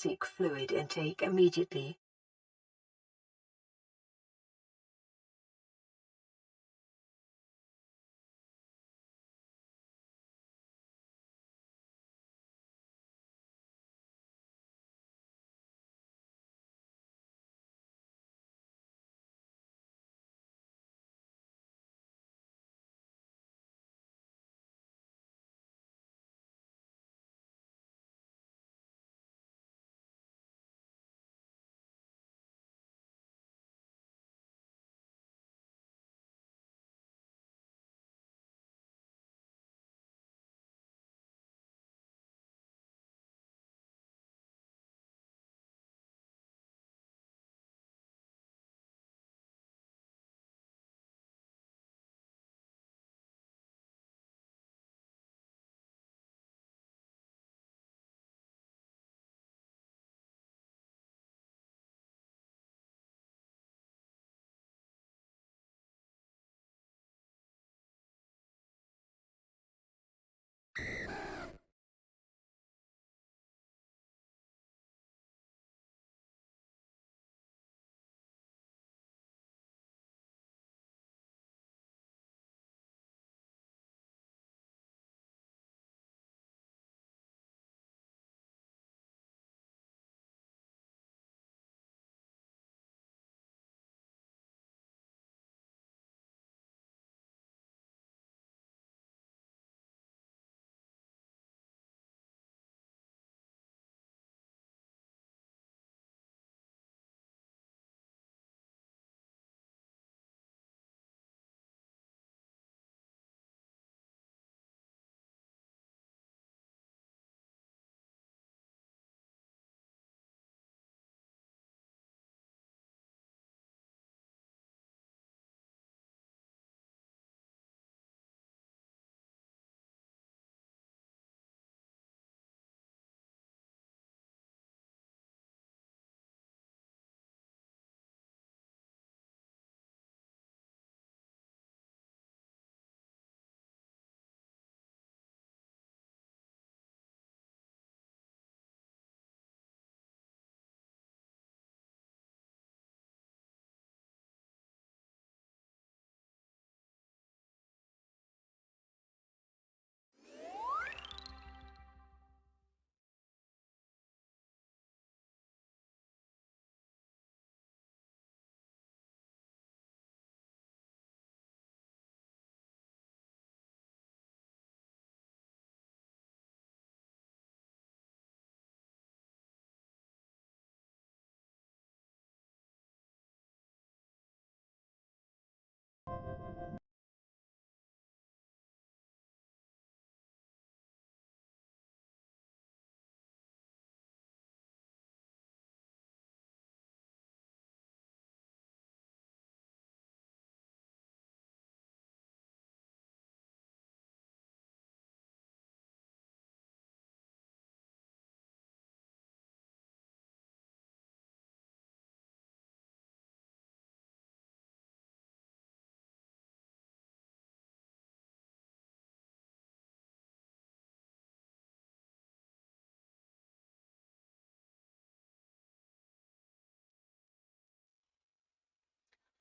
Seek fluid intake immediately.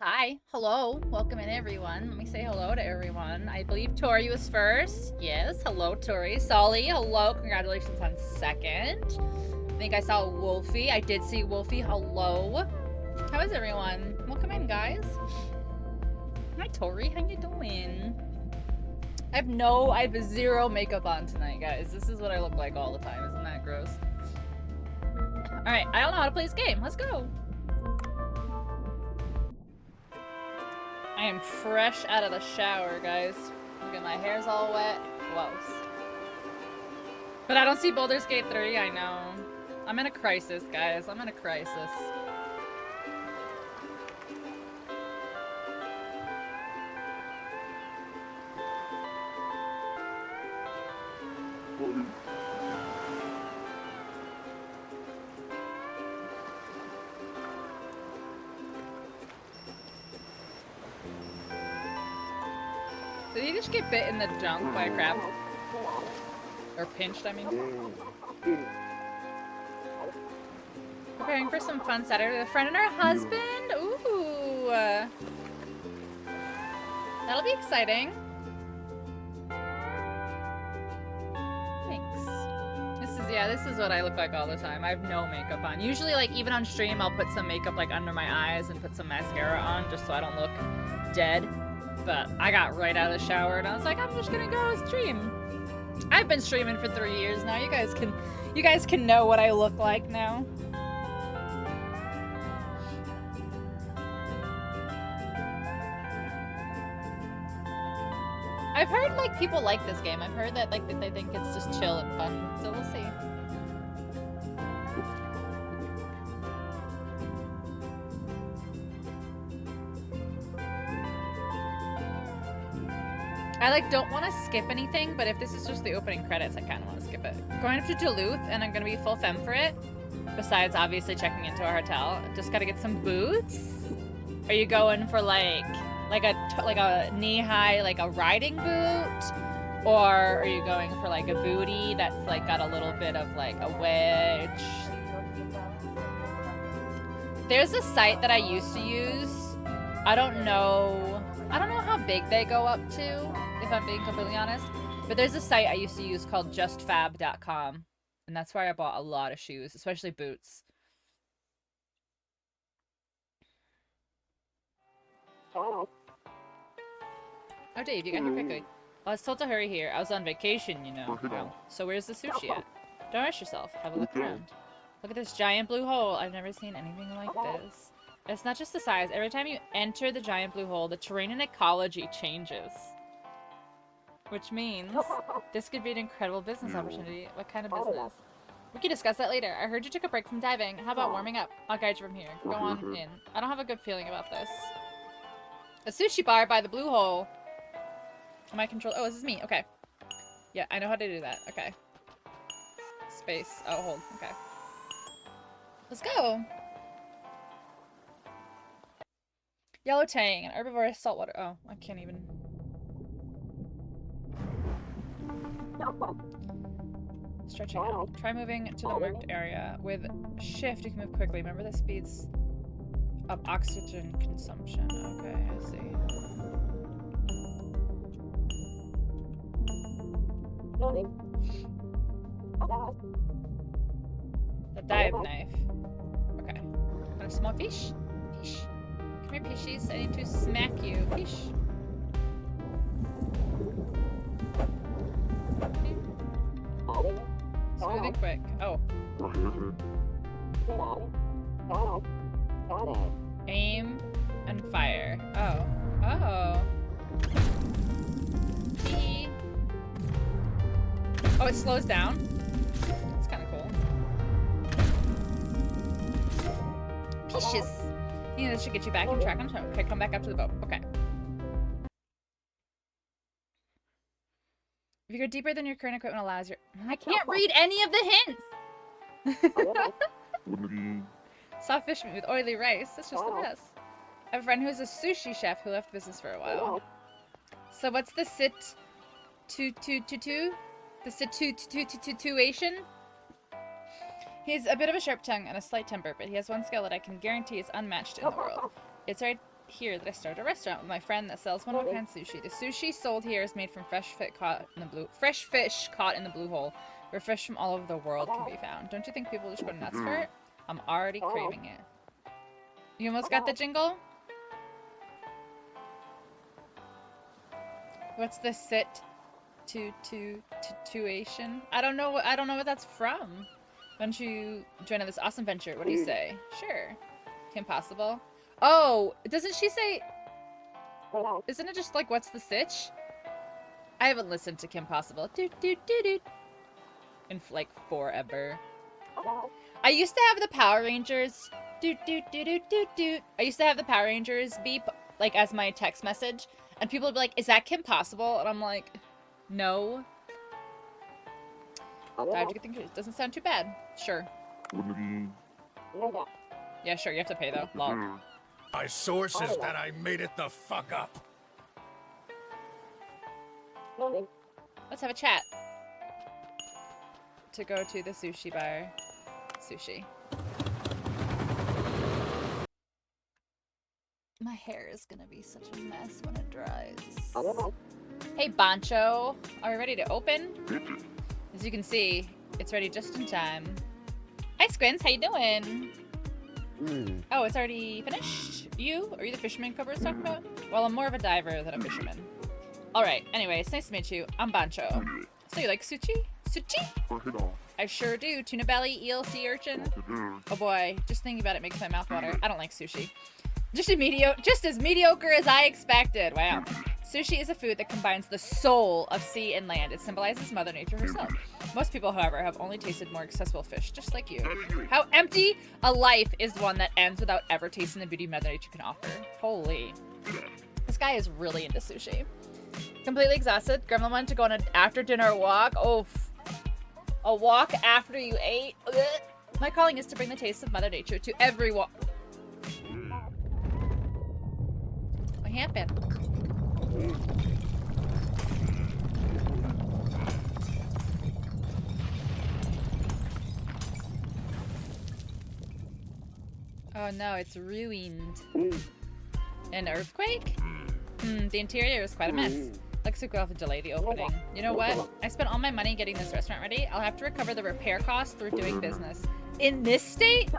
Hi, hello, welcome in everyone. Let me say hello to everyone. I believe Tori was first. Yes, hello Tori. Solly, hello, congratulations on second. I think I saw Wolfie. I did see Wolfie, hello. How is everyone? Welcome in, guys. Hi Tori, how you doing? I have zero makeup on tonight, guys. This is what I look like all the time. Isn't that gross? Alright, I don't know how to play this game. Let's go. I am fresh out of the shower, guys. Look at my hair's all wet. Gross. But I don't see Baldur's Gate 3, I know. I'm in a crisis, guys. I'm in a crisis. Did he just get bit in the junk by a crab? Or pinched, I mean? Preparing for some fun Saturday with a friend and her husband. Ooh. That'll be exciting. Thanks. This is what I look like all the time. I have no makeup on. Usually, like, even on stream, I'll put some makeup, like, under my eyes and put some mascara on just so I don't look dead. But I got right out of the shower and I was like, I'm just gonna go stream. I've been streaming for 3 years now. You guys can know what I look like now. I've heard, like, people like this game. I've heard that, like, they think it's just chill and fun. So we'll see. I, like, don't want to skip anything, but if this is just the opening credits, I kind of want to skip it. Going up to Duluth, and I'm going to be full femme for it. Besides, obviously, checking into our hotel. Just got to get some boots. Are you going for, like a knee-high, like a riding boot? Or are you going for, like, a booty that's, like, got a little bit of, like, a wedge? There's a site that I used to use. I don't know how big they go up to, if I'm being completely honest. But there's a site I used to use called justfab.com. And that's where I bought a lot of shoes, especially boots. Oh, Dave, you got here quickly. I was told to hurry here. I was on vacation, you know. Oh, so where's the sushi at? Don't rush yourself. Have a look around. Look at this giant blue hole. I've never seen anything like this. It's not just the size. Every time you enter the giant blue hole, the terrain and ecology changes. Which means this could be an incredible business opportunity. What kind of business? We can discuss that later. I heard you took a break from diving. How about warming up? I'll guide you from here. Go on in. I don't have a good feeling about this. A sushi bar by the blue hole. Am I control? Oh, this is me. Okay. Yeah, I know how to do that. Okay. Space. Oh, hold. Okay. Let's go. Yellow tang, an herbivorous saltwater. Oh, I can't even. Stretching out. Try moving to the marked area. With shift, you can move quickly. Remember the speeds of oxygen consumption. Okay, I see. The dive knife. Okay. Want a small fish? Fish. Come here, fishies. I need to smack you. Fish. Smooth and quick. Oh. Aim and fire. Oh. Oh. Oh, it slows down? That's kind of cool. Fishes. Yeah, this should get you back on track on time. Okay, come back up to the boat. Okay. If you go deeper than your current equipment allows your... I can't read any of the hints! Soft fish meat with oily rice. That's just the best. I have a friend who's a sushi chef who left business for a while. So what's the the situation? He has a bit of a sharp tongue and a slight temper, but he has one skill that I can guarantee is unmatched in the world. It's right here that I started a restaurant with my friend that sells one-of-a-kind sushi. The sushi sold here is made from fresh fish caught in the blue hole, where fish from all over the world can be found. Don't you think people just go nuts for it? I'm already craving it. You almost got the jingle? What's the situation? I don't know what that's from. Why don't you join in this awesome venture? What do you say? Sure. Kim Possible. Oh, doesn't she say... Isn't it just like, what's the sitch? I haven't listened to Kim Possible. In like forever. I used to have the Power Rangers. I used to have the Power Rangers beep like as my text message, and people would be like, "Is that Kim Possible?" And I'm like, "No." How'd you get things? It doesn't sound too bad. Sure. Yeah, sure. You have to pay though. Lol. My source is that I made it the fuck up. Let's have a chat. To go to the sushi bar. Sushi. hair is gonna be such a mess when it dries. Hey, Bancho. Are we ready to open? As you can see, it's ready just in time. Hi, Squints. How you doing? Oh, it's already finished? You? Are you the fisherman Cobra was talking about? Well, I'm more of a diver than a fisherman. Alright, anyway, it's nice to meet you. I'm Bancho. So you like sushi? Sushi? I sure do. Tuna belly, eel, sea urchin. Oh boy, just thinking about it makes my mouth water. I don't like sushi. Just as mediocre as I expected. Wow. Sushi is a food that combines the soul of sea and land. It symbolizes Mother Nature herself. Most people, however, have only tasted more accessible fish, just like you. How empty a life is one that ends without ever tasting the beauty Mother Nature can offer. Holy. This guy is really into sushi. Completely exhausted. Gremlin wanted to go on an after-dinner walk. Oh, a walk after you ate. Ugh. My calling is to bring the taste of Mother Nature to everyone. What happened? Oh no, it's ruined. An earthquake? The interior is quite a mess. Looks like we'll have to delay the opening. You know what? I spent all my money getting this restaurant ready. I'll have to recover the repair costs through doing business. In this state?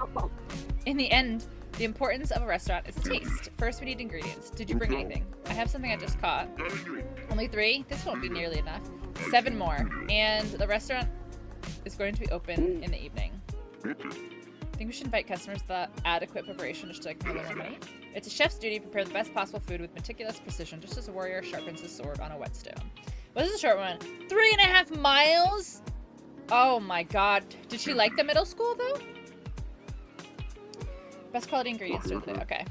In the end, the importance of a restaurant is taste. First, we need ingredients. Did you bring anything? I have something I just caught. Only 3? This won't be nearly enough. 7 more. And the restaurant is going to be open in the evening. I think we should invite customers with adequate preparation just to make a little more money. It's a chef's duty to prepare the best possible food with meticulous precision, just as a warrior sharpens his sword on a whetstone. Well, this is a short one. 3.5 miles? Oh my god. Did she like the middle school, though? Best quality ingredients to include. Okay.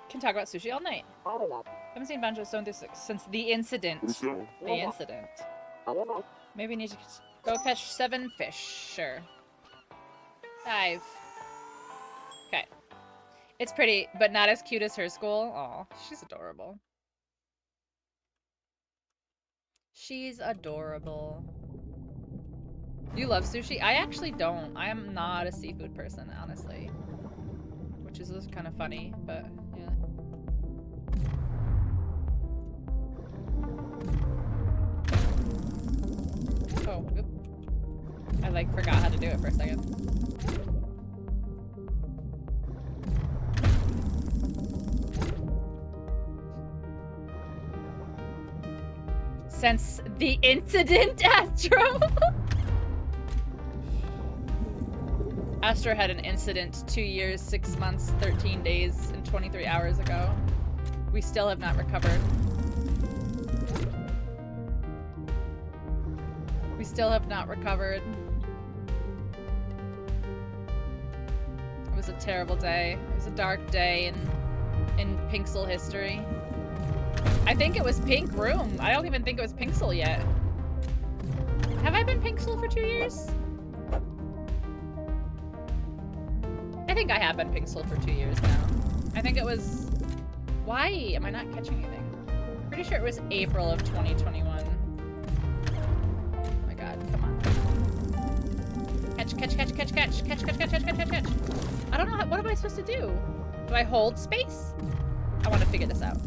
Can talk about sushi all night. Haven't seen Banjo since the incident. The incident. Maybe we need to go catch 7 fish. Sure. 5. Okay. It's pretty, but not as cute as her school. Aw, she's adorable. She's adorable. You love sushi? I actually don't. I am not a seafood person, honestly. Which is kind of funny, but yeah. Oh, whoop. I like forgot how to do it for a second. Since the incident, Astro. Astro had an incident 2 years, 6 months, 13 days, and 23 hours ago. We still have not recovered. We still have not recovered. It was a terrible day. It was a dark day in Pinxel history. I think it was Pink Room. I don't even think it was Pinxel yet. Have I been Pinxel for 2 years? I think I have been Pinxel for 2 years now. I think it was... Why am I not catching anything? Pretty sure it was April of 2021. Oh my god, come on. Catch, catch, catch, catch, catch, catch, catch, catch, catch, catch, catch, catch. I don't know, what am I supposed to do? Do I hold space? I want to figure this out.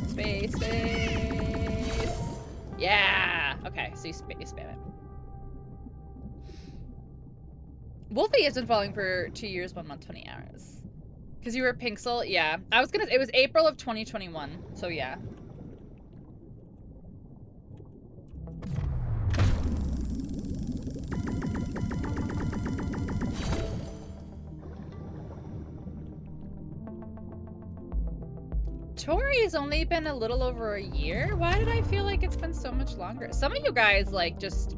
Space, space. Yeah! Okay, so you spam it. Wolfie has been following for 2 years, 1 month, 20 hours. Because you were Pinxel? Yeah. It was April of 2021, so yeah. Tori has only been a little over a year? Why did I feel like it's been so much longer? Some of you guys, like, just,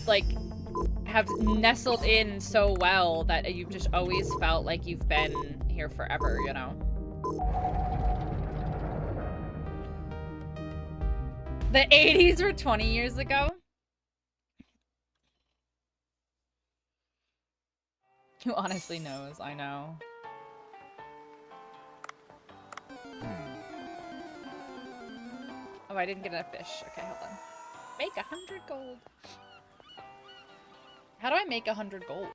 like, have nestled in so well that you've just always felt like you've been here forever, you know? The 80s were 20 years ago? Who honestly knows? I know. Oh, I didn't get enough fish. Okay, hold on. Make 100 gold. How do I make 100 gold?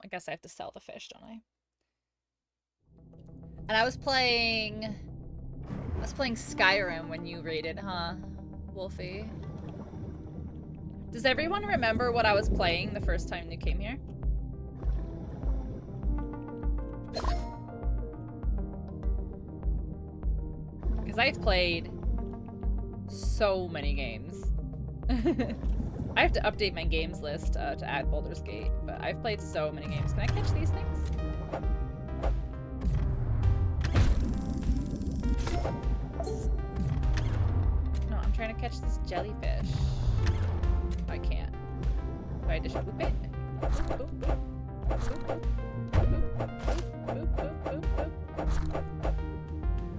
I guess I have to sell the fish, don't I? And I was playing Skyrim when you raided, huh, Wolfie? Does everyone remember what I was playing the first time you came here? Because I've played so many games. I have to update my games list to add Baldur's Gate, but I've played so many games. Can I catch these things? No, I'm trying to catch this jellyfish. I can't. Do I just boop it? Boop, boop, boop. Boop, boop. Boop, boop, boop, boop.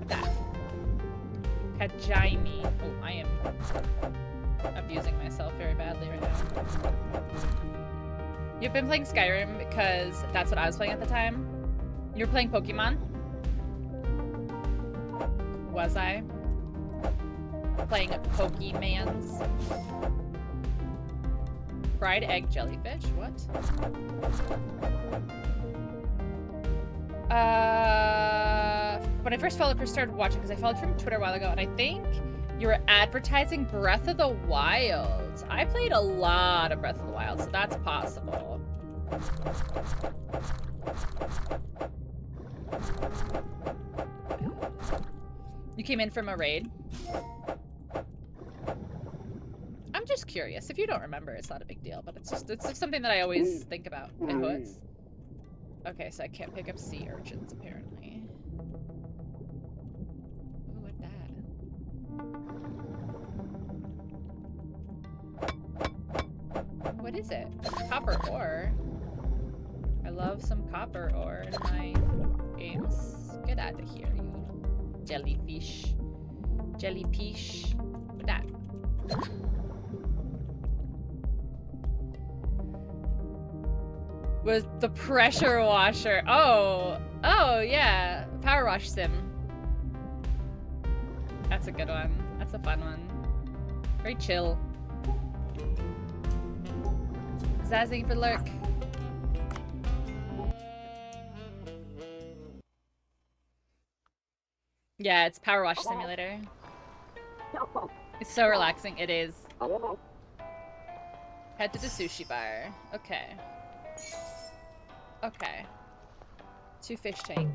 That. Kajimi. Oh, I am abusing myself very badly right now. You've been playing Skyrim because that's what I was playing at the time. You were playing Pokemon? Was I? Playing Pokemans? Fried egg jellyfish? What? When I first started watching, because I followed from Twitter a while ago, and I think you were advertising Breath of the Wild. I played a lot of Breath of the Wild, so that's possible. You came in from a raid? I'm just curious. If you don't remember, it's not a big deal, but it's just something that I always think about. It hoods. Okay, so I can't pick up sea urchins, apparently. Ooh, what that? What is it? Copper ore. I love some copper ore in my games. Get out of here, you jellyfish. Jellyfish. What that? Was the pressure washer. Oh, yeah. Power wash sim. That's a good one. That's a fun one. Very chill. Zazzing for lurk. Yeah, it's Power Wash Simulator. It's so relaxing. It is. Head to the sushi bar. Okay. Okay. To fish tank.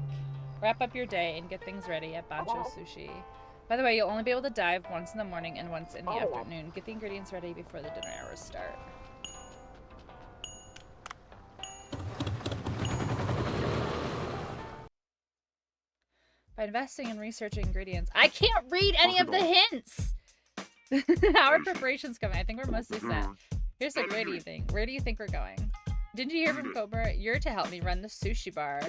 Wrap up your day and get things ready at Bancho Sushi. By the way, you'll only be able to dive once in the morning and once in the afternoon. Get the ingredients ready before the dinner hours start. By investing in researching ingredients. I can't read any of the hints! How are preparations coming? I think we're mostly set. Here's a great evening. Where do you think we're going? Didn't you hear from Cobra? You're to help me run the sushi bar.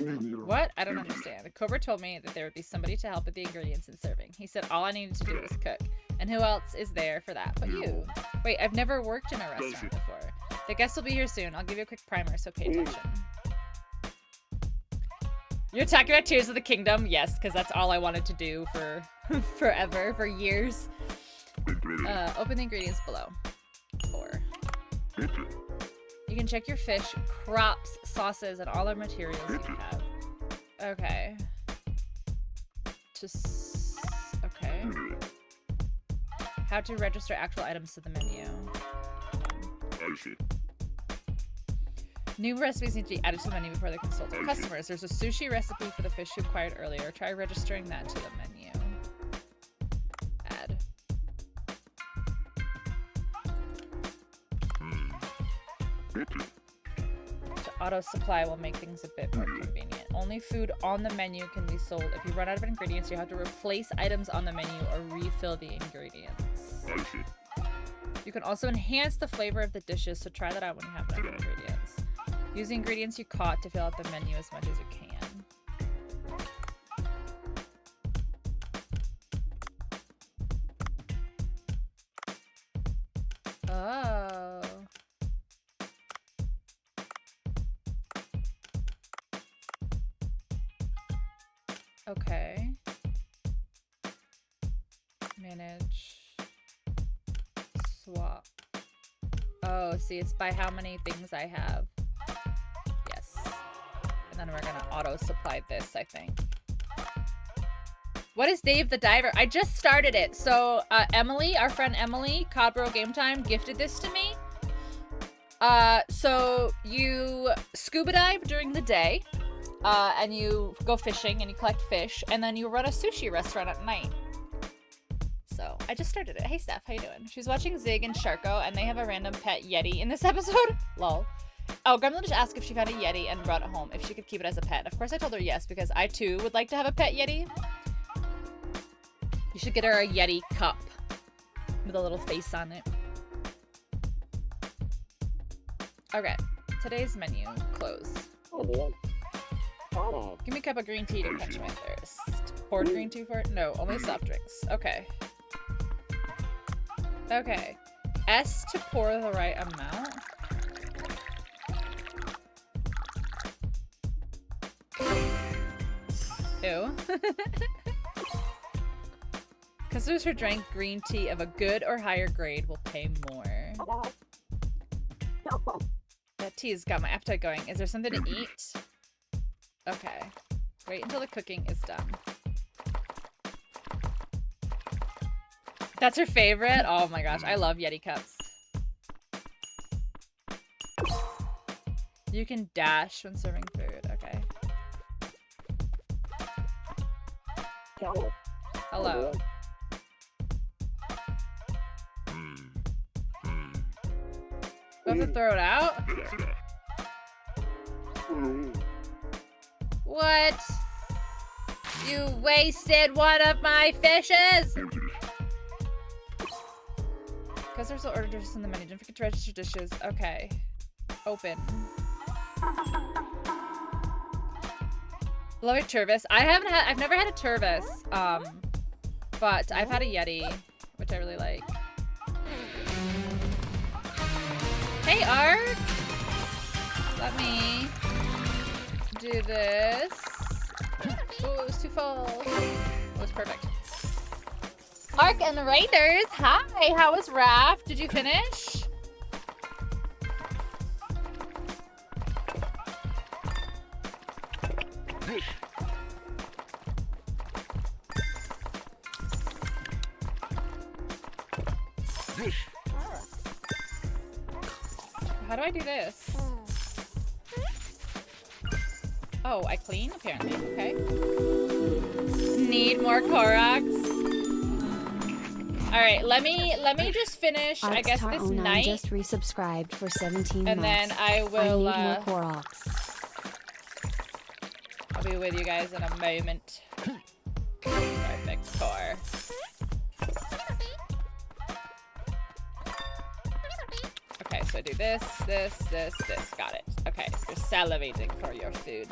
What? I don't understand. Cobra told me that there would be somebody to help with the ingredients and serving. He said all I needed to do was cook. And who else is there for that but you? Wait, I've never worked in a restaurant before. The guests will be here soon. I'll give you a quick primer, so pay attention. You're talking about Tears of the Kingdom? Yes, because that's all I wanted to do for forever, for years. Open the ingredients below. 4. You can check your fish, crops, sauces, and all the materials you have. Okay. Okay. How to register actual items to the menu. New recipes need to be added to the menu before they're consulted. Customers, there's a sushi recipe for the fish you acquired earlier. Try registering that to the menu. Add. To auto supply will make things a bit more convenient. Only food on the menu can be sold. If you run out of ingredients, you have to replace items on the menu or refill the ingredients. You can also enhance the flavor of the dishes, so try that out when you have enough ingredients. Use the ingredients you caught to fill out the menu as much as you can. Oh. Okay. Manage. Swap. Oh, see, it's by how many things I have. Yes. And then we're gonna auto-supply this, I think. What is Dave the Diver? I just started it. So, Emily, our friend Emily, Codbro Game Time, gifted this to me. So you scuba dive during the day, and you go fishing and you collect fish, and then you run a sushi restaurant at night. So I just started it. Hey Steph, how you doing? She's watching Zig and Sharko, and they have a random pet Yeti in this episode. Lol. Oh, Gremlin just asked if she found a Yeti and brought it home, if she could keep it as a pet. Of course I told her yes, because I too would like to have a pet Yeti. You should get her a Yeti cup with a little face on it. Okay, today's menu, close. Give me a cup of green tea to quench my thirst. Poured green tea for it? No, only soft drinks. Okay. Okay. S to pour the right amount. Ew. Customers who drank green tea of a good or higher grade will pay more. That tea's got my appetite going. Is there something to eat? Okay. Wait until the cooking is done. That's her favorite? Oh my gosh, I love Yeti cups. You can dash when serving food. Okay. Hello. Do I have to throw it out? What? You wasted one of my fishes! Customers will order dishes in the menu. Don't forget to register dishes. Okay. Open. Beloved Turvis. I've never had a Turvis. But I've had a Yeti, which I really like. Hey, Ark! Let me do this. Oh, it was too full. It was perfect. Ark and Raiders, hi! How was Raft? Did you finish? How do I do this? Oh, I clean apparently. Okay. Need more Koroks. All right, let me just finish. I guess this night. Just resubscribed for 17 months. And then I will. I need more Koroks. I'll be with you guys in a moment. Perfect core. Okay, so I do this. Got it. Okay, you're salivating for your food.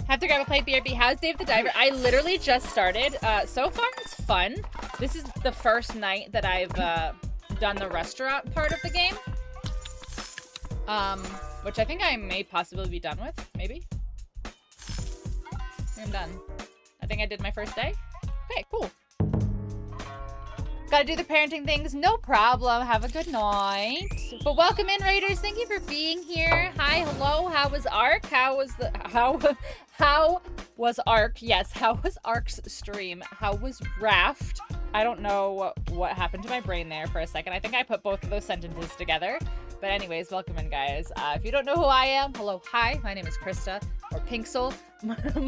Have to grab a plate, BRB. How's Dave the Diver? I literally just started. So far, it's fun. This is the first night that I've done the restaurant part of the game. Which I think I may possibly be done with. Maybe. I'm done. I think I did my first day. Okay, cool. Gotta do the parenting things. No problem. Have a good night. But welcome in, Raiders. Thank you for being here. Hi, hello. How was Ark? How was Ark? Yes, how was Ark's stream? How was Raft? I don't know what happened to my brain there for a second. I think I put both of those sentences together. But anyways, welcome in, guys. If you don't know who I am, hello, hi. My name is Krista, or Pinxel.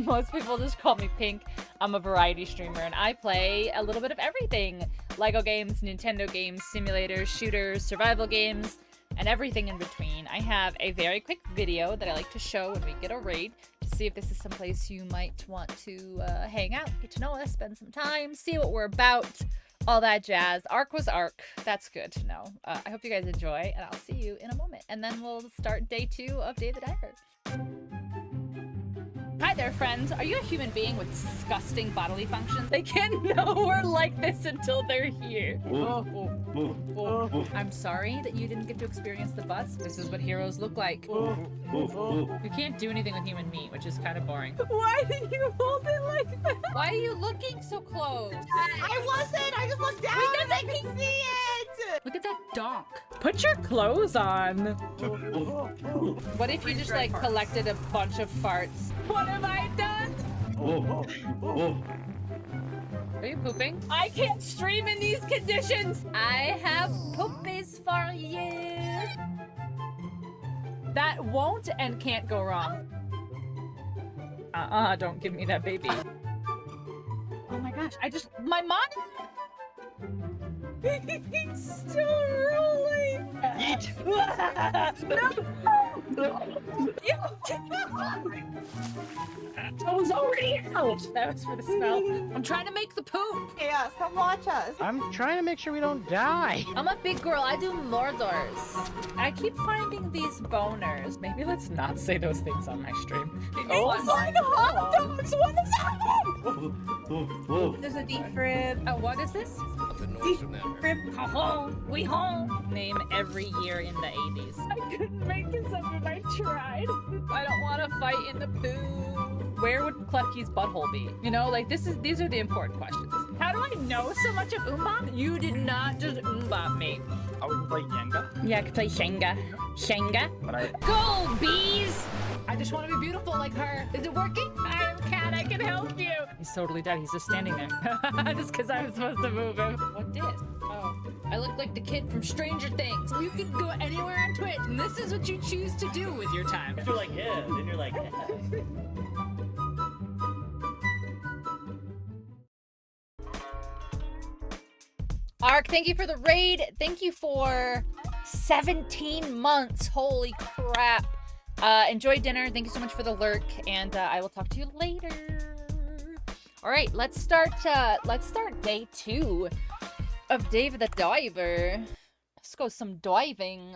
Most people just call me Pink. I'm a variety streamer, and I play a little bit of everything. Lego games, Nintendo games, simulators, shooters, survival games, and everything in between. I have a very quick video that I like to show when we get a raid to see if this is someplace you might want to hang out, get to know us, spend some time, see what we're about, all that jazz. Ark was Ark. That's good to know. I hope you guys enjoy, and I'll see you in a moment. And then we'll start day 2 of Day the Diver. Hi. there, friends. Are you a human being with disgusting bodily functions? They can't know we're like this until they're here. I'm sorry that you didn't get to experience the butts. This is what heroes look like. You can't do anything with human meat, which is kind of boring. Why did you hold it like that? Why are you looking so close? I wasn't. I just looked down and I can see it. Look at that donk. Put your clothes on. What if you just like collected a bunch of farts? What have I done? Are you pooping? I can't stream in these conditions. I have poopies for you. That won't and can't go wrong. Don't give me that baby. Oh my gosh, my monitor! It's still rolling! No! I was already out! That was for the smell. I'm trying to make the poop! Chaos, come watch us. I'm trying to make sure we don't die. I'm a big girl, I do Mordors. I keep finding these boners. Maybe let's not say those things on my stream. Oh, inside hot dogs! What is happening? There's a deep rib. What is this? Deep rib. Home, we home. Name every year in the 80s. I couldn't make this up if I tried. I don't want to fight in the poo. Where would Klutky's butthole be? You know, like these are the important questions. How do I know so much of Umbop? You did not just Umbop me. Oh, we can play Jenga? Yeah, I could play Shenga. Shenga? But Go, bees! I just want to be beautiful like her. Is it working? I'm cat, I can help you. He's totally dead. He's just standing there. Just because I was supposed to move him. What did? Oh, I look like the kid from Stranger Things. You can go anywhere on Twitch, and this is what you choose to do with your time. you're like, yeah, then you're like, yeah. Ark, thank you for the raid. Thank you for 17 months. Holy crap. Enjoy dinner. Thank you so much for the lurk, and I will talk to you later. All right, let's start day 2 of Dave the Diver. Let's go some diving.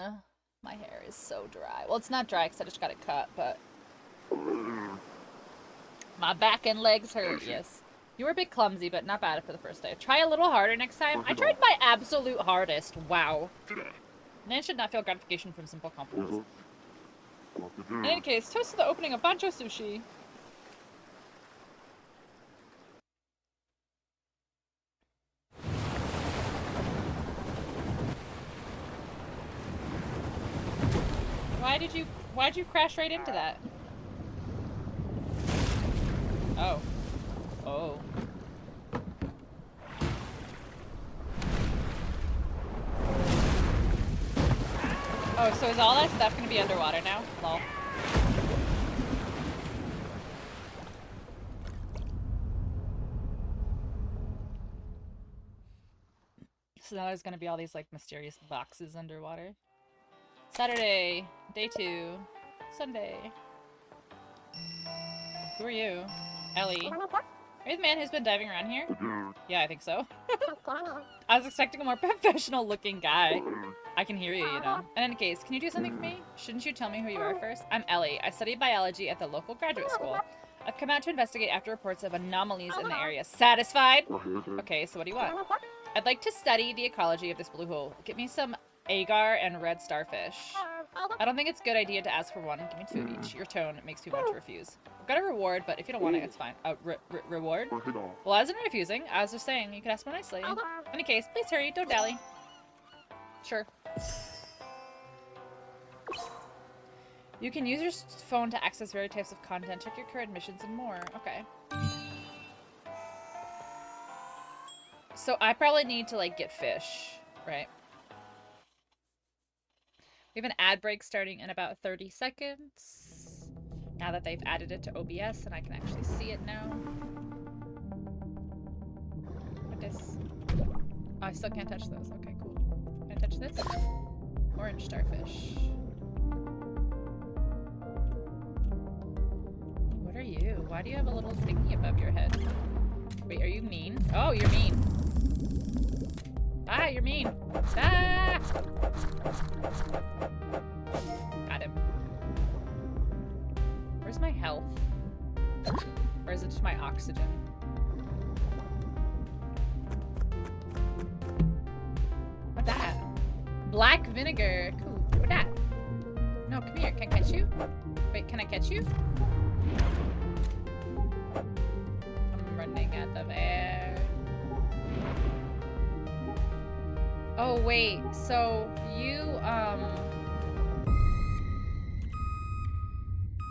My hair is so dry. Well, it's not dry because I just got it cut, but my back and legs hurt. Yes. You were a bit clumsy, but not bad for the first day. Try a little harder next time. I tried my absolute hardest. Wow. Man should not feel gratification from simple compliments. In any case, toast to the opening of Bancho Sushi. Why'd you crash right into that? Oh. Oh. Oh, so is all that stuff gonna be underwater now? Lol. So now there's gonna be all these like mysterious boxes underwater. Saturday, day 2, Sunday. Who are you? Ellie. Are you the man who's been diving around here? Yeah, I think so. I was expecting a more professional looking guy. I can hear you, you know. In any case, can you do something for me? Shouldn't you tell me who you are first? I'm Ellie. I study biology at the local graduate school. I've come out to investigate after reports of anomalies in the area. Satisfied? Okay, so what do you want? I'd like to study the ecology of this blue hole. Get me some agar and red starfish. I don't think it's a good idea to ask for one. Give me 2 of each. Your tone makes me want to refuse. I've got a reward, but if you don't want it, it's fine. Reward? Well, I wasn't refusing. I was just saying you could ask more nicely. In any case, please hurry. Don't dally. Sure. You can use your phone to access various types of content, check your current missions, and more. Okay. So I probably need to, like, get fish, right? We have an ad break starting in about 30 seconds. Now that they've added it to OBS and I can actually see it now. What is... Oh, I still can't touch those. Okay, cool. Can I touch this? Orange starfish. What are you? Why do you have a little thingy above your head? Wait, are you mean? Oh, you're mean. Ah, you're mean. Ah! Got him. Where's my health? is it just my oxygen? What that? Black vinegar. Cool. What that? No, come here. Can I catch you? Wait, can I catch you? I'm running out of air. Oh, wait. So, you,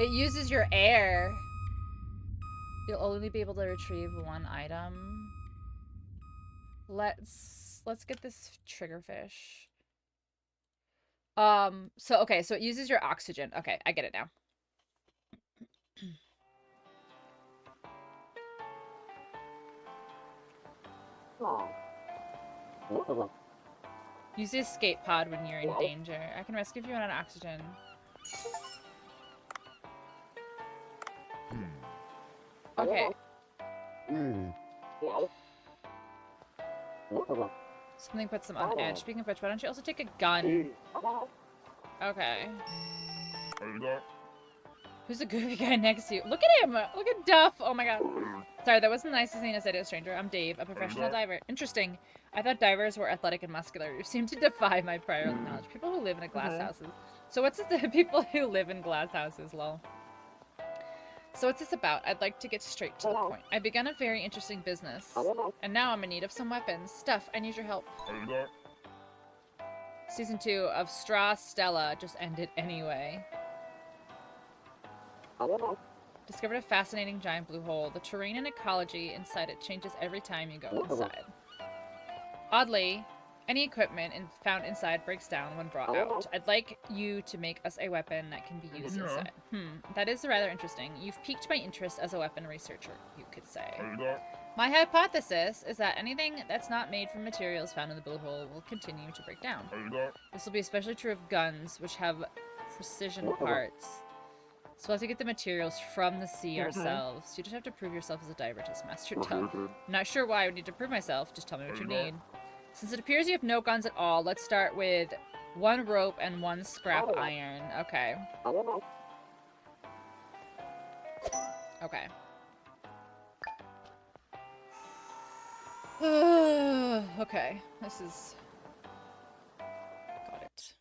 it uses your air. You'll only be able to retrieve one item. Let's get this triggerfish. Okay, so it uses your oxygen. Okay, I get it now. Use the escape pod when you're in danger. I can rescue you on oxygen. Okay. Something puts them on edge. Speaking of which, why don't you also take a gun? Okay. Who's the goofy guy next to you? Look at him! Look at Duff! Oh my god. Sorry, that wasn't the nicest thing to say to a stranger. I'm Dave, a professional diver. Interesting. I thought divers were athletic and muscular. You seem to defy my prior knowledge. People who live in glass houses. So what's this? People who live in glass houses, lol. So what's this about? I'd like to get straight to the point. I began a very interesting business, and now I'm in need of some weapons. Stuff, I need your help. Season 2 of Straw Stella just ended anyway. Discovered a fascinating giant blue hole. The terrain and ecology inside it changes every time you go inside. Oddly, any equipment found inside breaks down when brought out. I'd like you to make us a weapon that can be used inside. That is rather interesting. You've piqued my interest as a weapon researcher, you could say. My hypothesis is that anything that's not made from materials found in the blue hole will continue to break down. This will be especially true of guns, which have precision parts. So we'll have to get the materials from the sea ourselves. You just have to prove yourself as a diver to smash your tongue. I'm not sure why I would need to prove myself. Just tell me what you need. Since it appears you have no guns at all, let's start with 1 rope and 1 scrap iron. Okay. Okay. Okay. This is... Got it.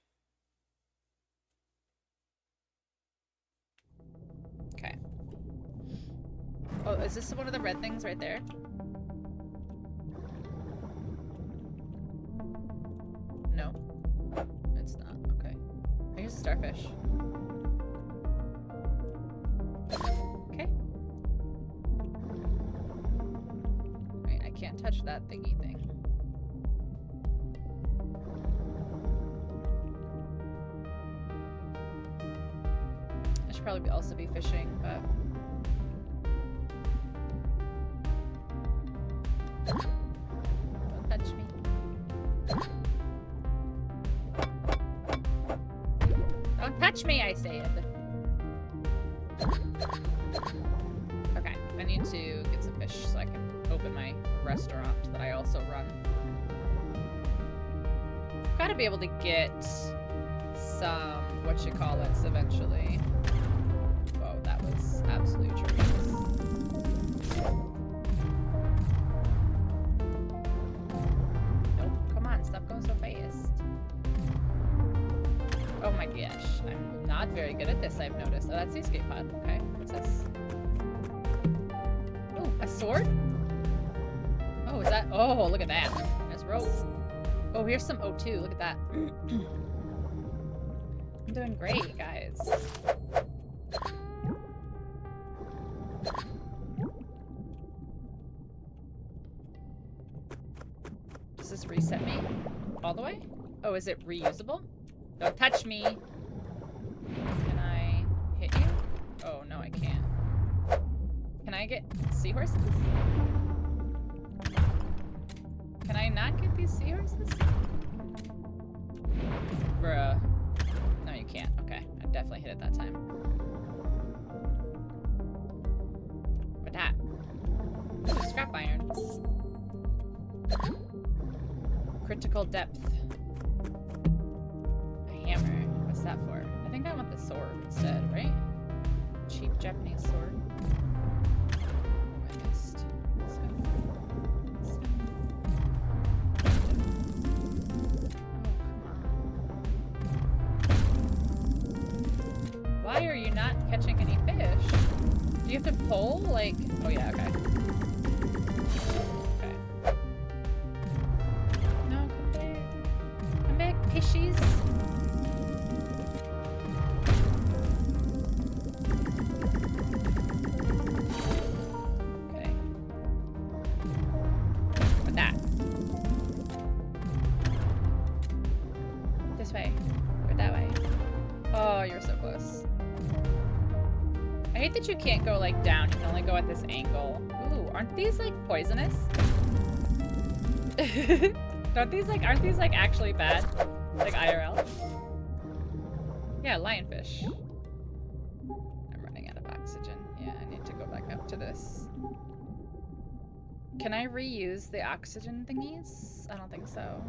Okay. Oh, is this one of the red things right there? No. It's not. Okay. Here's a starfish. Okay. Right, I can't touch that thingy thing. I should probably also be fishing, but... Don't touch me. Don't touch me, I said. Okay, I need to get some fish so I can open my restaurant that I also run. Gotta be able to get some whatchamacallits eventually. Whoa, that was absolutely tremendous. Nope, come on, stop going so fast. Oh my gosh, I'm not very good at this, I've noticed. Oh, that's the escape pod. Okay, what's this? Oh, a sword? Oh, is that? Oh, look at that. There's rope. Oh, here's some O2. Look at that. I'm doing great, guys. Does this reset me? All the way? Oh, is it reusable? Don't touch me. Can I hit you? Oh, no, I can't. Can I get seahorses? Can I not get these seahorses? Bruh. No, you can't. Okay, I definitely hit it that time. What that? Ooh, scrap iron. Critical depth. A hammer. What's that for? I think I want the sword instead, right? Cheap Japanese sword. Do you have to pull? Like, oh yeah, okay. Okay. No, come back. Come back, pishies. Okay. With that. This way. Or that way. Oh, you're so close. I hate that you can't go like down, you can only go at this angle. Ooh, aren't these like poisonous? Aren't these like actually bad? Like IRL? Yeah, lionfish. I'm running out of oxygen. Yeah, I need to go back up to this. Can I reuse the oxygen thingies? I don't think so.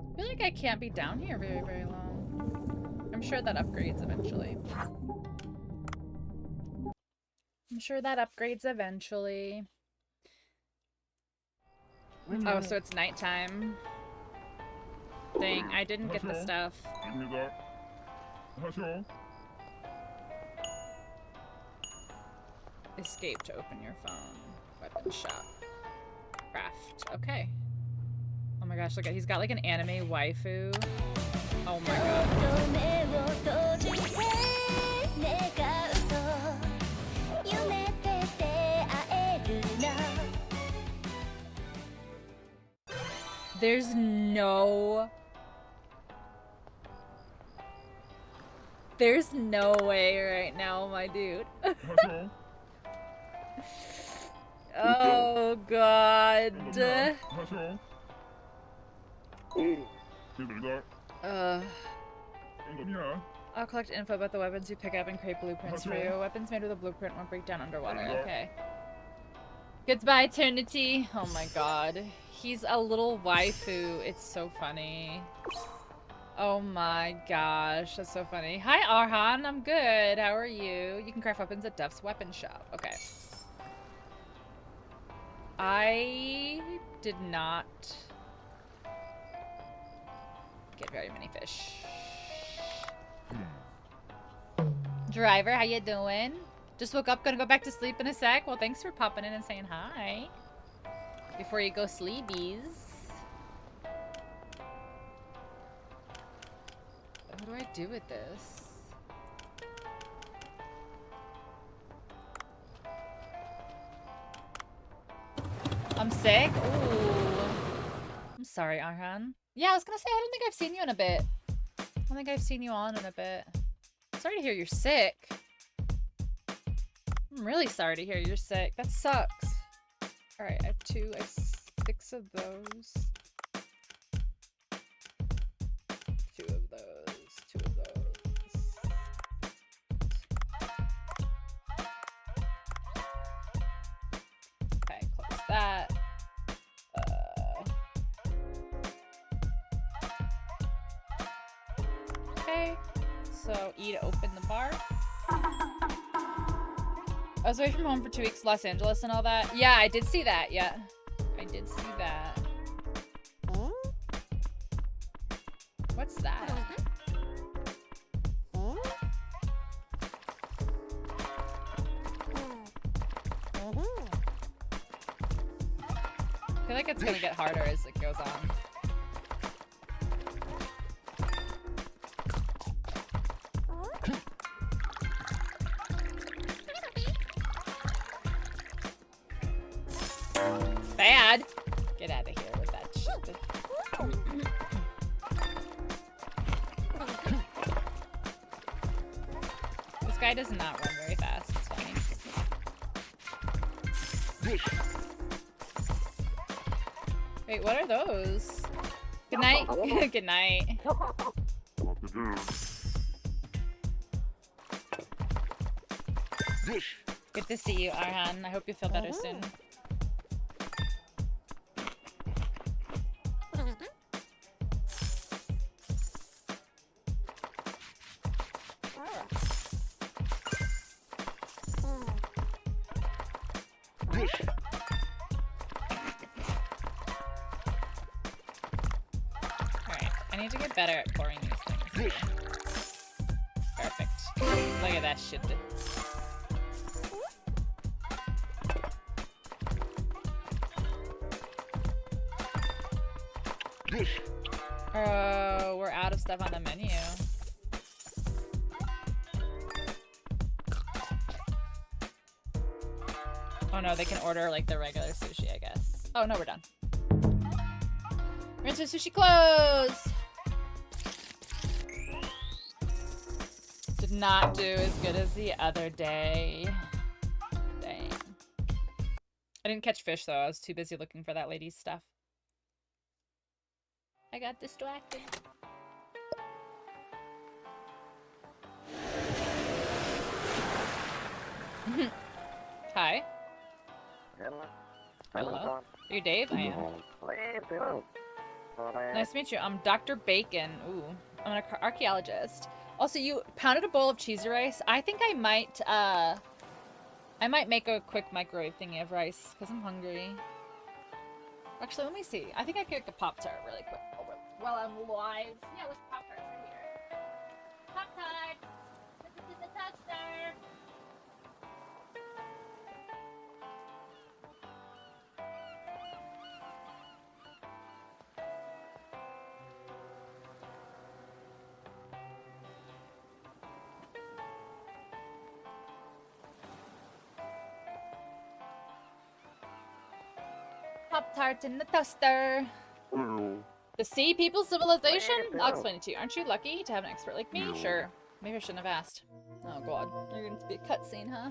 I feel like I can't be down here very, very long. I'm sure that upgrades eventually. I'm sure that upgrades eventually. Oh, so it's nighttime. Dang, I didn't get the stuff. Escape to open your phone. Weapon shop. Craft. Okay. Oh my gosh, look at, he's got like an anime waifu. Oh my god. There's no way right now, my dude. Oh god. I'll collect info about the weapons you pick up and create blueprints for you. Weapons made with a blueprint won't break down underwater. Okay. Goodbye, eternity. Oh my god. He's a little waifu. It's so funny. Oh my gosh. That's so funny. Hi, Arhan. I'm good. How are you? You can craft weapons at Duff's Weapon Shop. Okay. I did not get very many fish. Driver, how you doing? Just woke up, gonna go back to sleep in a sec. Well, thanks for popping in and saying hi. Before you go sleepies. What do I do with this? I'm sick? Ooh. I'm sorry, Arhan. Yeah, I was gonna say, I don't think I've seen you in a bit. I don't think I've seen you on in a bit. Sorry to hear you're sick. I'm really sorry to hear you're sick. That sucks. Alright, I have 6 of those. 2 of those. 2 of those. Okay, close that. Okay, so E to open the bar. I was away from home for 2 weeks, Los Angeles and all that. Yeah, I did see that, yeah. I did see that. What's that? I feel like it's gonna get harder as it goes on. Bad. Get out of here with that shit. This guy does not run very fast. It's funny. Wait, what are those? Good night. Good night. Good to see you, Arhan. I hope you feel better soon. I need to get better at pouring these things. Perfect. Look at that shit. Oh, we're out of stuff on the menu. Oh no, they can order like the regular sushi, I guess. Oh no, we're done. We're into sushi close! Did not do as good as the other day. Dang. I didn't catch fish though, I was too busy looking for that lady's stuff. I got distracted. Hi. Hello. Are you Dave? I am. Nice to meet you. I'm Dr. Bacon. Ooh, I'm an archaeologist. Also, you pounded a bowl of cheesy rice. I think I might make a quick microwave thingy of rice because I'm hungry. Actually, let me see. I think I could make a Pop-Tart really quick while I'm live. Yeah, what's Pop-Tarts right here? Pop-Tart! This is the toaster! Pop-Tart in the toaster. The Sea People Civilization? I'll explain it to you. Aren't you lucky to have an expert like me? Sure. Maybe I shouldn't have asked. Oh god. You're going to be a cutscene, huh?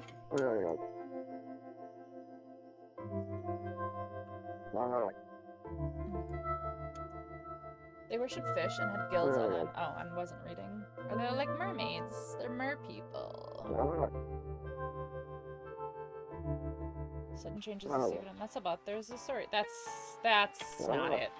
They worship fish and had gills on them. Oh, I wasn't reading. Or they're like mermaids. They're mer people. Sudden changes to see what that's about. There's a story. That's not it.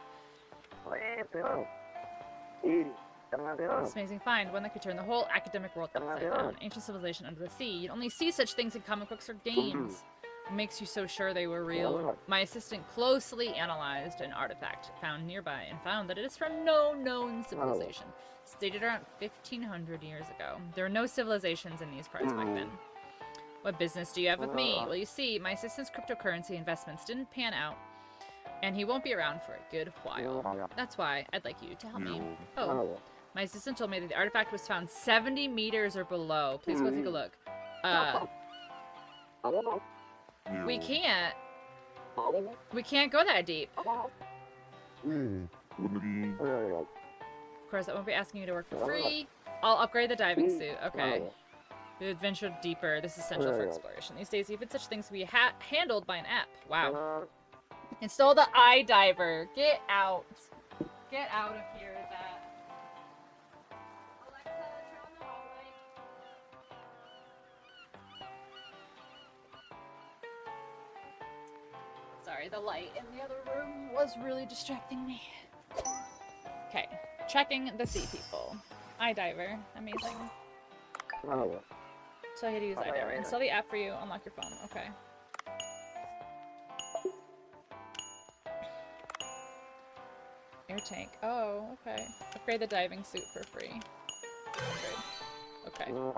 This amazing find, one that could turn the whole academic world upside down. Ancient civilization under the sea. You'd only see such things in comic books or games. What makes you so sure they were real? My assistant closely analyzed an artifact found nearby and found that it is from no known civilization. It's dated around 1500 years ago. There were no civilizations in these parts back then. What business do you have with me? Well, you see, my assistant's cryptocurrency investments didn't pan out, and he won't be around for a good while. That's why I'd like you to help me. Oh, my assistant told me that the artifact was found 70 meters or below. Please go take a look. We can't go that deep. Of course, I won't be asking you to work for free. I'll upgrade the diving suit. Okay. We would venture deeper. This is essential for exploration. These days, even such things can be handled by an app. Wow. Install the iDiver. Get out. Get out of here with that. Alexa, turn on the hallway. Sorry, the light in the other room was really distracting me. Okay. Checking the sea people. iDiver. Amazing. So I had to use iDiver. Install the app for you. Unlock your phone. Okay. Air tank. Oh, okay. Upgrade the diving suit for free. Okay. You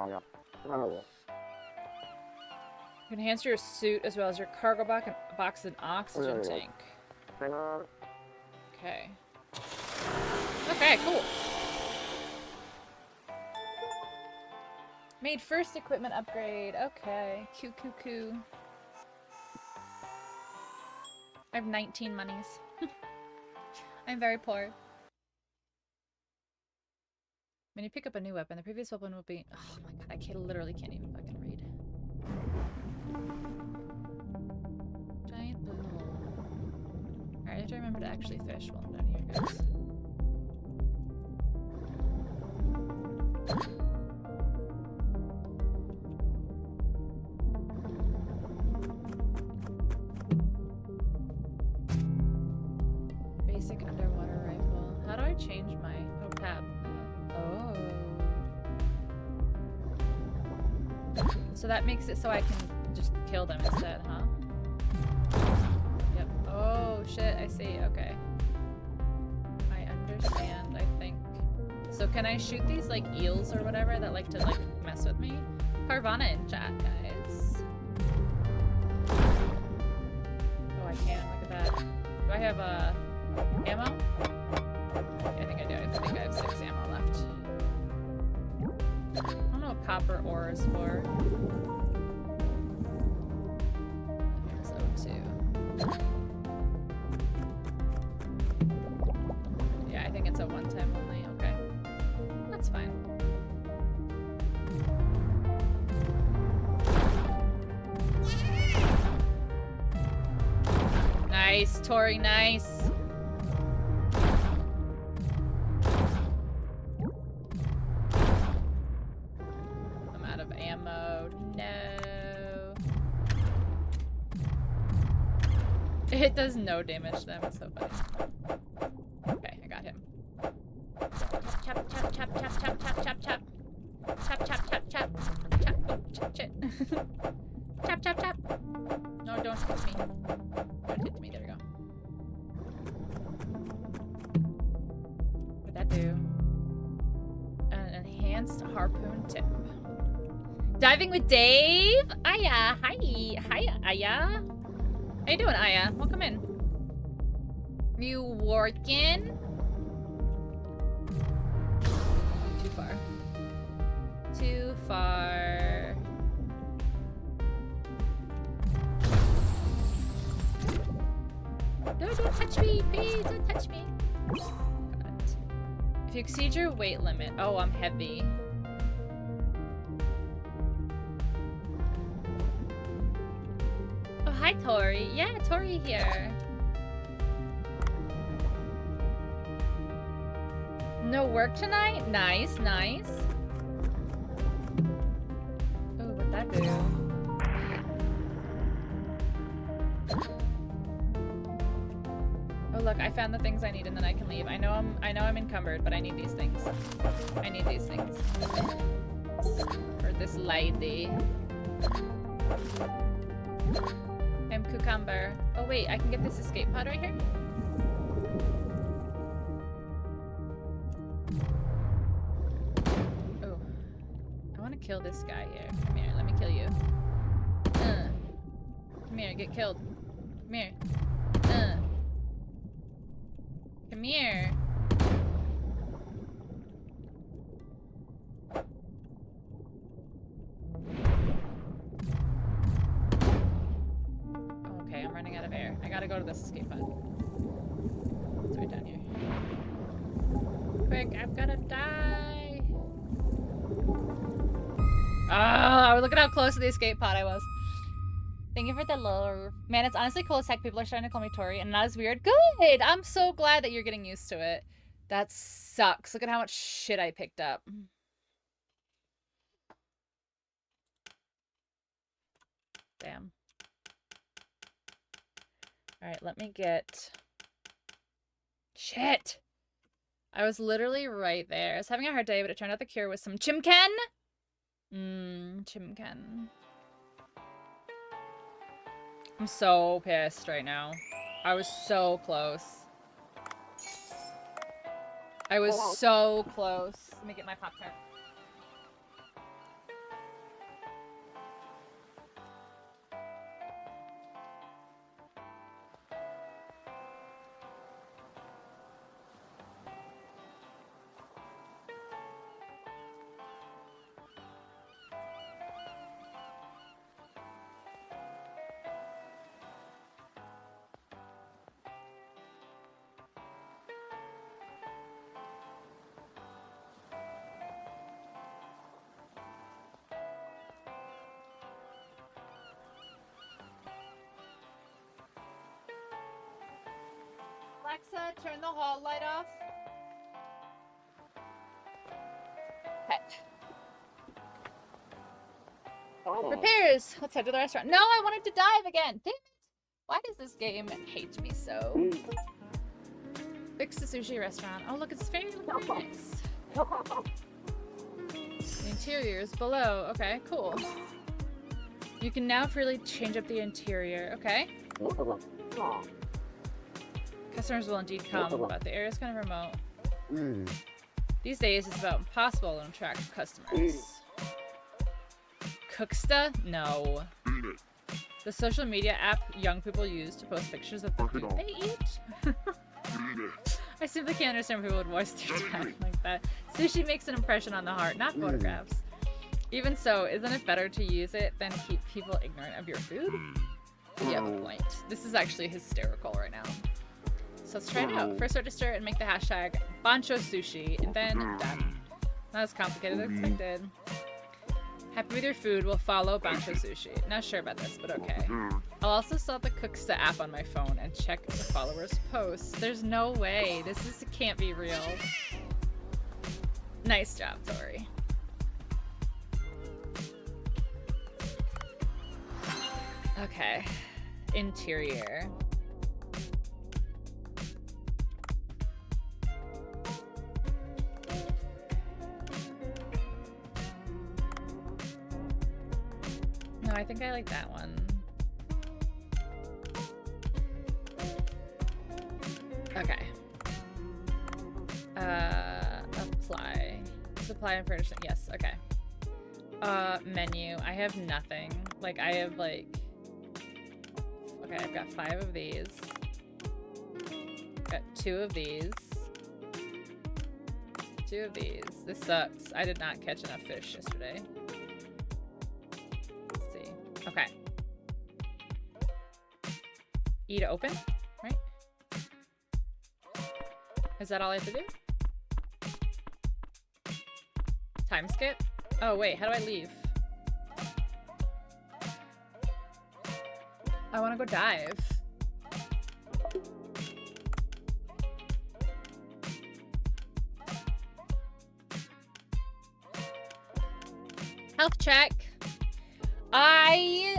can enhance your suit as well as your cargo box and oxygen tank. Okay. Okay, cool. Made first equipment upgrade. Okay. Coo. I have 19 monies. I'm very poor. When you pick up a new weapon, the previous weapon will be... Oh my god, I literally can't even fucking read. Giant blue hole. Alright, I have to remember to actually fish while I'm down here, guys. Basic underwater rifle. How do I change my... Oh, tab. Oh. So that makes it so I can just kill them instead, huh? Yep. Oh, shit. I see. Okay. I understand, I think. So can I shoot these like eels or whatever that like to like mess with me? Carvana in chat, guys. Oh, I can. Look at that. Do I have ammo? Yeah, I think I do. I think I have 6 ammo left. I don't know what copper ore is for. Here's O2. Yeah, I think it's a one-time only. Okay. That's fine. Nice, Tori, nice. I'm out of ammo. No. It does no damage to them. It's so funny. Okay, I got him. Chop, chop, chop, chop, chop, chop, chop, chop. Chop, chop, chop, chop. Chop, oh, shit, shit. Chop, chop, chop. No, don't hit me. Don't hit me, there we go. What'd that do? An enhanced harpoon tip. Diving with Dave? Aya, hi. Hi, Aya. How you doing, Aya? Welcome in. You working? Too far. Too far. No, don't touch me, please, don't touch me. Got it. If you exceed your weight limit. Oh, I'm heavy. Oh, hi, Tori. Yeah, Tori here. No work tonight? Nice, nice. Oh, what'd that do? Oh look, I found the things I need and then I can leave. I know I'm encumbered, but I need these things. I need these things. For this lady. I'm cucumber. Oh wait, I can get this escape pod right here? Oh. I wanna kill this guy here. Come here, let me kill you. Come here, get killed. Come here. Come here. Okay, I'm running out of air. I gotta go to this escape pod. It's right down here. Quick, I'm gonna die. Oh, look at how close to the escape pod I was. Thank you for the lure. Man, it's honestly cool as heck. People are starting to call me Tori, and not as weird. Good! I'm so glad that you're getting used to it. That sucks. Look at how much shit I picked up. Damn. Alright, let me get... Shit! I was literally right there. I was having a hard day, but it turned out the cure was some chimken! Chimken. I'm so pissed right now. I was so close. I was so close. Let me get my Pop-Tart. Alexa, turn the hall light off. Okay. Repairs! Let's head to the restaurant. No, I wanted to dive again! Damn it! Why does this game hate me so? Fix the sushi restaurant. Oh, look, it's very nice. The interior is below. Okay, cool. You can now freely change up the interior. Okay. Customers will indeed come, but the area is kind of remote. These days, it's about impossible to attract customers. Cooksta? No. The social media app young people use to post pictures of the food they eat? I simply can't understand why people would voice their time like that. Sushi makes an impression on the heart, not photographs. Even so, isn't it better to use it than keep people ignorant of your food? You have a point. This is actually hysterical right now. So let's try it out. First register and make the hashtag Bancho Sushi, and then done. Not as complicated as expected. Happy with your food will follow Bancho Sushi. Not sure about this, but okay. I'll also install the Cooksta app on my phone and check the followers' posts. There's no way. This can't be real. Nice job, Tori. Okay. Interior. No, I think I like that one. Okay. Apply. Supply and furniture. Yes, okay. Menu. I have nothing. Like, I have, like... Okay, I've got 5 of these. Got 2 of these. 2 of these. This sucks. I did not catch enough fish yesterday. Okay. E to open, right? Is that all I have to do? Time skip? Oh wait, how do I leave? I want to go dive. Health check. I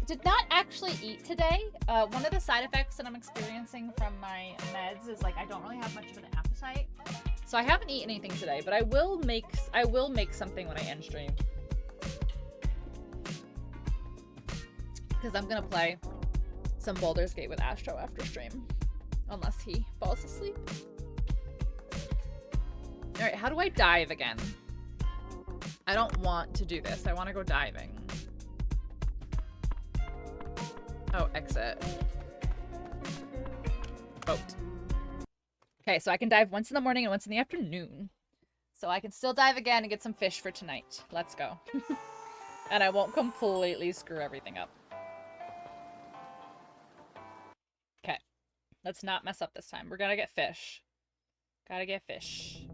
did not actually eat today. One of the side effects that I'm experiencing from my meds is like I don't really have much of an appetite. So I haven't eaten anything today, but I will make something when I end stream. Because I'm gonna play some Baldur's Gate with Astro after stream. Unless he falls asleep. Alright, how do I dive again? I don't want to do this. I want to go diving. Oh, exit. Boat. Okay, so I can dive once in the morning and once in the afternoon. So I can still dive again and get some fish for tonight. Let's go. And I won't completely screw everything up. Okay. Let's not mess up this time. We're gonna get fish. Gotta get fish.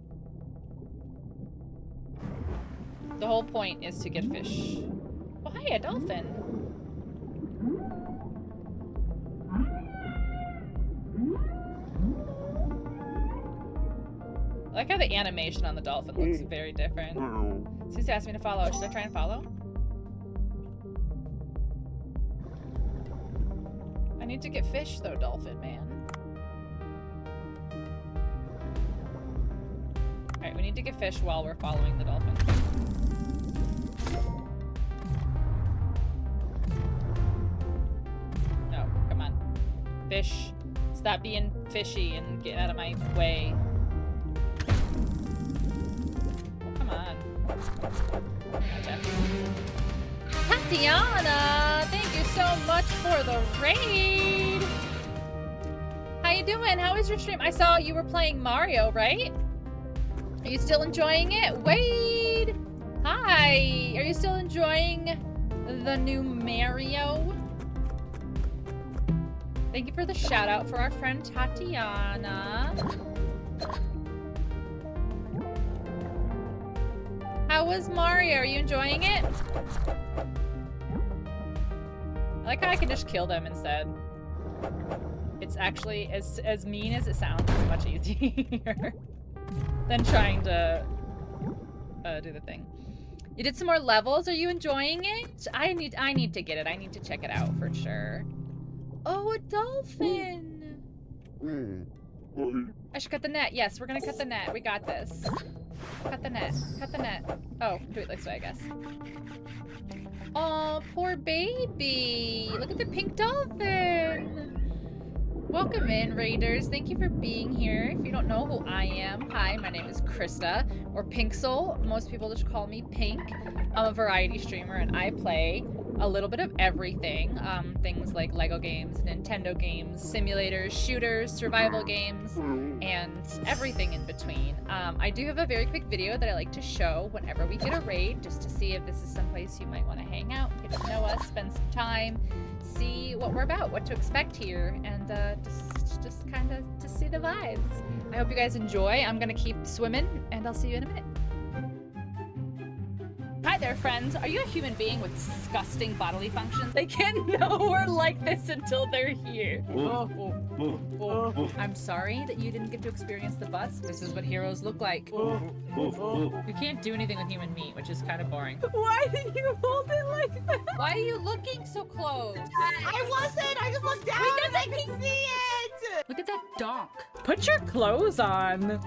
The whole point is to get fish. Oh, hi, a dolphin. I like how the animation on the dolphin looks very different. Susie asked me to follow. Should I try and follow? I need to get fish, though, dolphin man. Alright, we need to get fish while we're following the dolphin. No, come on. Fish. Stop being fishy and get out of my way. Oh, come on. Gotcha. Tatiana! Thank you so much for the raid! How you doing? How was your stream? I saw you were playing Mario, right? Are you still enjoying it? Wade! Hi! Are you still enjoying the new Mario? Thank you for the shout out for our friend Tatiana. How was Mario? Are you enjoying it? I like how I can just kill them instead. It's actually, as mean as it sounds, it's much easier than trying to do the thing. You did some more levels. Are you enjoying it? I need to get it. I need to check it out for sure. Oh, a dolphin! I should cut the net. Yes, we're gonna cut the net. We got this. Cut the net. Cut the net. Oh, do it this way, I guess. Oh, poor baby. Look at the pink dolphin. Welcome in, Raiders. Thank you for being here. If you don't know who I am, hi, my name is Krista, or Pinxel. Most people just call me Pink. I'm a variety streamer, and I play a little bit of everything. Things like Lego games, Nintendo games, simulators, shooters, survival games, and everything in between. I do have a very quick video that I like to show whenever we get a raid, just to see if this is someplace you might want to hang out, get to know us, spend some time, see what we're about, what to expect here, and just kind of to see the vibes. I hope you guys enjoy. I'm gonna keep swimming, and I'll see you in a minute. Hi there, friends. Are you a human being with disgusting bodily functions? They can't know we're like this until they're here. I'm sorry that you didn't get to experience the bus. This is what heroes look like. You can't do anything with human meat, which is kind of boring. Why did you hold it like that? Why are you looking so close? I wasn't. I just looked down. Wait, and I can see it. Look at that donk. Put your clothes on.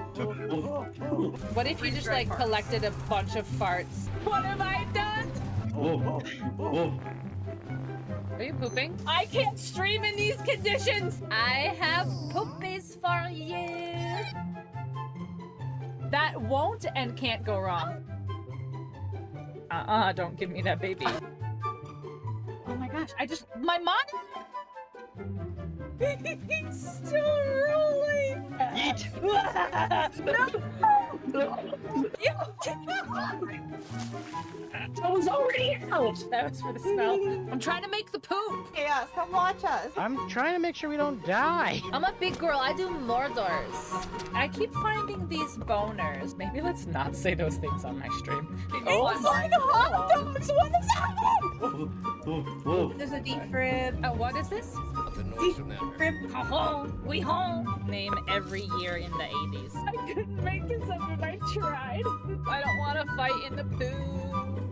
What if you just like collected a bunch of farts? What have I done? Are you pooping? I can't stream in these conditions. I have poopies for you. That won't and can't go wrong. Don't give me that baby. Oh my gosh, my monitor. It's still rolling. Yeet. No. I was already out. That was for the smell. I'm trying to make the poop. Yes, come watch us. I'm trying to make sure we don't die. I'm a big girl. I do Mordors. I keep finding these boners. Maybe let's not say those things on my stream. Oh my hot dogs! What is happening? There's a deep rib. What is this? Deep rib. Home. We home. Name every year in the 80s. I couldn't make this up if I tried. I don't want to fight in the poo.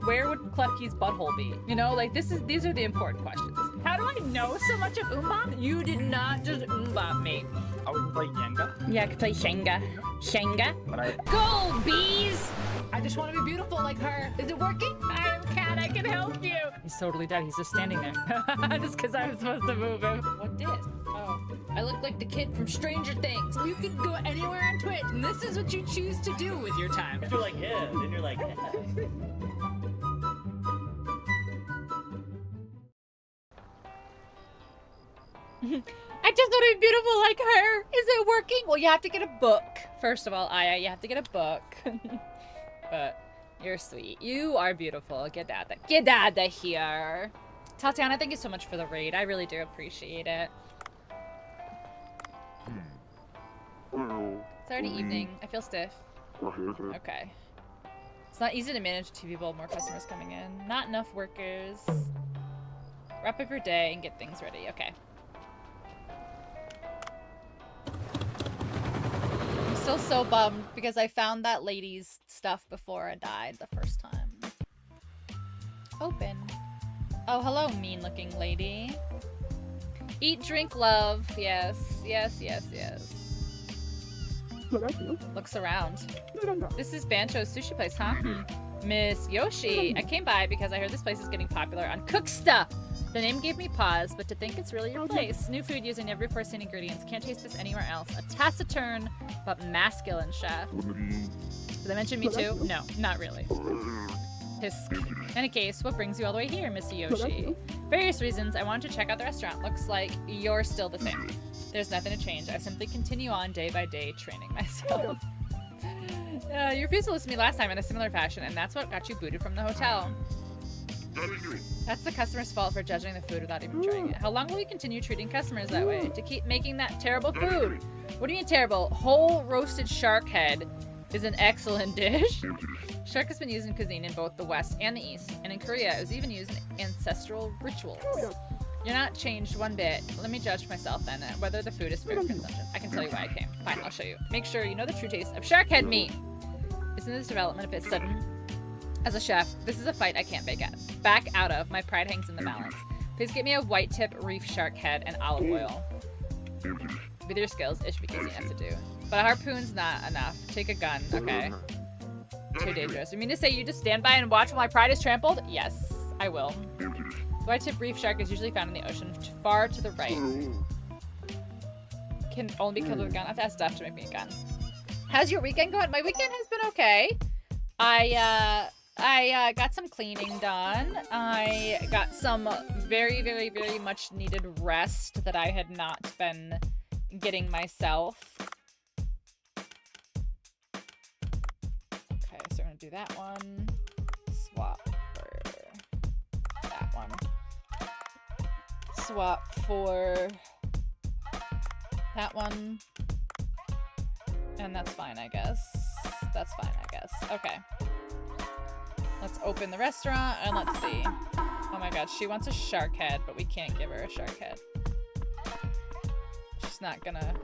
Where would Klefki's butthole be? You know, like these are the important questions. How do I know so much of Umbop? You did not just Umbop me. I would play Jenga. Yeah, I could play Shenga. Shenga? But Go, bees! I just want to be beautiful like her. Is it working? I'm a cat, I can help you. He's totally dead. He's just standing there. Just because I was supposed to move him. What did? Oh, I look like the kid from Stranger Things. You can go anywhere on Twitch, and this is what you choose to do with your time. you're like, yeah. Then you're like, yeah. I just want to be beautiful like her. Is it working? Well, you have to get a book. First of all, Aya, you have to get a book. But you're sweet. You are beautiful. Get out of here. Tatiana, thank you so much for the raid. I really do appreciate it. It's already evening. I feel stiff. Okay. It's not easy to manage 2 people, more customers coming in. Not enough workers. Wrap up your day and get things ready. Okay. I'm still so bummed because I found that lady's stuff before I died the first time. Open. Oh, hello, mean-looking lady. Eat, drink, love. Yes, yes, yes, yes. Looks around. This is Bancho's sushi place, huh? Miss Yoshi. I came by because I heard this place is getting popular on Cooksta. The name gave me pause, but to think it's really your place. New food using every foreseen ingredients. Can't taste this anywhere else. A taciturn but masculine chef. Did I mention me too? No, not really. Hisk. In any case, what brings you all the way here, Miss Yoshi? Various reasons. I wanted to check out the restaurant. Looks like you're still the same. There's nothing to change. I simply continue on day by day training myself. You refused to listen to me last time in a similar fashion, and that's what got you booted from the hotel. That's the customer's fault for judging the food without even trying it. How long will we continue treating customers that way? To keep making that terrible food? What do you mean terrible? Whole roasted shark head is an excellent dish. Shark has been used in cuisine in both the West and the East, and in Korea it was even used in ancestral rituals. You're not changed one bit. Let me judge myself then, whether the food is fair for consumption. I can tell you why I came. Fine, I'll show you. Make sure you know the true taste of shark head meat. Isn't this development a bit sudden? As a chef, this is a fight I can't back out of. My pride hangs in the balance. Please get me a white tip reef shark head and olive oil. With your skills, it should be easy enough to do. But a harpoon's not enough. Take a gun. Okay. Too dangerous. You mean to say you just stand by and watch while my pride is trampled? Yes, I will. The white tip reef shark is usually found in the ocean far to the right. can only be killed with a gun. I have to ask Steph to make me a gun. How's your weekend going? My weekend has been okay. I got some cleaning done. I got some very, very, very much needed rest that I had not been getting myself. Okay, so we're gonna do that one. Swap for that one. Swap for that one. And that's fine, I guess. That's fine, I guess. Okay. Let's open the restaurant and let's see. Oh my god, she wants a shark head, but we can't give her a shark head. She's not gonna...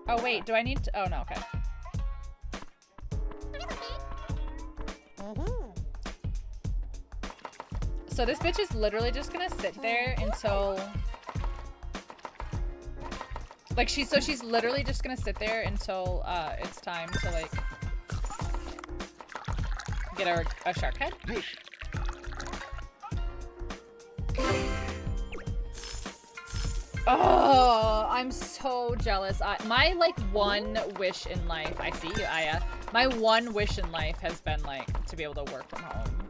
Oh wait, do I need to... Oh no, okay. So this bitch is literally just gonna sit there until... Like, she's literally just gonna sit there until, it's time to, like, get her a shark head. Oh, I'm so jealous. My, like, one wish in life, I see you, Aya. My one wish in life has been, like, to be able to work from home.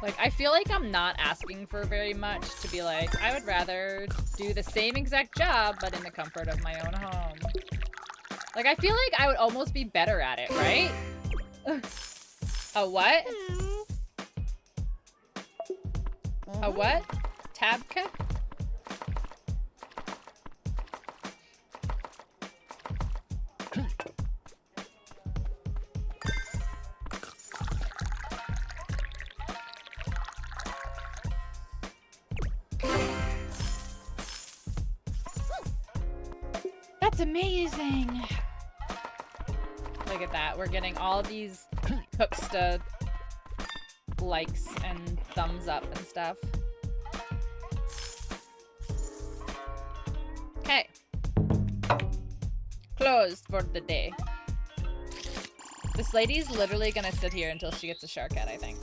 Like, I feel like I'm not asking for very much to be like, I would rather do the same exact job, but in the comfort of my own home. Like, I feel like I would almost be better at it, right? A what? A what? Tabka? That's amazing. Look at that. We're getting all these Cooksta likes and thumbs up and stuff. Okay. Closed for the day. This lady's literally gonna sit here until she gets a shark head, I think.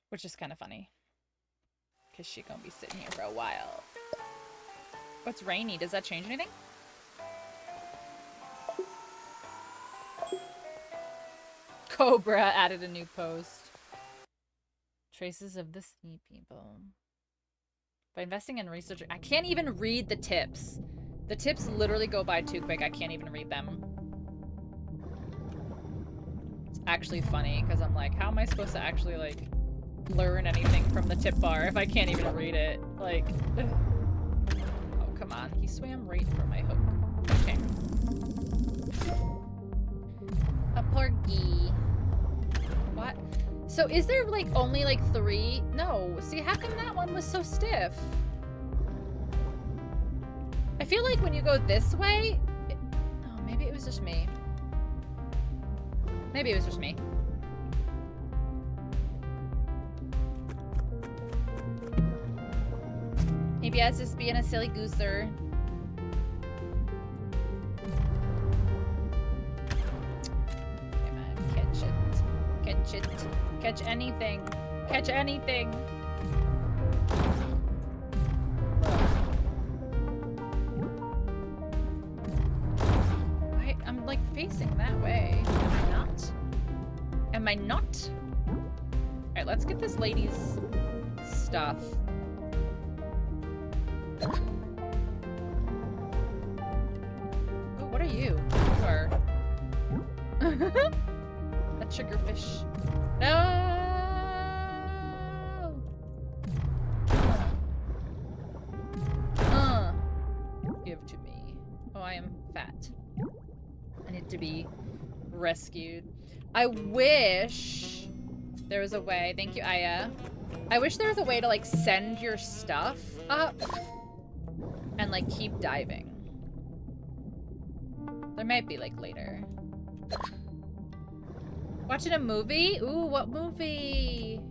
Which is kind of funny. Because she gonna be sitting here for a while. What's rainy? Does that change anything? Cobra added a new post. Traces of the sea people. By investing in research, I can't even read the tips. The tips literally go by too quick. I can't even read them. It's actually funny because I'm like, how am I supposed to actually like learn anything from the tip bar if I can't even read it? Like, ugh. Oh, come on. He swam right for my hook. Okay. A porgy. What? So is there like only like 3? No. See, how come that one was so stiff? I feel like when you go this way... Oh, maybe it was just me. Maybe it was just me. Maybe I was just being a silly gooser. Come on, catch it. Catch it. Catch anything. Catch anything. I'm like facing that way. Am I not? Am I not? Alright, let's get this lady's stuff. Oh, what are you? You are a triggerfish. No! Give to me. Oh, I am fat. I need to be rescued. I wish there was a way. Thank you, Aya. I wish there was a way to like send your stuff up and like keep diving. There might be like later. Watching a movie? Ooh, what movie?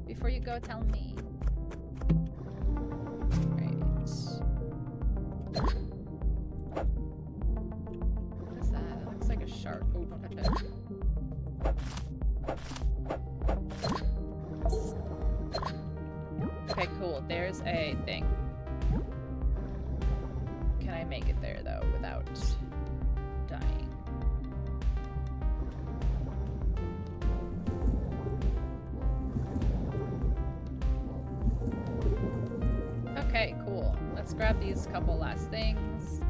Before you go, tell me. Right. What is that? It looks like a there's a thing. Can I make it there, though, without dying? Okay, cool. Let's grab these couple last things.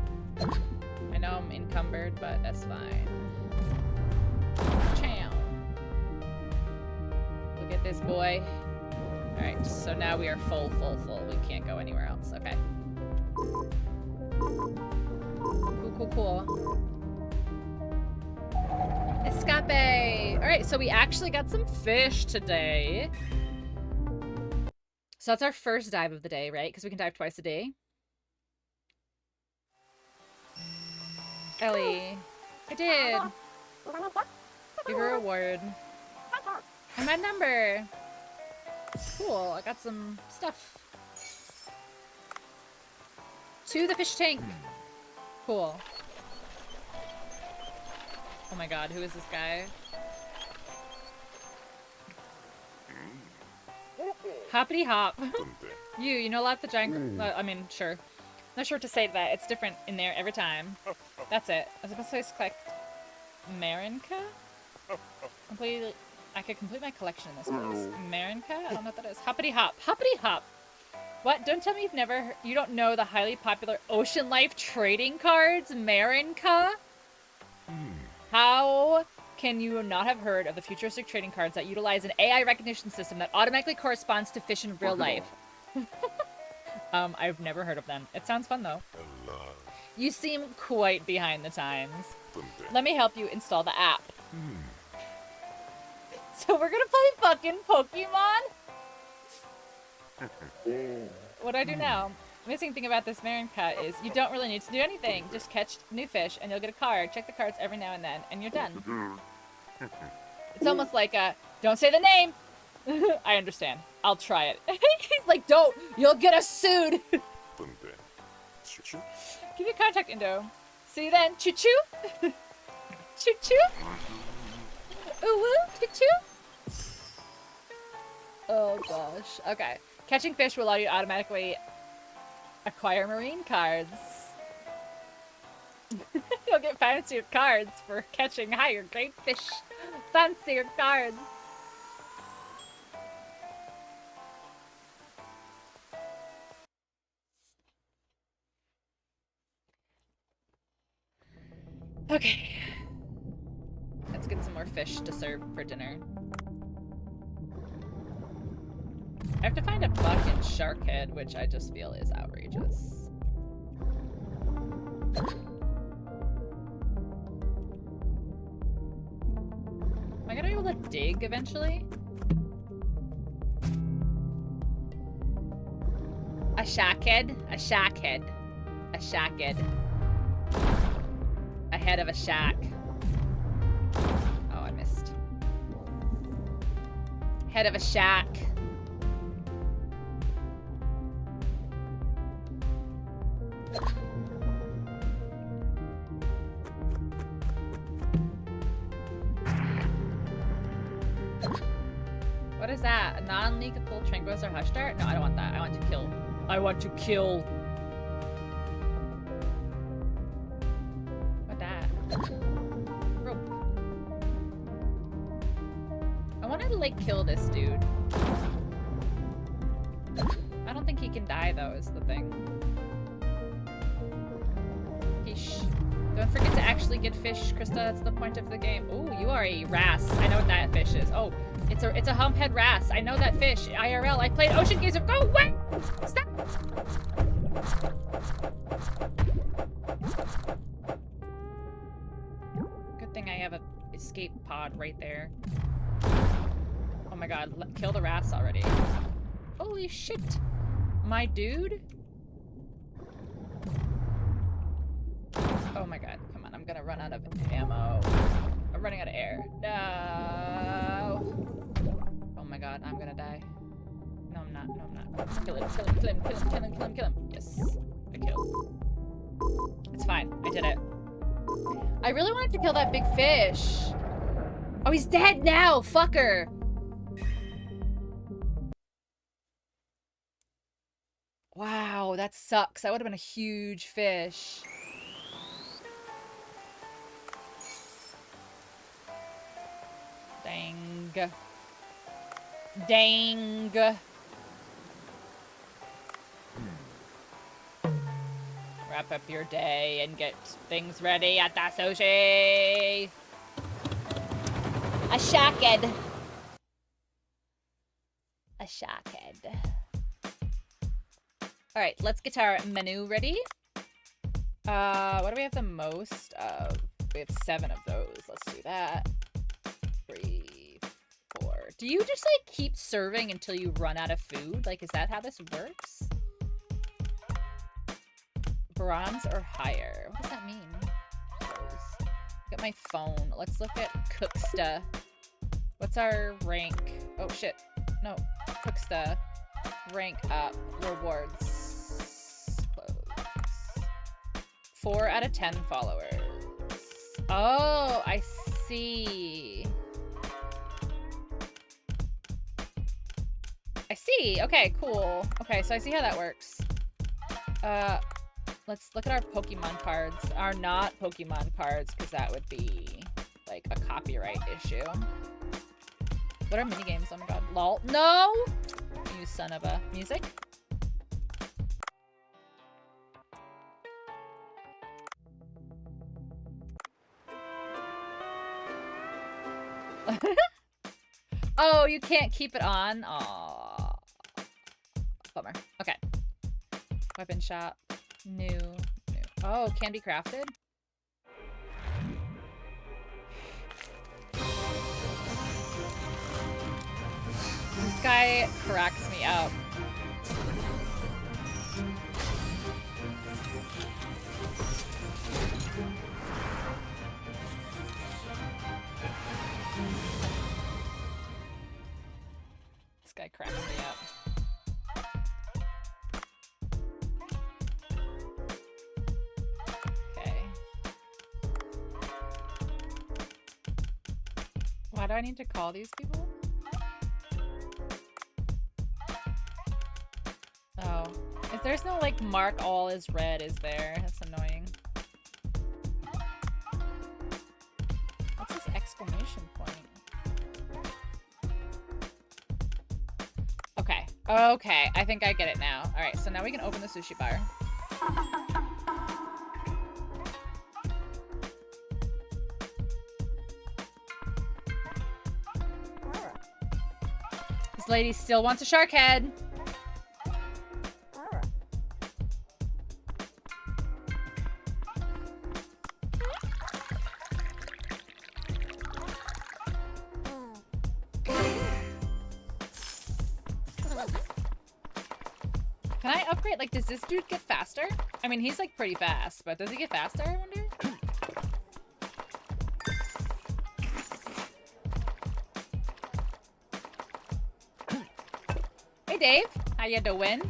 I know I'm encumbered, but that's fine. Chow. Look at this boy. Alright, so now we are full. We can't go anywhere else. Okay. Cool. Escape! Alright, so we actually got some fish today. So that's our first dive of the day, right? Because we can dive twice a day. Ellie. I did. Give her a reward. And my number. Cool, I got some stuff. To the fish tank. Cool. Oh my god, who is this guy? Hoppity hop. You know a lot of the giant... I mean, sure. Not sure what to say to that. It's different in there every time. That's it. I was supposed to click Marinka? I could complete my collection in this place. Marinka? I don't know what that is. Hoppity hop. Hoppity hop. What? Don't tell me you don't know the highly popular Ocean Life trading cards, Marinka? How can you not have heard of the futuristic trading cards that utilize an AI recognition system that automatically corresponds to fish in real life? I've never heard of them. It sounds fun, though. You seem quite behind the times. Let me help you install the app. So we're gonna play fucking Pokemon? What do I do now? The missing thing about this Marinka is you don't really need to do anything. Just catch new fish and you'll get a card. Check the cards every now and then, and you're done. It's almost like a, don't say the name! I understand. I'll try it. He's like, don't! You'll get us sued! Give your contact info. See you then. Choo-choo! Choo-choo! Ooh-woo! Choo-choo! Oh gosh. Okay. Catching fish will allow you to automatically acquire marine cards. You'll get fancier cards for catching higher grade fish. Fancier cards. Okay. Let's get some more fish to serve for dinner. I have to find a fucking shark head, which I just feel is outrageous. Am I gonna be able to dig eventually? A shark head? A shark head. A shark head. A head of a shark. Oh, I missed. Head of a shark. What is that? A non-lethal tranquilizer hush dart? No, I don't want that. I want to kill. I want to kill. What that? Rope. I want to like kill this dude. I don't think he can die though, is the thing. Yeesh. Don't forget to actually get fish, Krista. That's the point of the game. Oh, you are a wrasse. I know what that fish is. Oh, it's a humphead wrasse. I know that fish. IRL. I played Ocean Games. Go away! Stop! Good thing I have a escape pod right there. Oh my god, kill the wrasse already. Holy shit. My dude? Oh my god, come on, I'm gonna run out of ammo. I'm running out of air. No! Oh my god, I'm gonna die. No, I'm not, no, I'm not. Kill him, kill him, kill him, kill him, kill him, kill him, kill him. Yes, I killed. It's fine, I did it. I really wanted to kill that big fish. Oh, he's dead now, fucker! Wow, that sucks. That would have been a huge fish. Dang. Dang. Wrap up your day and get things ready at the sushi. A shacked. A shacked. Alright, let's get our menu ready. What do we have the most of? We have 7 of those. Let's do that. 3, 4. Do you just, like, keep serving until you run out of food? Like, is that how this works? Bronze or higher? What does that mean? Look at my phone. Let's look at Cooksta. What's our rank? Oh, shit. No. Cooksta. Rank up. Rewards. Close. 4 out of 10 followers. Oh, I see. I see. Okay, cool. Okay, so I see how that works. Let's look at our Pokemon cards. Our not Pokemon cards, because that would be, like, a copyright issue. What are minigames? Oh my god. LOL. No! You son of a... Music? Oh, you can't keep it on? Aww. Bummer. Okay. Weapon shop. New. Oh, can be crafted? This guy cracks me up. This guy cracks me up. Why do I need to call these people? Oh. If there's no, like, mark all is red, is there? That's annoying. What's this exclamation point? Okay. Okay. I think I get it now. Alright, so now we can open the sushi bar. This lady still wants a shark head. Can I upgrade? Like, does this dude get faster? I mean, he's like pretty fast, but does he get faster, I wonder? Hey, Dave. How you doing?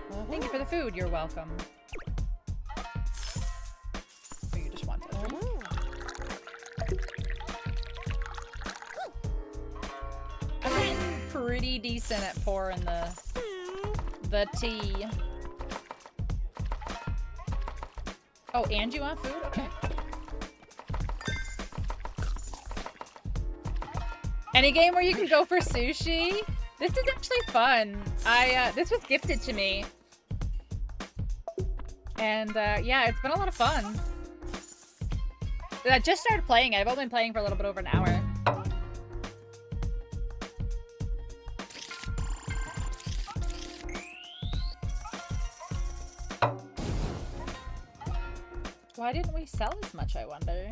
Well, thank you for the food. You're welcome. Oh, you just want to. I'm getting pretty decent at pouring the tea. Oh, and you want food? Okay. Any game where you can go for sushi? This is actually fun. This was gifted to me. And, yeah, it's been a lot of fun. I just started playing it. I've only been playing for a little bit over an hour. Why didn't we sell as much, I wonder?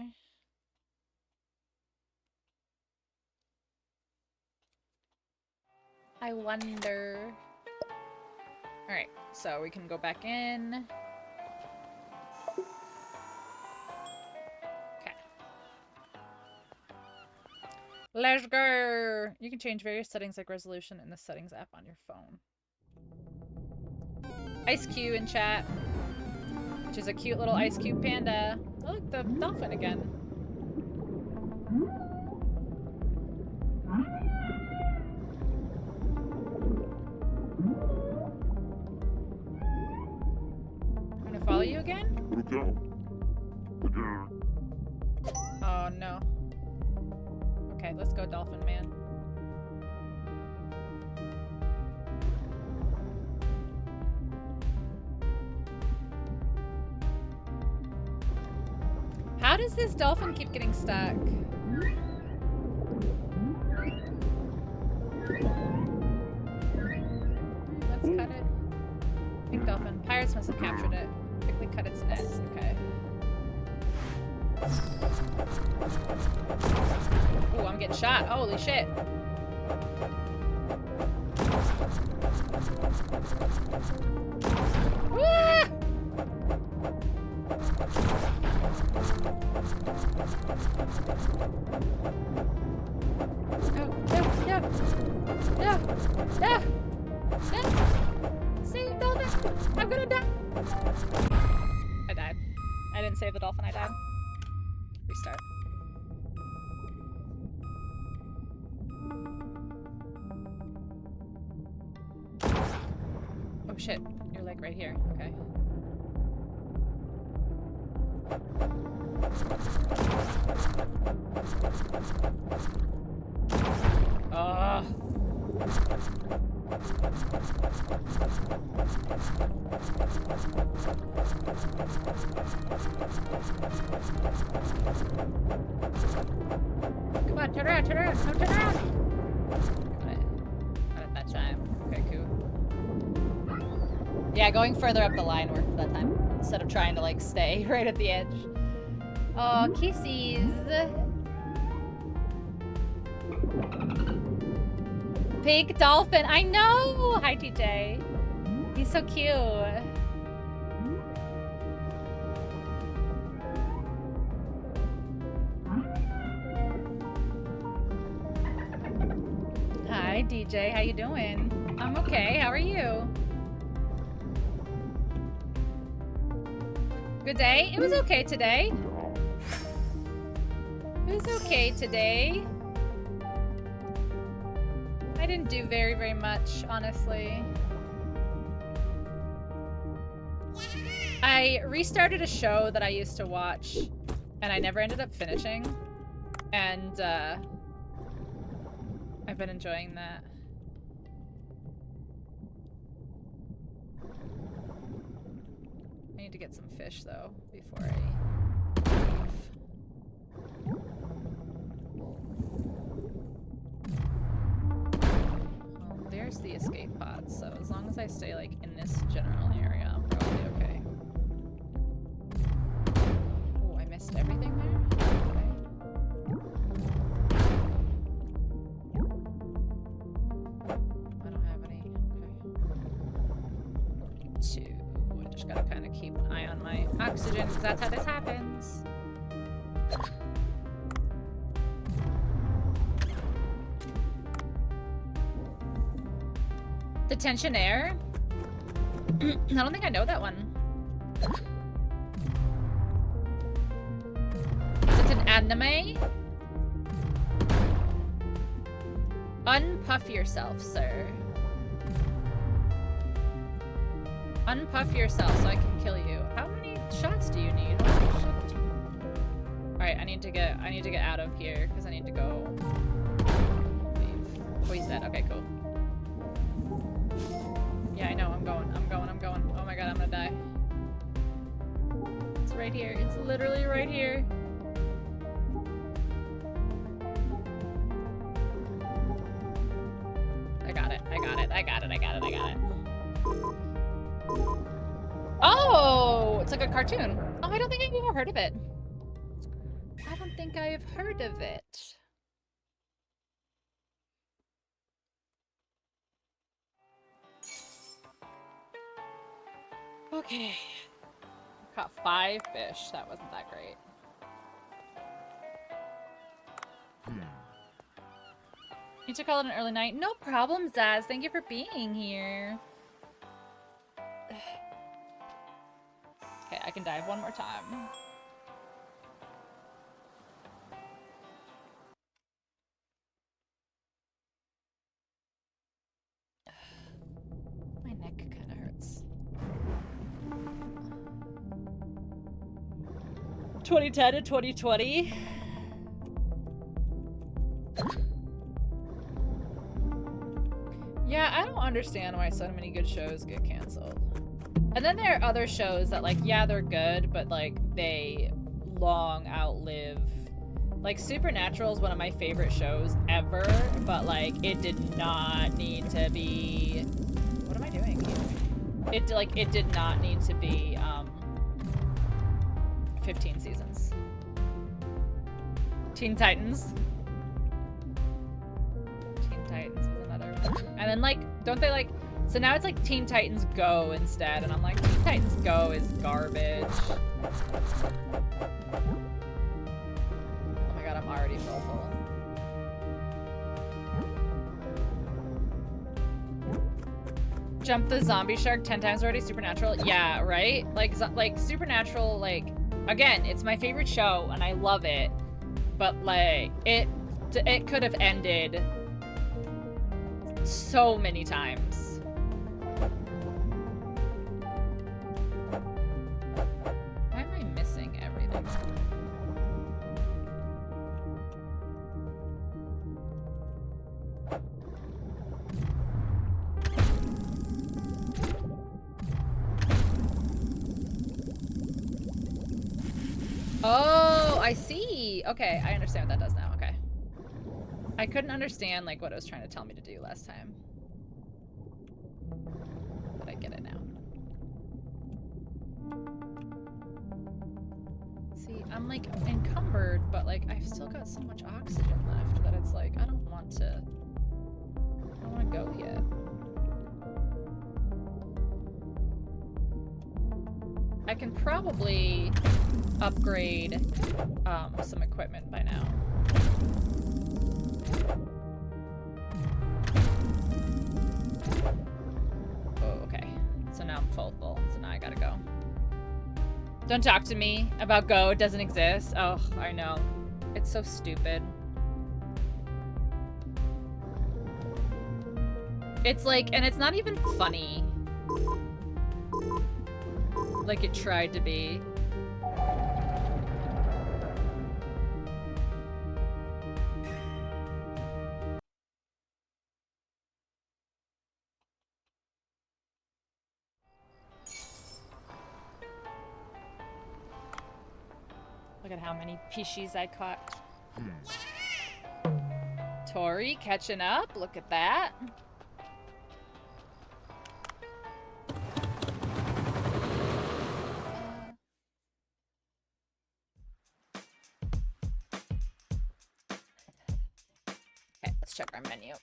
I wonder. Alright, so we can go back in. Okay. Let's go! You can change various settings like resolution in the settings app on your phone. Ice Cube in chat, which is a cute little ice cube panda. Oh, look, the dolphin again. I'm gonna follow you again? Oh no. Okay, let's go, dolphin man. How does this dolphin keep getting stuck? Let's cut it. Pink dolphin. Pirates must have captured it. Quickly cut its nest. Okay. Ooh, I'm getting shot. Holy shit. Ah! No, no, no, no, no, no. Save dolphin. I'm gonna die. I died. I didn't save the dolphin, I died. Restart. Oh shit, you're like right here. Okay. Oh. Come on, turn around, turn around, no, turn around! Got it. Got it that time. Okay, cool. Yeah, going further up the line worked that time. Instead of trying to, like, stay right at the edge. Oh, kissies! Pink dolphin, I know! Hi, TJ. He's so cute. Hi, DJ. How you doing? I'm okay. How are you? Good day? It was okay today. It was okay today. I didn't do very, very much, honestly. I restarted a show that I used to watch, and I never ended up finishing. And, I've been enjoying that. I need to get some fish, though, before I leave. Well, there's the escape pod, so as long as I stay, like, in this general area, I'm probably okay. Oh, I missed everything there? Okay. I don't have any. Okay. 2. I just gotta kind of keep an eye on my oxygen, because that's how this happens. Detention Air? I don't think I know that one. Is it an anime? Unpuff yourself, sir. Unpuff yourself so I can kill you. How many shots do you need? Holy shit. Alright, I need to get out of here because I need to go leave. Oh, he's dead. Okay, cool. Yeah, I know. I'm going. Oh my god, I'm gonna die. It's right here. It's literally right here. I got it. Oh! It's like a cartoon. Oh, I don't think I've ever heard of it. I don't think I have heard of it. Okay. Caught 5 fish. That wasn't that great. Need to call it an early night. No problem, Zaz. Thank you for being here. Okay, I can dive one more time. My neck kind of hurts. 2010 to 2020. Yeah, I don't understand why so many good shows get canceled. And then there are other shows that, like, yeah, they're good, but, like, they long outlive. Like, Supernatural is one of my favorite shows ever, but, like, it did not need to be... What am I doing? It did not need to be, 15 seasons. Teen Titans. Teen Titans was another one. And then, like, don't they, like... So now it's, like, Teen Titans Go instead, and I'm like, Teen Titans Go is garbage. Oh my god, I'm already full. Jump the zombie shark 10 times already, Supernatural? Yeah, right? Like Supernatural, like... Again, it's my favorite show, and I love it. But, like, it could have ended so many times. Why am I missing everything? Oh, I see. Okay, I understand what that does now. Okay. I couldn't understand, like, what it was trying to tell me to do last time. But I get it now. See, I'm, like, encumbered, but, like, I've still got so much oxygen left that it's like, I don't want to go yet. I can probably upgrade some equipment by now. Oh, okay. So now I'm full. So now I gotta go. Don't talk to me about Go. It doesn't exist. Oh, I know. It's so stupid. It's like, and it's not even funny. Like it tried to be. Look at how many pishies I caught. Tori catching up. Look at that. Okay, let's check our menu.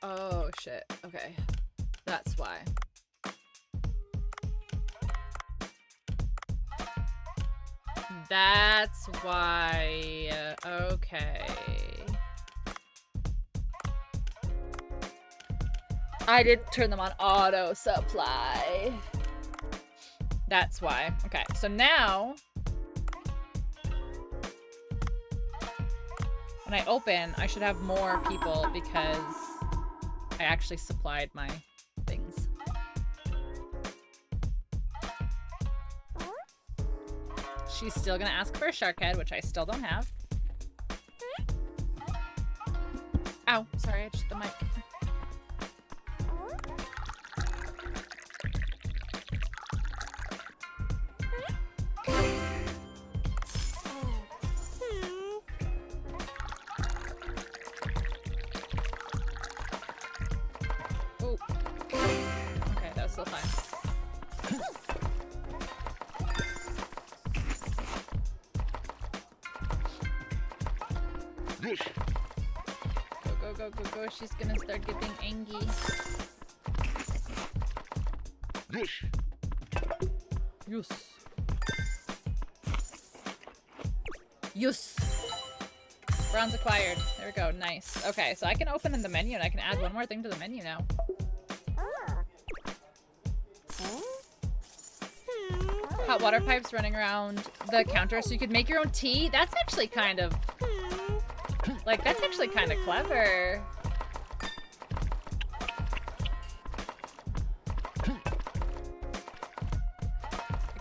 Oh, shit. Okay. That's why. That's why. Okay. I did turn them on auto supply. That's why. Okay, so now when I open, I should have more people because I actually supplied my things. She's still gonna ask for a shark head, which I still don't have. Ow, sorry, I just hit the mic. Oh. Okay, that was still fine. Go, she's gonna start getting angry. Yes. Yes. Bronze acquired. There we go. Nice. Okay, so I can open in the menu and I can add one more thing to the menu now. Hot water pipes running around the counter so you could make your own tea. That's actually kind of... Like, that's actually kind of clever. I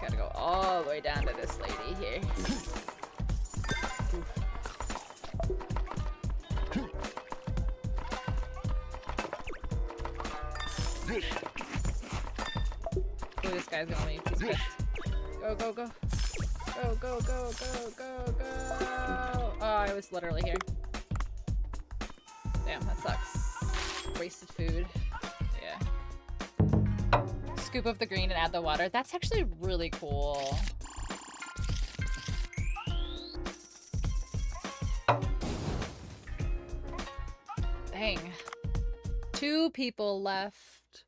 gotta go all the way down to this lady here. Ooh, this guy's gonna leave. He's pissed. Go, go, go. Go, go, go, go, go, go. Oh, I was literally here. Damn, that sucks. Wasted food. Yeah. Scoop up the green and add the water. That's actually really cool. Dang. 2 people left.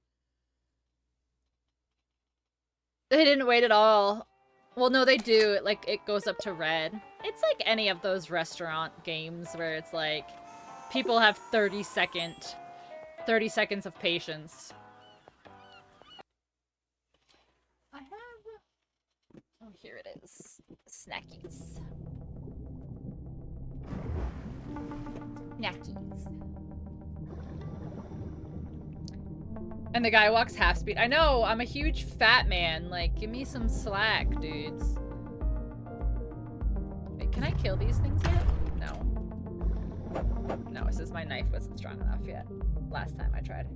They didn't wait at all. Well, no, they do. Like, it goes up to red. It's like any of those restaurant games where it's like, people have 30 seconds of patience. I have... Oh, here it is. Snackies. Snackies. And the guy walks half speed. I know, I'm a huge fat man. Like, give me some slack, dudes. Wait, can I kill these things yet? No. No, it says my knife wasn't strong enough yet. Last time I tried.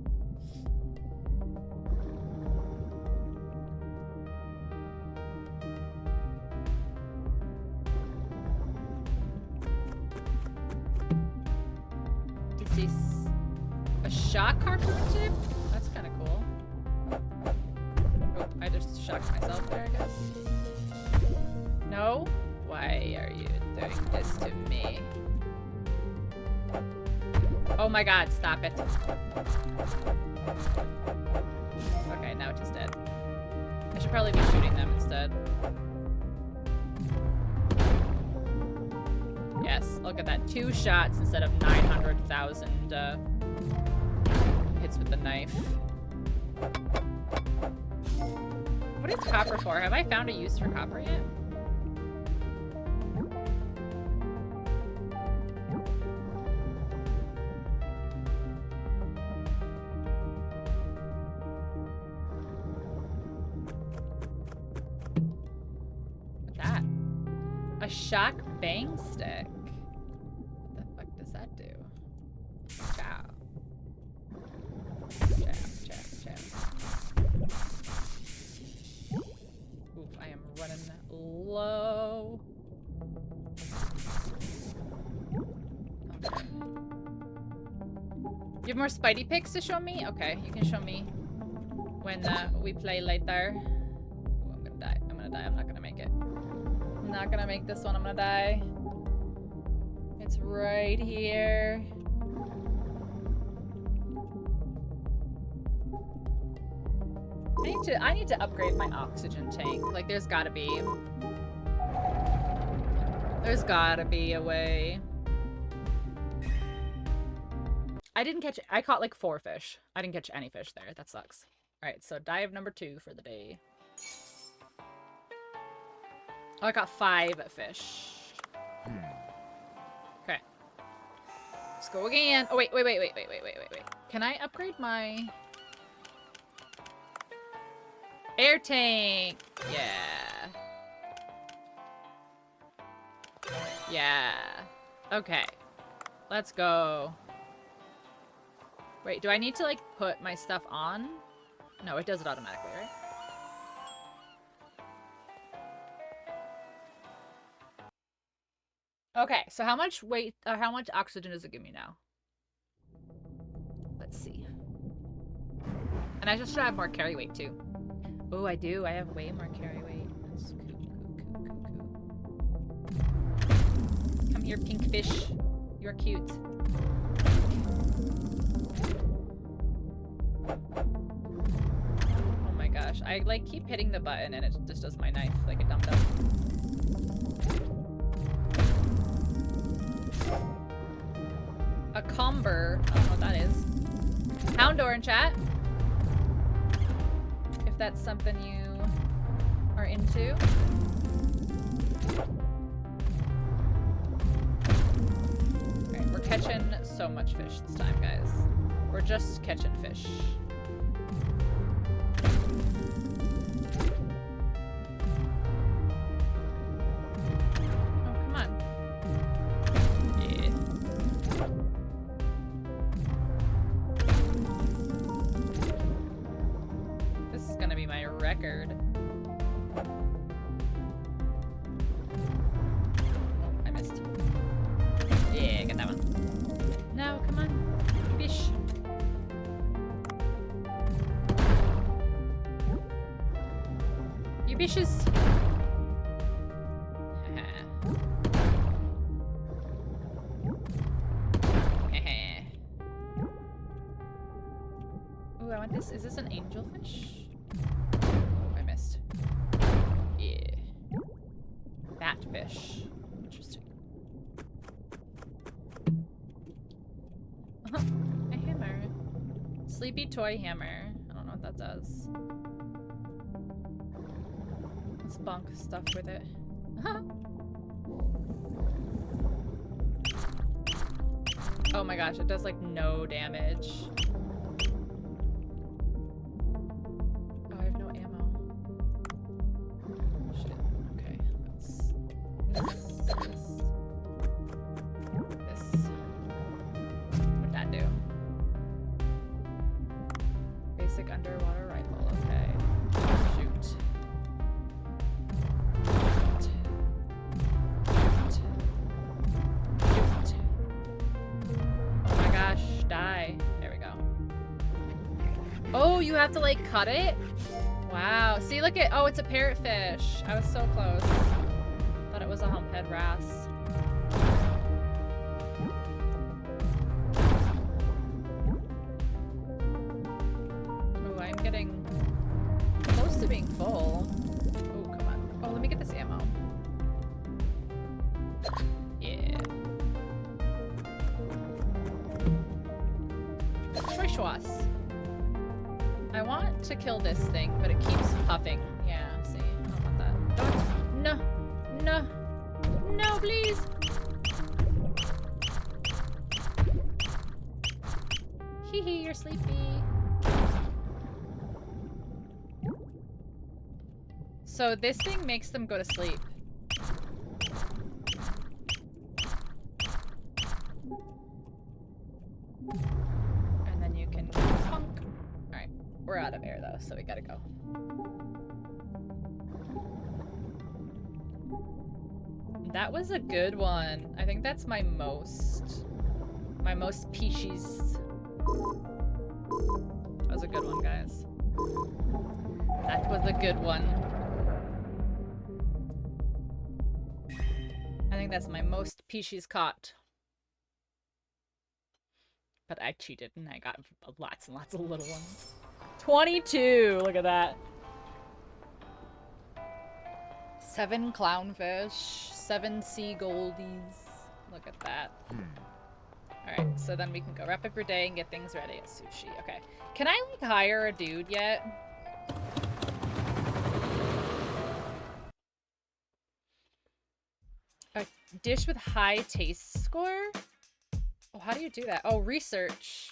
Is this a shock harpoon tip? That's kind of cool. Oh, I just shocked myself there, I guess. No? Why are you doing this to me? Oh my god, stop it. Okay, now it's just dead. I should probably be shooting them instead. Yes, look at that. 2 shots instead of 900,000 hits with the knife. What is copper for? Have I found a use for copper yet? What's that? A shock bang stick. What the fuck does that do? Ciao. Oof, I am running low. Okay. You have more Spidey pics to show me? Okay, you can show me when we play later. Ooh, I'm gonna die. I'm gonna die. I'm not gonna make it. I'm not gonna make this one. I'm gonna die. It's right here. I need to upgrade my oxygen tank. Like, there's gotta be a way. I caught like 4 fish. I didn't catch any fish there. That sucks. Alright, so dive number 2 for the day. Oh, I got 5 fish. Okay. Let's go again. Oh, wait. Can I upgrade my air tank? Yeah. Yeah. Okay. Let's go. Wait, do I need to, like, put my stuff on? No, it does it automatically, right? Okay, so how much weight, how much oxygen does it give me now? Let's see. And I just should have more carry weight, too. Oh, I do. I have way more carry weight. That's cool. Come here, pink fish. You're cute. Oh my gosh. I, like, keep hitting the button and it just does my knife like a dum-dum. Cucumber. I don't know what that is. Hound door in chat. If that's something you are into. Alright, we're catching so much fish this time, guys. We're just catching fish. Oh, come on. Yeah. This is gonna be my record. Oh, I missed. Yeah, get that one. No, come on. Fish. You fishes. Ooh, I want this. Is this an angelfish? Oh, I missed. Yeah. Batfish. Interesting. A hammer. Sleepy toy hammer. I don't know what that does. Let's bonk stuff with it. Oh my gosh, it does like no damage. Oh, I have no ammo. Shit. Okay, let's... This. What'd that do? Basic underwater rifle, okay. Shoot. Die. There we go. Oh, you have to like cut it? Wow. See, look at, oh, it's a parrotfish. I was so close. Thought it was a humphead wrasse. Oh, I'm getting close to being full. Oh, come on. Oh, let me get this ammo. Yeah. I want to kill this thing, but it keeps puffing. Yeah, see, I don't want that. Don't. No. No. No, please. Hee hee, you're sleepy. So this thing makes them go to sleep. We're out of air though, so we gotta go. That was a good one. I think that's my most species. That was a good one, guys. That was a good one. I think that's my most species caught. But I cheated and I got lots and lots of little ones. 22! Look at that. 7 clownfish, 7 sea goldies. Look at that. Alright, so then we can go wrap up your day and get things ready at sushi. Okay. Can I, like, hire a dude yet? A dish with high taste score? Oh, how do you do that? Oh, research.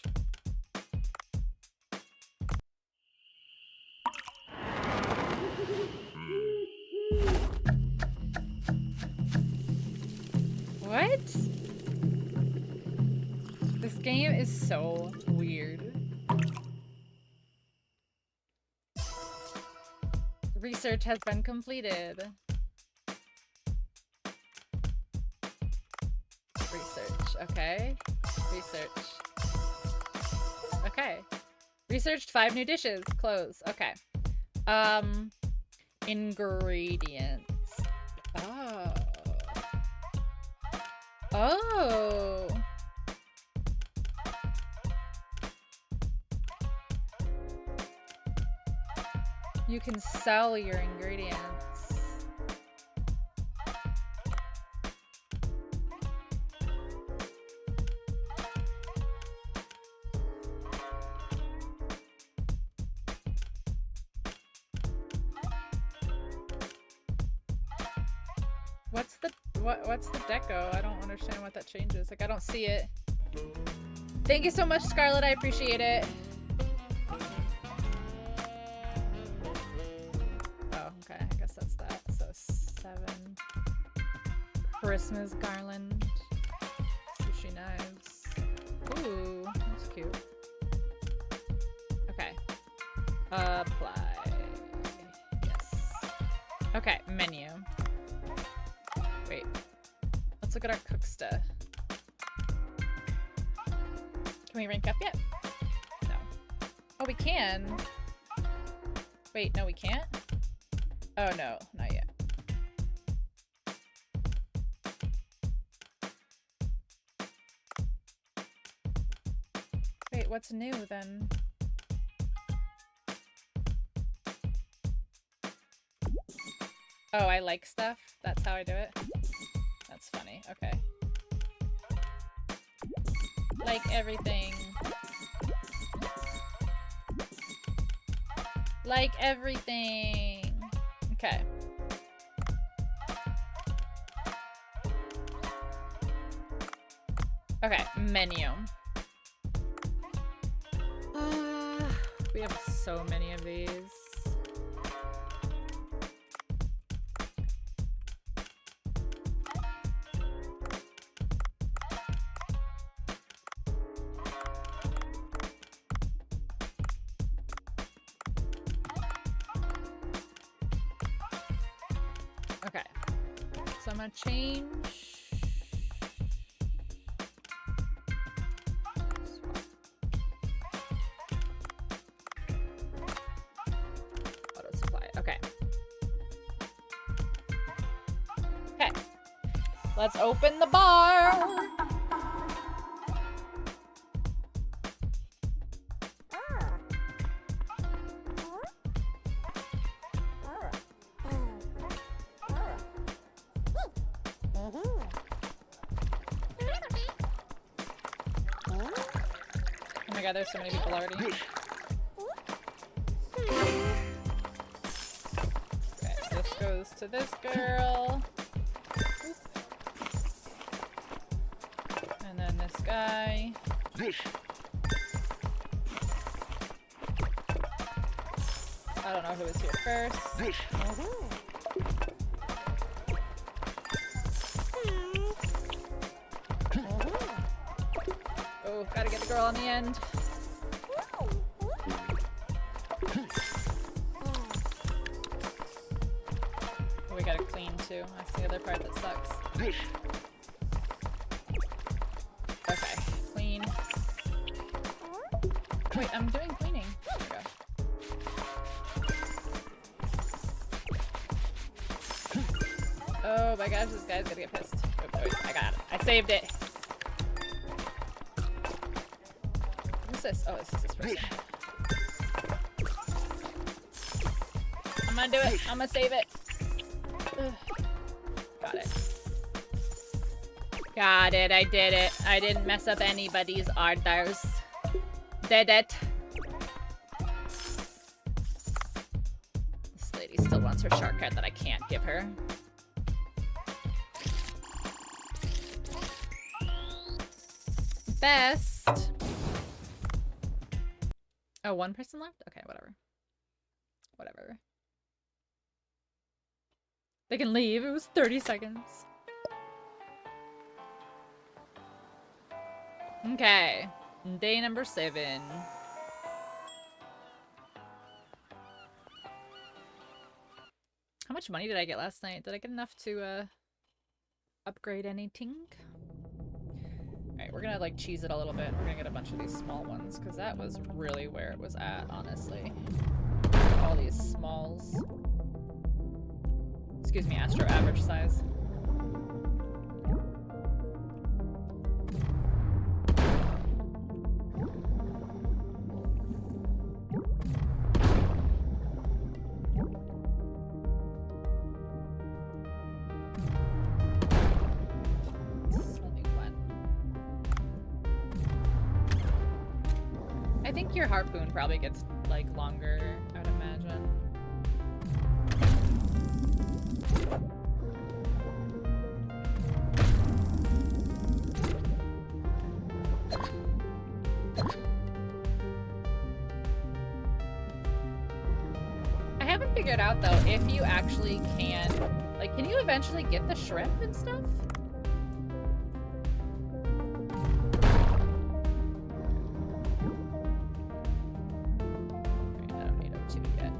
What? This game is so weird. Research has been completed. Research, okay. Research. Okay. Researched 5 new dishes. Close. Okay. Ingredients. Oh. Oh. You can sell your ingredients. What's the deco? I don't understand what that changes. Like, I don't see it. Thank you so much, Scarlett. I appreciate it. Oh, okay. I guess that's that. So 7. Christmas garland. Sushi knives. Ooh, that's cute. Okay. Apply. Yes. Okay, menu. Wait. Let's look at our cooksta. Can we rank up yet? No. Oh, we can. Wait, no, we can't? Oh, no, not yet. Wait, what's new then? Oh, I like stuff? That's how I do it? That's funny. Okay. Like everything. Like everything. Okay. Okay, menu. We have so many of these. Okay, so I'm gonna change. Auto supply. Okay. Okay. Let's open the bar. Oh my god, there's so many people already. Okay, so this goes to this girl. And then this guy. I don't know who was here first. Oh, gotta get the girl on the end. Oh, we gotta clean too. That's the other part that sucks. Okay, clean. Wait, I'm doing cleaning. There we go. Oh my gosh, this guy's gonna get pissed. Oh, wait, I got it. I saved it. Who's this? Oh, this is this person. I'm gonna do it. I'm gonna save it. Ugh. Got it. Got it. I did it. I didn't mess up anybody's orders. Did it. This lady still wants her shortcut that I can't give her. Best. Oh, one person left? Okay, whatever. Whatever. They can leave. It was 30 seconds. Okay. Day number 7. How much money did I get last night? Did I get enough to upgrade anything? Alright, we're gonna like cheese it a little bit. We're gonna get a bunch of these small ones because that was really where it was at, honestly. All these smalls. Excuse me, Astro average size. I think your harpoon probably gets like longer, I'd imagine. figured out though, if you actually can, like, can you eventually get the shrimp and stuff? I don't need O2 yet.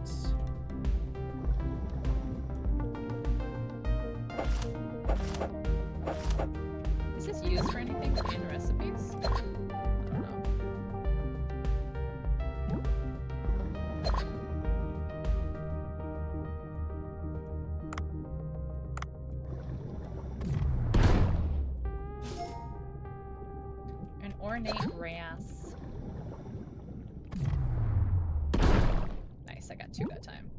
Is this used for anything in recipes? I don't know. An ornate brass. Nice, I got 2 that time.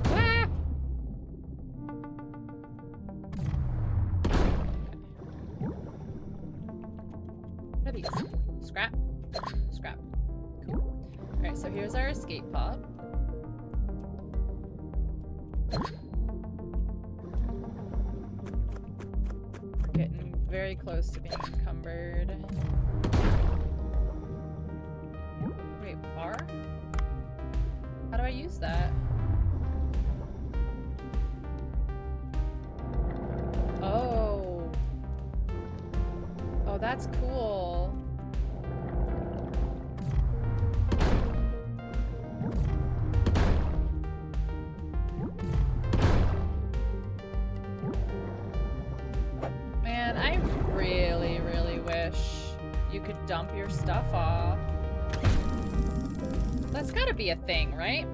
Ah! What are these? Scrap? Scrap. Cool. Alright, so here's our escape pod. We're getting very close to being encumbered. Wait, R? How do I use that? Oh. Oh, that's cool. Man, I really, really wish you could dump your stuff off. That's gotta be a thing, right?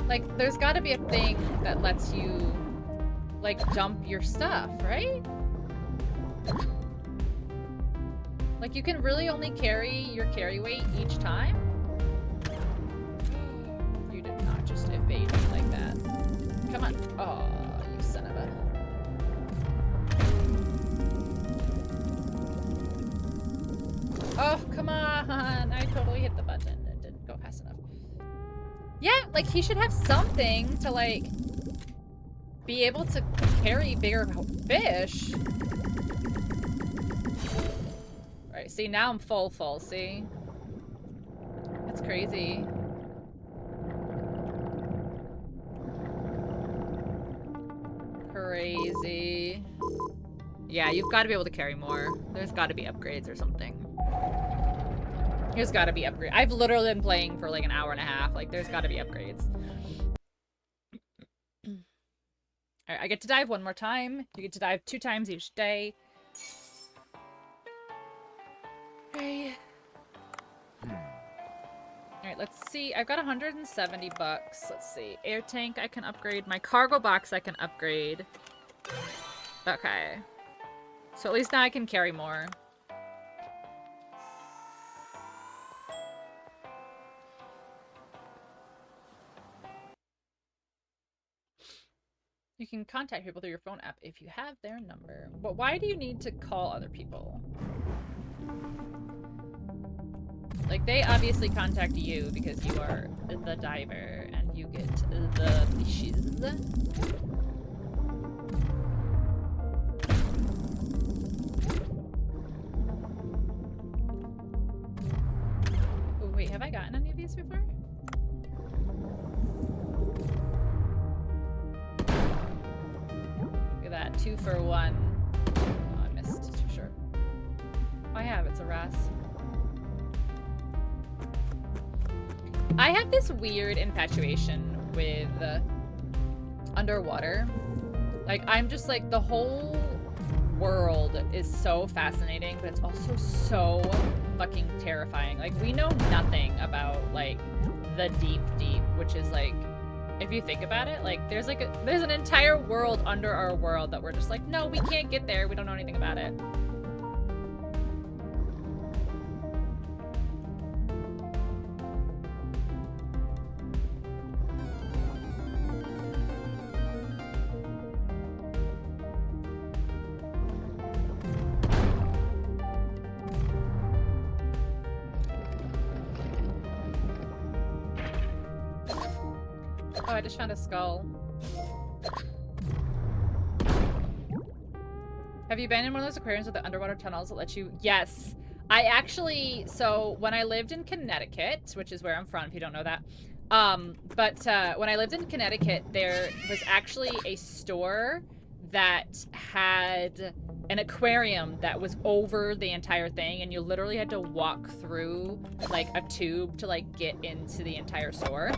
Like, there's gotta be a thing that lets you, like, dump your stuff, right? Like, you can really only carry your carry weight each time? You did not just evade me like that. Come on. Oh, you son of a... Oh, come on! I totally hit the button. It didn't go fast enough. Yeah, like, he should have something to, like, be able to carry bigger fish. Right, see, now I'm full, see? That's crazy. Crazy. Yeah, you've got to be able to carry more. There's got to be upgrades or something. There's got to be upgrades. I've literally been playing for like an hour and a half. Like, there's got to be upgrades. Alright, I get to dive one more time. You get to dive 2 times each day. Okay. Alright, let's see. I've got 170 bucks. Let's see. Air tank I can upgrade. My cargo box I can upgrade. Okay. So at least now I can carry more. You can contact people through your phone app if you have their number. But why do you need to call other people? Like, they obviously contact you because you are the diver and you get the fishes. Oh, wait, have I gotten any of these before? Look at that, 2 for 1. Oh, I missed, too short. Oh, I have, it's a wrasse. I have this weird infatuation with underwater. Like, I'm just like, the whole world is so fascinating, but it's also so fucking terrifying. Like, we know nothing about, like, the deep, which is like, if you think about it, like, there's an entire world under our world that we're just like, no, we can't get there. We don't know anything about it. Oh, I just found a skull. Have you been in one of those aquariums with the underwater tunnels that let you? Yes. I actually, so when I lived in Connecticut, which is where I'm from, if you don't know that, when I lived in Connecticut, there was actually a store that had an aquarium that was over the entire thing, and you literally had to walk through like a tube to like get into the entire store.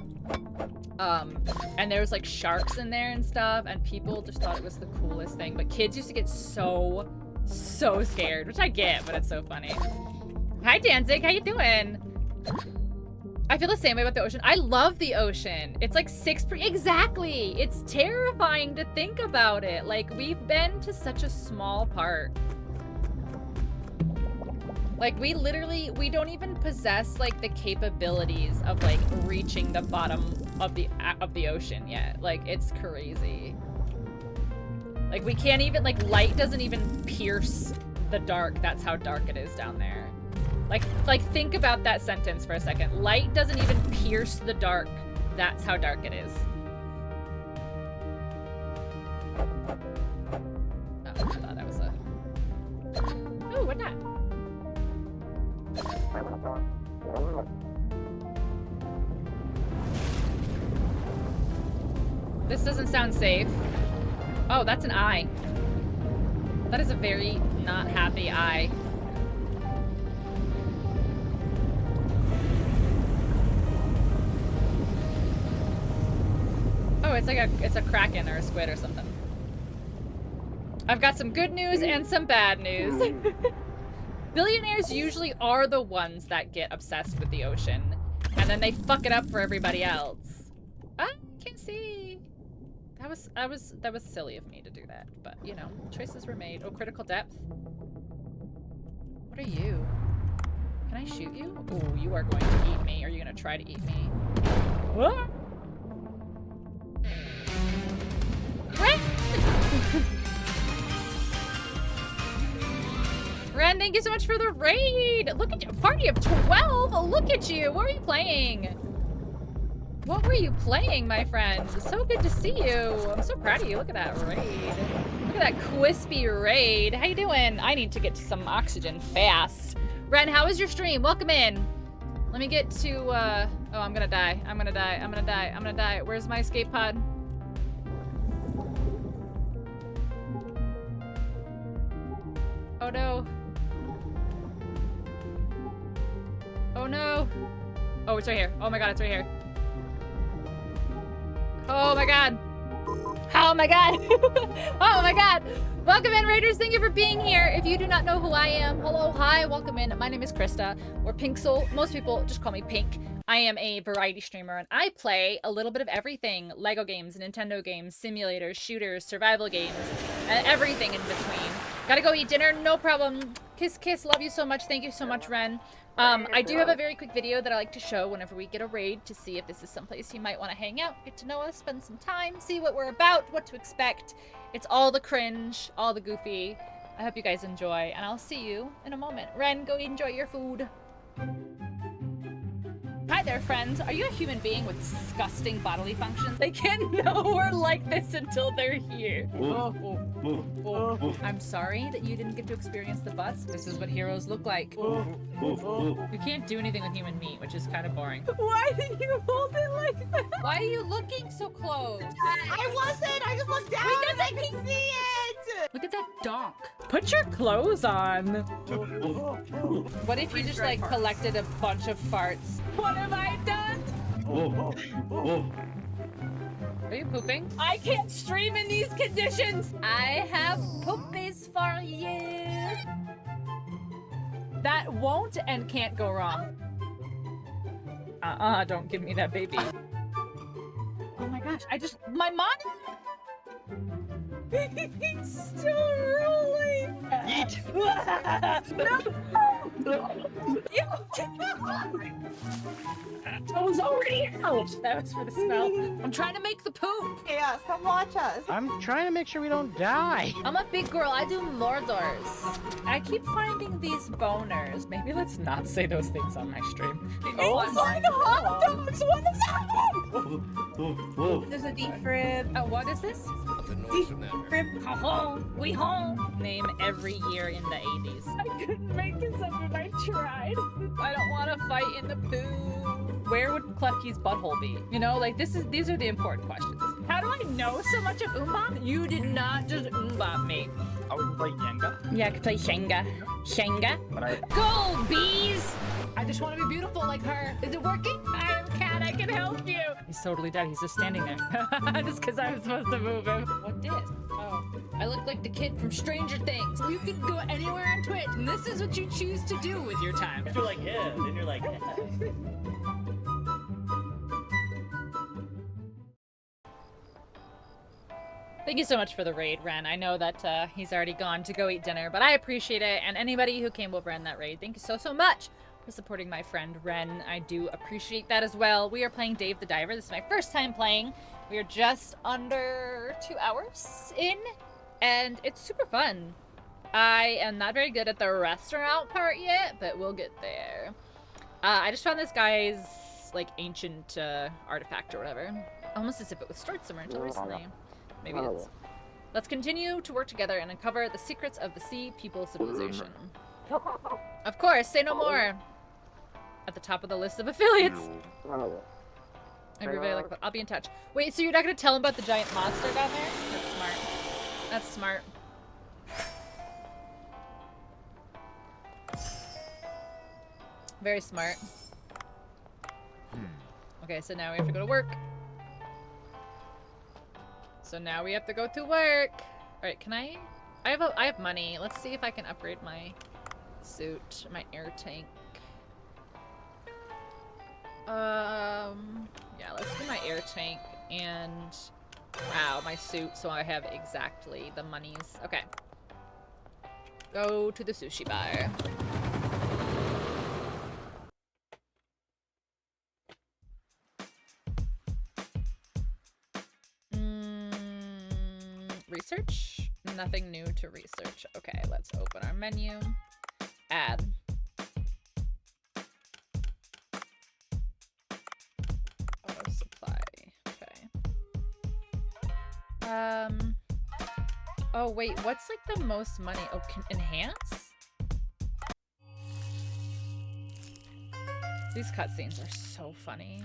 And there was like sharks in there and stuff, and people just thought it was the coolest thing, but kids used to get so scared, which I get, but it's so funny. Hi Danzig, how you doing? I feel the same way about the ocean. I love the ocean. It's like exactly. It's terrifying to think about it. Like, we've been to such a small part. Like, we don't even possess like the capabilities of like reaching the bottom of the ocean yet. Like, it's crazy. Like, we can't even, like, light doesn't even pierce the dark. That's how dark it is down there. Like think about that sentence for a second. Light doesn't even pierce the dark. That's how dark it is. Oh, I thought that was a... Ooh, what's that? This doesn't sound safe. Oh, that's an eye. That is a very not happy eye. Oh, it's a kraken or a squid or something. I've got some good news and some bad news. Billionaires usually are the ones that get obsessed with the ocean, and then they fuck it up for everybody else. I can't see. That was silly of me to do that, but you know, choices were made. Oh, critical depth. What are you? Can I shoot you? Oh, you are going to eat me. Are you gonna try to eat me? What? Ren, thank you so much for the raid! Look at you, party of 12! Oh, look at you! What were you playing? What were you playing, my friend? So good to see you. I'm so proud of you. Look at that raid. Look at that Quispy raid. How you doing? I need to get to some oxygen fast. Ren, how was your stream? Welcome in. Let me get to, oh, I'm gonna die. I'm gonna die. I'm gonna die. I'm gonna die. Where's my escape pod? Oh no. Oh no. Oh, it's right here. Oh my god, it's right here. Oh my god. Oh my god. Oh my god. Welcome in, Raiders. Thank you for being here. If you do not know who I am, hello, hi, welcome in. My name is Krista, or Pinxel. Most people just call me Pink. I am a variety streamer, and I play a little bit of everything. Lego games, Nintendo games, simulators, shooters, survival games, and everything in between. Gotta go eat dinner, no problem. Kiss, kiss, love you so much. Thank you so much, Ren. I do have a very quick video that I like to show whenever we get a raid to see if this is someplace you might want to hang out, get to know us, spend some time, see what we're about, what to expect. It's all the cringe, all the goofy. I hope you guys enjoy, and I'll see you in a moment. Ren, go enjoy your food. Hi there, friends. Are you a human being with disgusting bodily functions? They can't know we're like this until they're here. I'm sorry that you didn't get to experience the butts. This is what heroes look like. You can't do anything with human meat, which is kind of boring. Why did you hold it like that? Why are you looking so close? I wasn't. I just looked down. Wait, I can see it. Look at that donk. Put your clothes on. What if you just like collected a bunch of farts? What have I done? Are you pooping? I can't stream in these conditions. I have poopies for you. That won't and can't go wrong. Don't give me that baby. Oh my gosh, my monitor. He's still rolling. Yeet. No. I was already out. That was for the smell. I'm trying to make the poop. Yes, come watch us. I'm trying to make sure we don't die. I'm a big girl. I do Mordors. I keep finding these boners. Maybe let's not say those things on my stream. Oh my hot dogs. What is happening? Whoa. There's a deep rib. What is this? The noise from that. Rib. We home. Name every year in the 80s. I couldn't make this up if I tried. I don't want to fight in the poo. Where would Klepke's butthole be? You know, like these are the important questions. How do I know so much of Umbop? You did not just Umbop me. Oh, we can play Jenga? Yeah, I could play Shenga. Shenga? But Go, bees! I just want to be beautiful like her. Is it working? I am Cat, I can help you. He's totally dead. He's just standing there. Just because I was supposed to move him. What did? Oh, I look like the kid from Stranger Things. You can go anywhere on Twitch, and this is what you choose to do with your time. You're like, yeah, then you're like, yeah. Thank you so much for the raid, Ren. I know that he's already gone to go eat dinner, but I appreciate it. And anybody who came over in that raid, thank you so much for supporting my friend Ren. I do appreciate that as well. We are playing Dave the Diver. This is my first time playing. We are just under 2 hours in, and it's super fun. I am not very good at the restaurant part yet, but we'll get there. I just found this guy's like ancient artifact or whatever. Almost as if it was stored somewhere until recently. Maybe it is. Let's continue to work together and uncover the secrets of the Sea People civilization. Of course, say no more. At the top of the list of affiliates. Everybody like, I'll be in touch. Wait, so you're not gonna tell him about the giant monster down there? That's smart. That's smart. Very smart. Okay, so now we have to go to work. So now we have to go to work. All right, can I have money. Let's see if I can upgrade my suit, my air tank. Yeah, let's do my air tank and wow, my suit, so I have exactly the monies. Okay. Go to the sushi bar. Research? Nothing new to research. Okay, let's open our menu. Add. Auto supply. Okay. Oh wait, what's like the most money? Oh, can enhance? These cutscenes are so funny.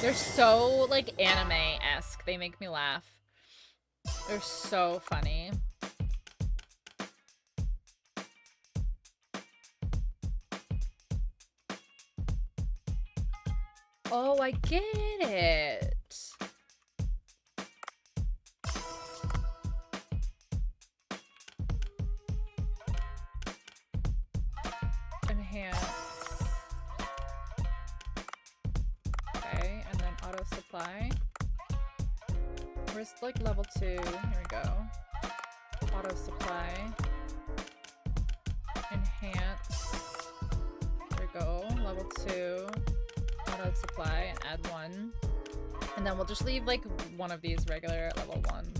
They're so, like, anime-esque. They make me laugh. They're so funny. Oh, I get it. Enhance. Okay, and then auto supply. Where's like level 2? Here we go. Auto supply. Enhance. There we go. Level 2. Auto supply and add 1. And then we'll just leave like one of these regular at level 1. And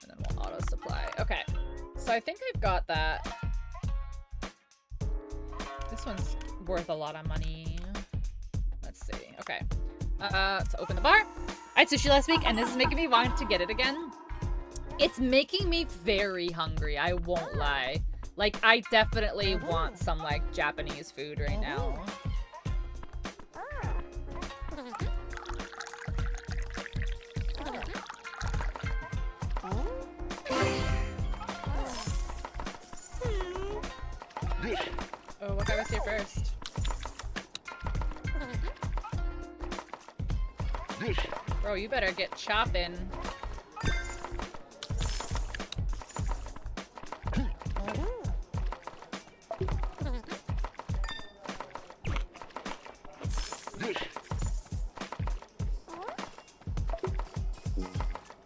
then we'll auto supply. Okay. So I think I've got that. This one's worth a lot of money. Let's see. Okay. Let's open the bar. I had sushi last week, and this is making me want to get it again. It's making me very hungry, I won't lie. Like, I definitely want some, like, Japanese food right now. Oh, what guy was here first? Bro, you better get chopping.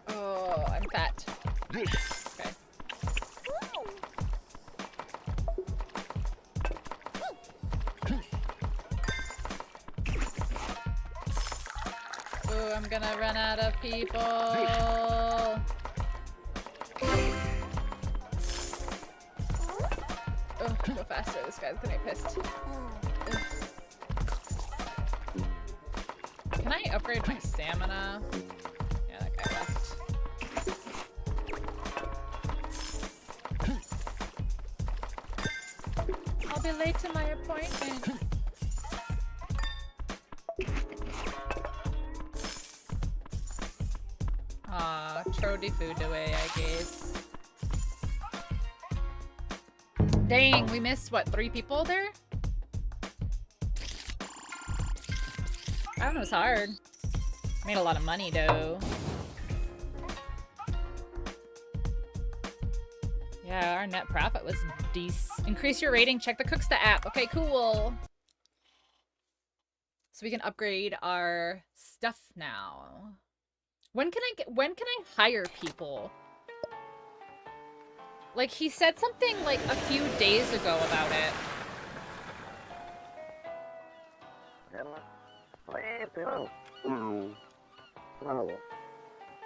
Oh, I'm fat. Okay. Oh, I'm gonna run out of people. Oh, go faster. This guy's gonna be pissed. Ugh. I upgrade my stamina? Yeah, that guy left. I'll be late to my appointment. Aw, throw the food away, I guess. Dang, we missed, what, 3 people there? That one was hard. Made a lot of money, though. Yeah, our net profit was decent. Increase your rating, check the Cooksta app. Okay, cool. So we can upgrade our stuff now. When can I hire people? Like, he said something like a few days ago about it.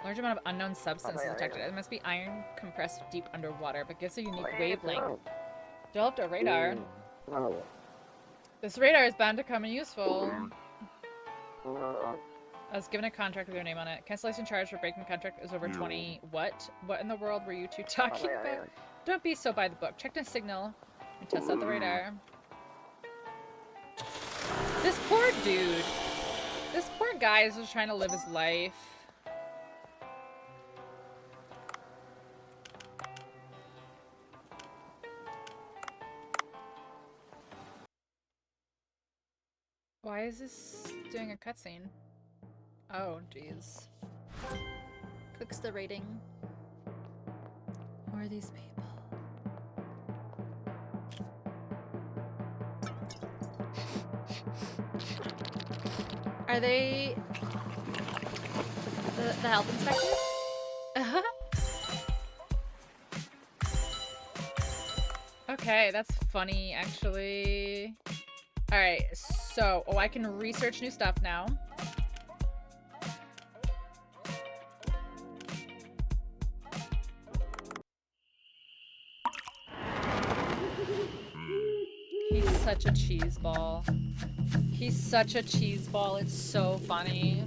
Large amount of unknown substance detected. It must be iron compressed deep underwater, but gives a unique wavelength. Developed a radar. This radar is bound to come in useful. I was given a contract with your name on it. Cancellation charge for breaking the contract is over 20. What? What in the world were you two talking about? Don't be so by the book. Check the signal and test out the radar. This poor dude. This poor guy is just trying to live his life. Why is this doing a cutscene? Oh, jeez. Clicks the rating. Who are these people? Are they the health inspectors? Okay, that's funny, actually. Alright, so, oh, I can research new stuff now. He's such a cheese ball. He's such a cheese ball. It's so funny.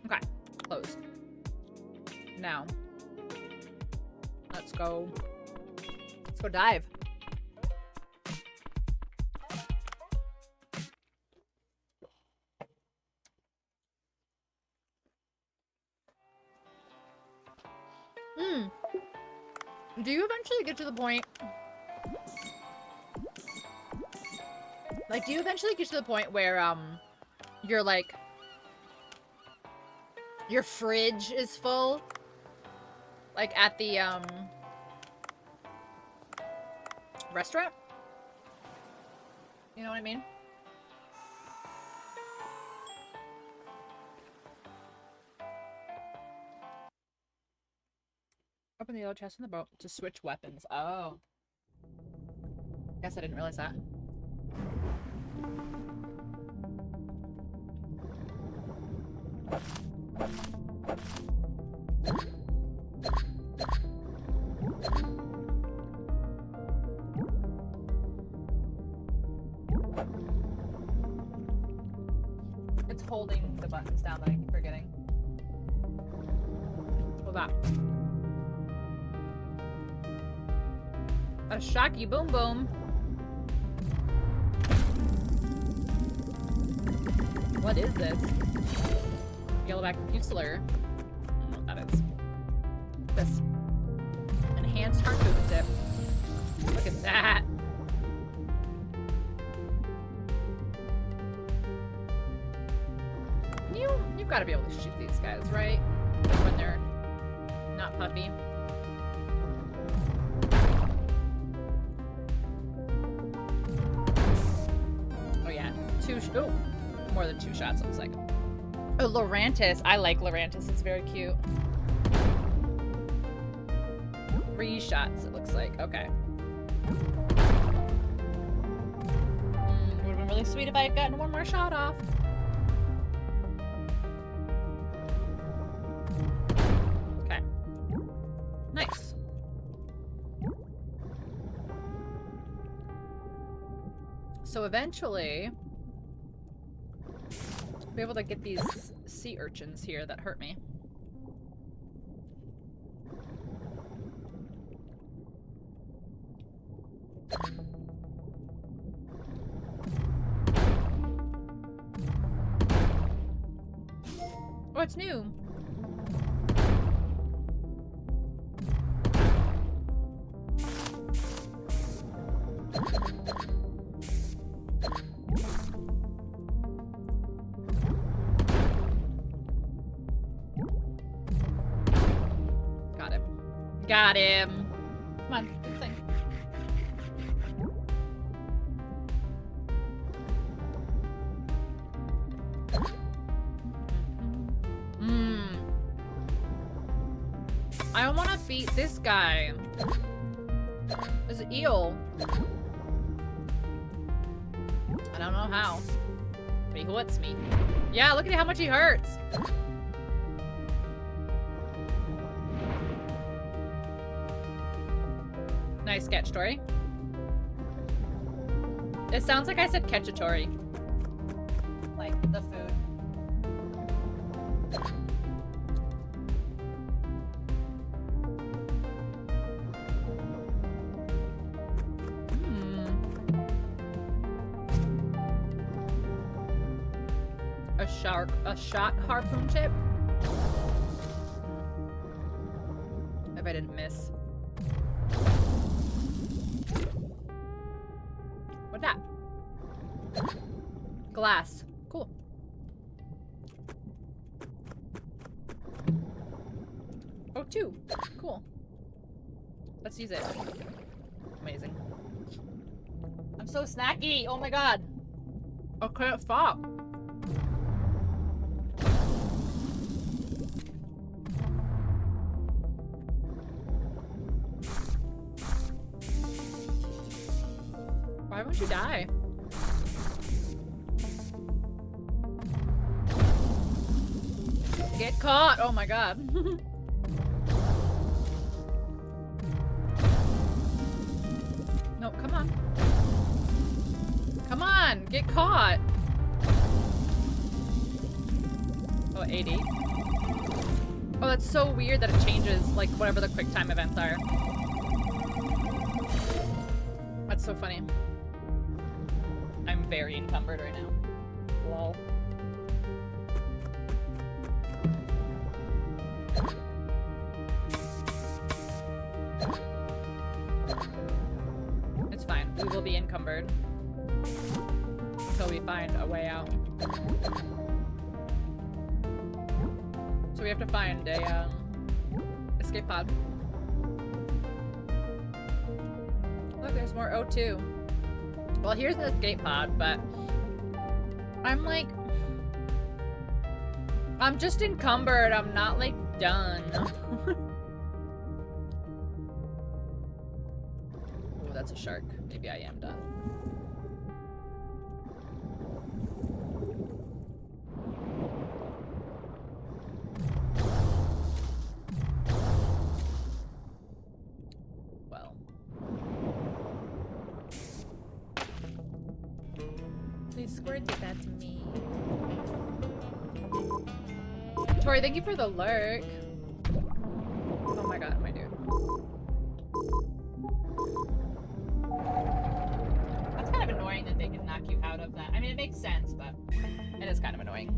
Okay, closed. Now, let's go dive. Do you eventually get to the point, like, do you eventually get to the point where, you're like, your fridge is full? Like, at the, restaurant? You know what I mean? Open the yellow chest in the boat to switch weapons. Oh. Guess I didn't realize that. It's holding the buttons down that I keep forgetting. Hold on. A shocky boom boom. What is this? Yellowback Fusilier. I don't know what that is. This. Enhanced harpoon tip. Look at that. You've got to be able to shoot these guys, right? When they're not puffy. Oh yeah, more than 2 shots, looks like. Oh, Lorantis. I like Lorantis. It's very cute. 3 shots, it looks like. Okay. Would have been really sweet if I had gotten one more shot off. Okay. Nice. So eventually, I'll be able to get these sea urchins here that hurt me. Oh, it's new. Got him. Got him. Come on, do the thing. I want to beat this guy. There's an eel. I don't know how. But he hurts me. Yeah, look at how much he hurts. Nice sketch, Tori. It sounds like I said Ketchatori. Like the food. A shot harpoon tip? If I didn't miss. What's that? Glass. Cool. Oh, 2. Cool. Let's use it. Amazing. I'm so snacky. Oh my god. I can't stop. Why won't you die? Get caught! Oh my god. No, come on. Come on! Get caught! Oh, 80. Oh, that's so weird that it changes, like, whatever the quick time events are. That's so funny. I'm very encumbered right now. Lol. It's fine. We will be encumbered until we find a way out. So we have to find a escape pod. Look, there's more O2. Well, here's the escape pod, but I'm like, I'm just encumbered. I'm not like done. Oh, that's a shark. Maybe I am done. Well. Please squirt that to me. Tori, thank you for the lurk. Oh my god, my dude. That's kind of annoying that they can knock you out of that. I mean, it makes sense, but it is kind of annoying.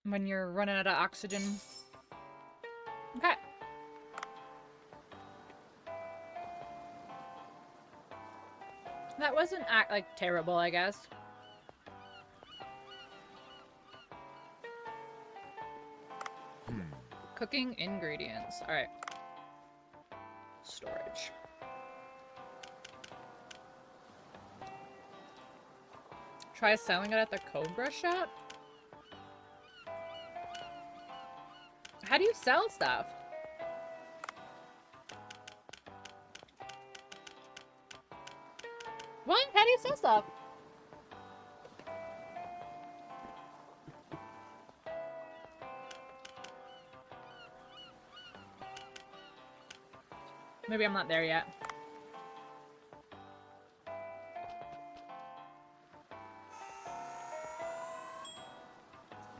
When you're running out of oxygen. Okay. That wasn't like terrible, I guess. Cooking ingredients. All right. Storage. Try selling it at the Cobra shop? How do you sell stuff? What? How do you say stuff? Maybe I'm not there yet.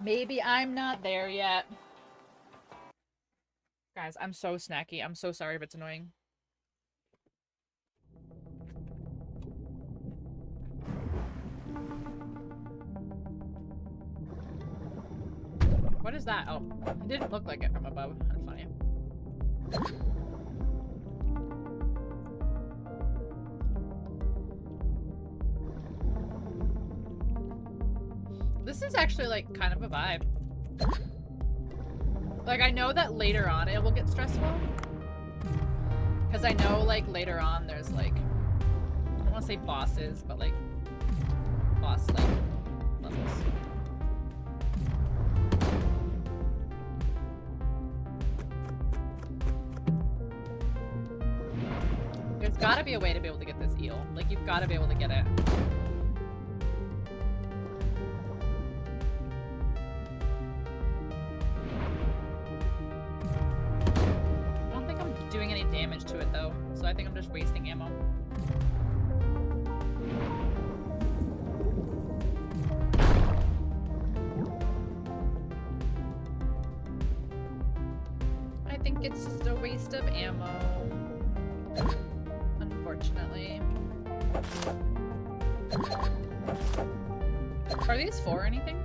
Maybe I'm not there yet. Guys, I'm so snacky. I'm so sorry if it's annoying. What is that? Oh, it didn't look like it from above. That's funny. This is actually like kind of a vibe. Like I know that later on it will get stressful. Because I know like later on there's like, I don't want to say bosses, but like boss like levels. There's gotta be a way to be able to get this eel. Like you've gotta be able to get it. Doing any damage to it though, so I think I'm just wasting ammo. I think it's just a waste of ammo, unfortunately. Are these for anything?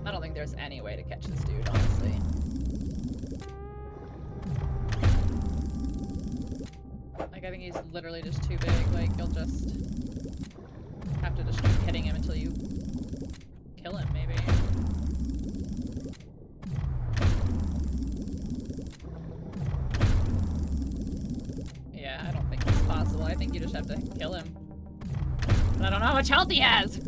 I don't think there's any way to catch this dude, honestly. Like, I think he's literally just too big. Like, you'll just have to just keep hitting him until you kill him, maybe. Yeah, I don't think it's possible. I think you just have to kill him. But I don't know how much health he has!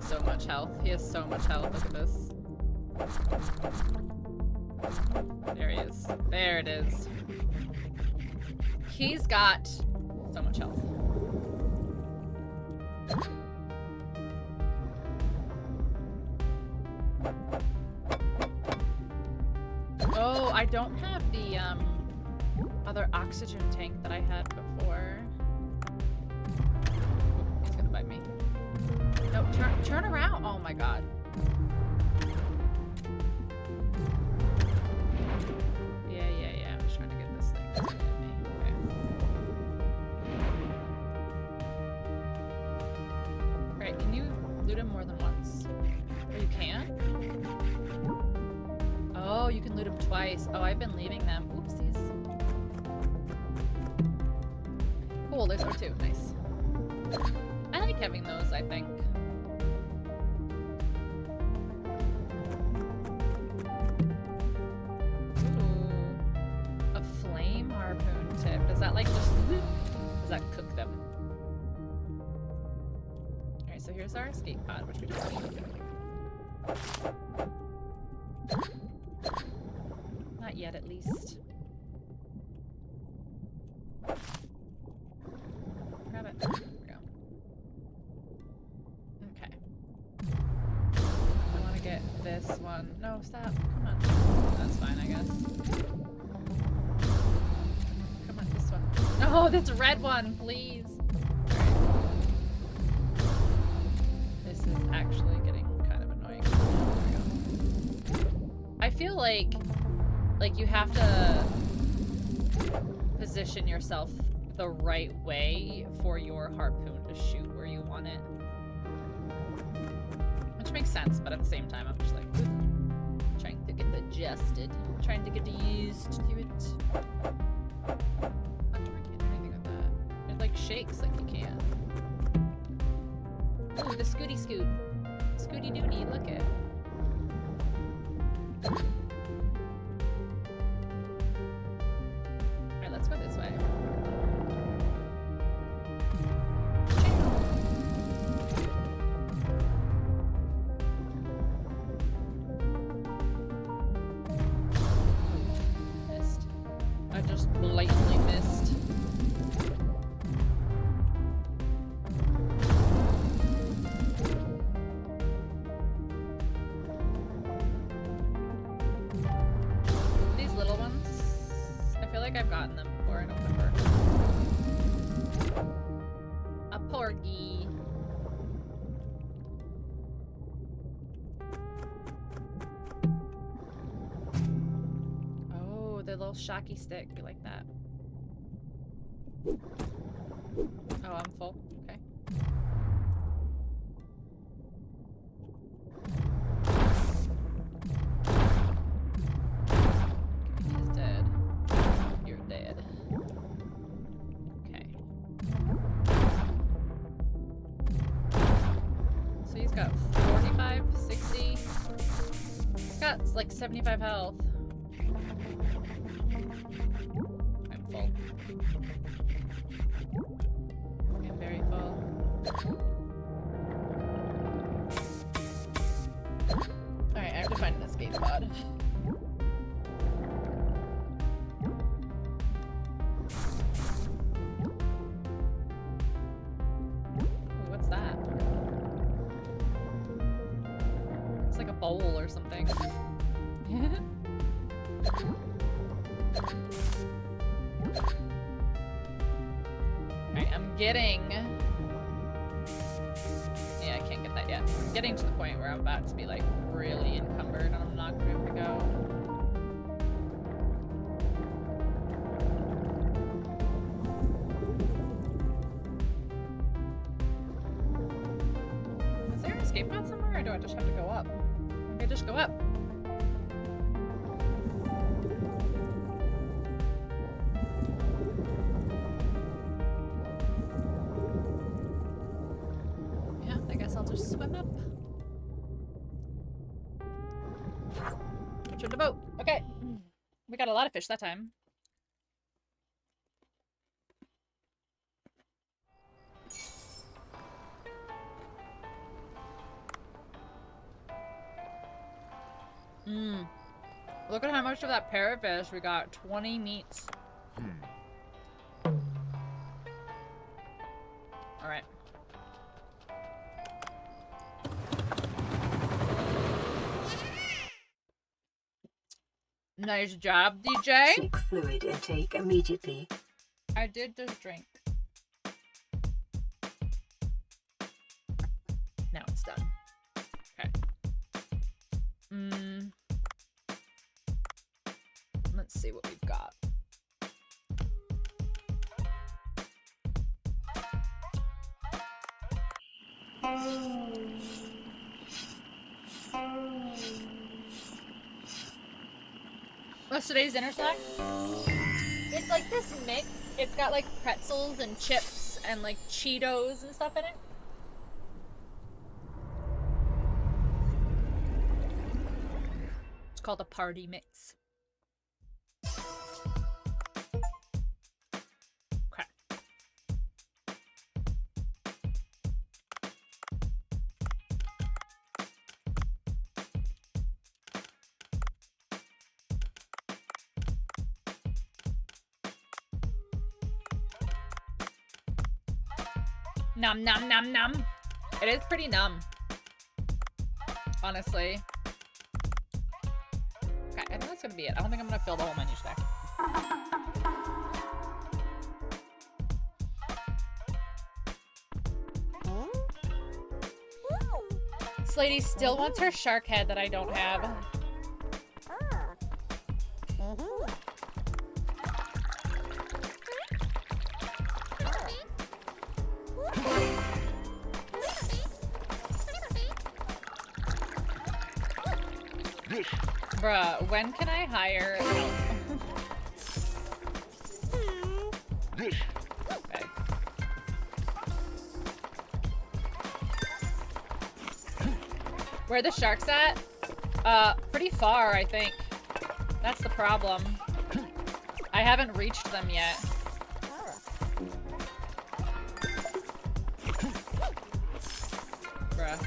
So much health. He has so much health. Look at this. There he is. There it is. He's got so much health. Oh, I don't have the other oxygen tank that I had before. He's gonna bite me. No, turn around. Oh my god. Yeah. I'm just trying to get this thing. It's gonna hit me. Okay. Alright, can you loot him more than once? Oh, you can? Oh, you can loot him twice. Oh, I've been leaving them. Oopsies. Cool, there's more too. Nice. I like having those, I think. Ooh. A flame harpoon tip. Does that like just... Does that cook them? Alright, so here's our escape pod, which we don't need. Not yet, at least. Grab it. There we go. Okay. I want to get this one. No, stop. Come on. That's fine, I guess. Come on, this one. No, this red one, please. This is actually getting kind of annoying. There we go. I feel like you have to position yourself the right way for your harpoon to shoot where you want it. Which makes sense, but at the same time, I'm just like, trying to get adjusted. Trying to get used to it. I'm sure I can't do anything with that. It like shakes like you can. Ooh, the scooty scoot. Scooty dooty, look it. Alright, let's go this way. corgi. Oh, the little shocky stick. You like that? Oh, I'm full. Okay. He's dead. You're dead. Okay. So he's got 45, 60. He's got like 75 health. I'm full. I'm very full. Alright, I have to find an escape pod. Ooh, what's that? It's like a bowl or something. Alright, I'm getting... Yeah, I can't get that yet. I'm getting to the point where I'm about to be like really encumbered and I'm not gonna be able to go. Is there an escape pod somewhere or do I just have to go up? Maybe I just go up. Yeah, I guess I'll just swim up. Return to boat. Okay. We got a lot of fish that time. Look at how much of that parrotfish we got. 20 meats. Alright. Nice job, DJ. Seek fluid intake immediately. I did just drink. Now it's done. Okay. Let's see what we've got. What's today's dinner snack? It's like this mix. It's got like pretzels and chips and like Cheetos and stuff in it. It's called a party mix. Okay. Nom nom nom nom. It is pretty numb. Honestly. Okay, I think that's gonna be it. I don't think I'm gonna fill the whole menu stack. Slady still wants her shark head that I don't have. Bruh, when can I hire help? Okay. Where are the sharks at? Pretty far, I think. That's the problem. I haven't reached them yet. Bruh.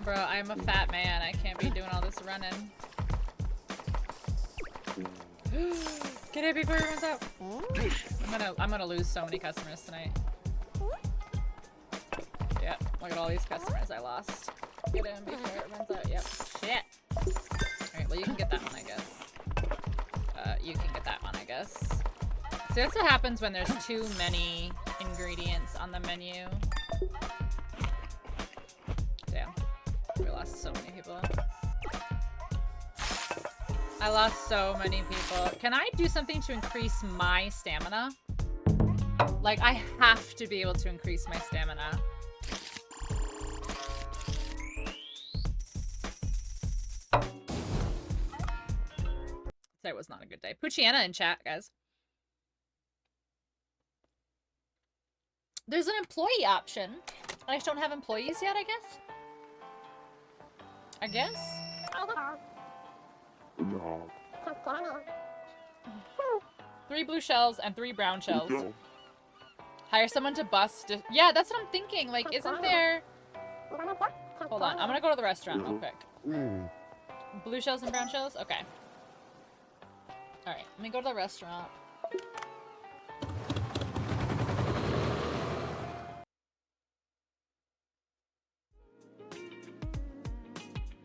Bro, I'm a fat man. I can't be doing all this running. Get it before it runs out. I'm gonna lose so many customers tonight. Yep, look at all these customers I lost. Get in before it runs out. Yep. Shit. Alright, well you can get that one, I guess. So that's what happens when there's too many ingredients on the menu. Damn. We lost so many people. I lost so many people. Can I do something to increase my stamina? Like, I have to be able to increase my stamina. Today was not a good day. Puchiana in chat, guys. There's an employee option. I just don't have employees yet, I guess. I guess? 3 blue shells and 3 brown shells. Hire someone to bust. Yeah, that's what I'm thinking. Like, isn't there... Hold on. I'm gonna go to the restaurant real quick. Blue shells and brown shells? Okay. Alright, let me go to the restaurant.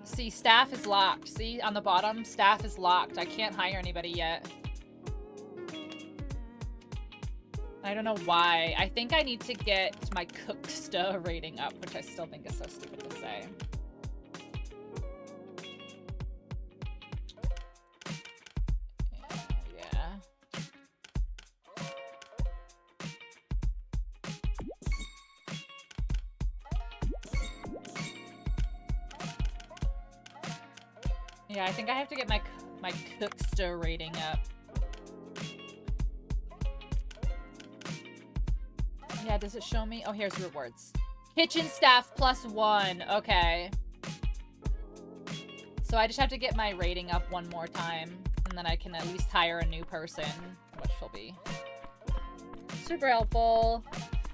See, staff is locked. See, on the bottom, staff is locked. I can't hire anybody yet. I don't know why. I think I need to get my Cooksta rating up, which I still think is so stupid to say. Yeah. Yeah, I think I have to get my Cooksta rating up. Yeah, does it show me? Oh, here's rewards. Kitchen staff +1. Okay. So I just have to get my rating up one more time, and then I can at least hire a new person, which will be super helpful.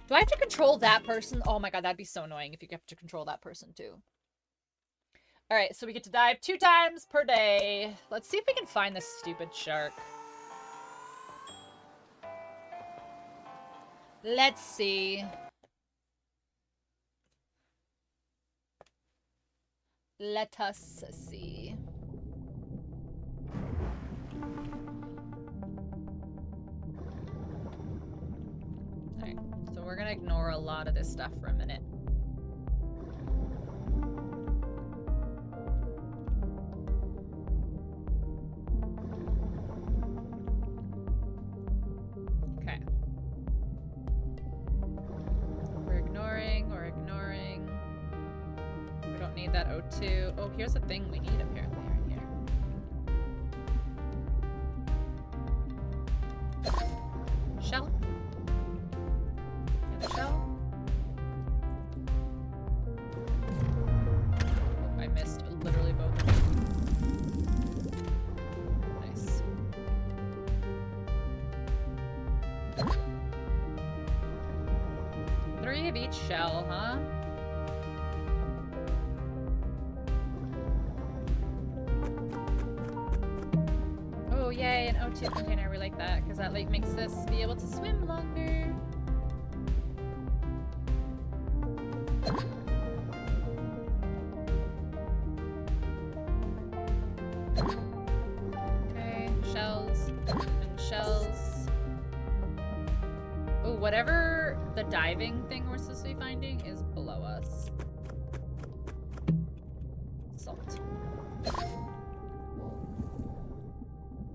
Do I have to control that person? Oh my god, that'd be so annoying if you have to control that person too. Alright, so we get to dive 2 times per day. Let's see if we can find this stupid shark. Let's see. Let us see. Alright, so we're gonna ignore a lot of this stuff for a minute. Okay. We're ignoring. We don't need that O2. Oh, here's a thing we need apparently right here. Shell. And a shell. Oh, I missed literally both of them. Nice. Three of each shell, huh? Oh, yay, an O2 container. We like that, because that like makes us be able to swim longer. Okay, shells and shells. Oh, whatever the diving thing we're supposed to be finding is below us. Salt.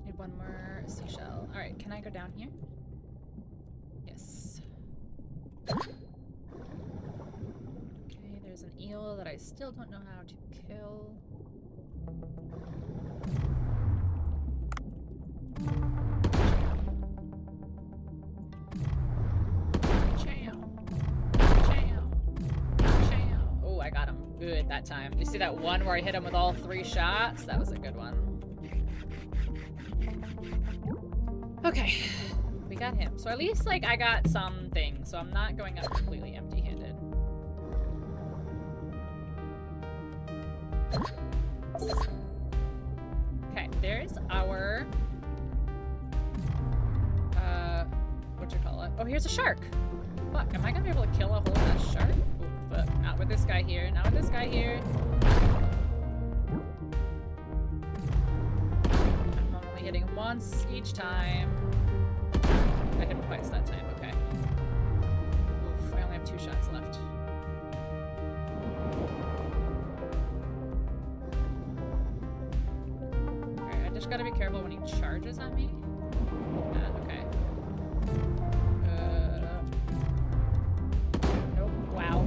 Need one more seashell. Alright, can I go down here? Yes. Okay, there's an eel that I still don't know how to kill. Oh, I got him good that time. Did you see that one where I hit him with all 3 shots? That was a good one. Okay, we got him. So at least, like, I got something, so I'm not going up completely empty-handed. Okay, there's our... Oh, here's a shark! Fuck, am I gonna be able to kill a whole ass shark? Oh, fuck. Not with this guy here, not with this guy here. I'm only hitting once each time. I hit him twice that time. Okay. Oof, I only have 2 shots left. Alright, I just gotta be careful when he charges on me. Okay. Nope. Wow.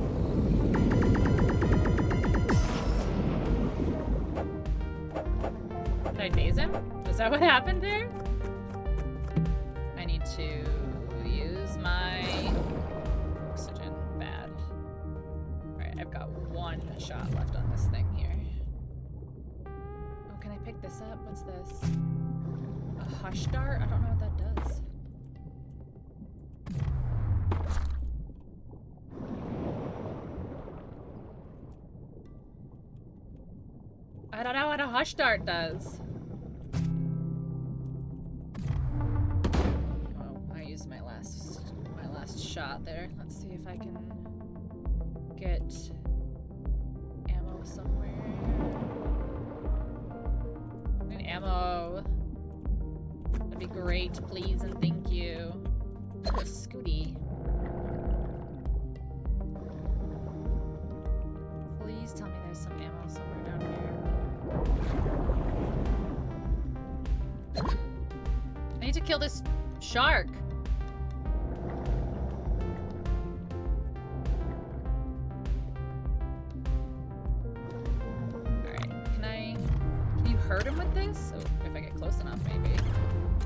Did I daze him? Is that what happened there? I need to use my oxygen. Bad. Alright, I've got 1 shot left on this thing here. Oh, can I pick this up? What's this? A hush dart? I don't know what that does. I don't know what a hush dart does. Oh, I used my last shot there. Let's see if I can get ammo somewhere. I need ammo. That'd be great, please and thank you. Oh, Scooty. Please tell me there's some ammo somewhere down here. I need to kill this shark. Alright, can you hurt him with this? Oh, if I get close enough, maybe.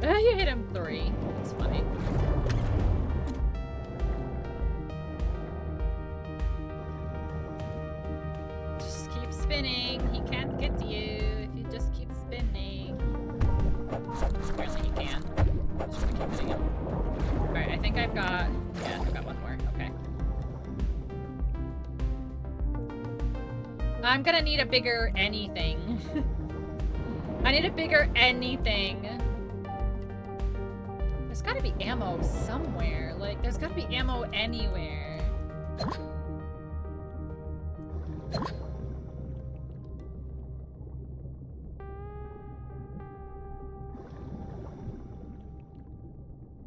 You hit him 3. That's funny. Just keep spinning. He can't get to you if you just keep spinning. Apparently he can. I'm just gonna keep hitting him. Alright, I think I've got... Yeah, I've got 1 more. Okay. I'm gonna need a bigger anything. I need a bigger anything. There's gotta be ammo somewhere. Like, there's gotta be ammo anywhere.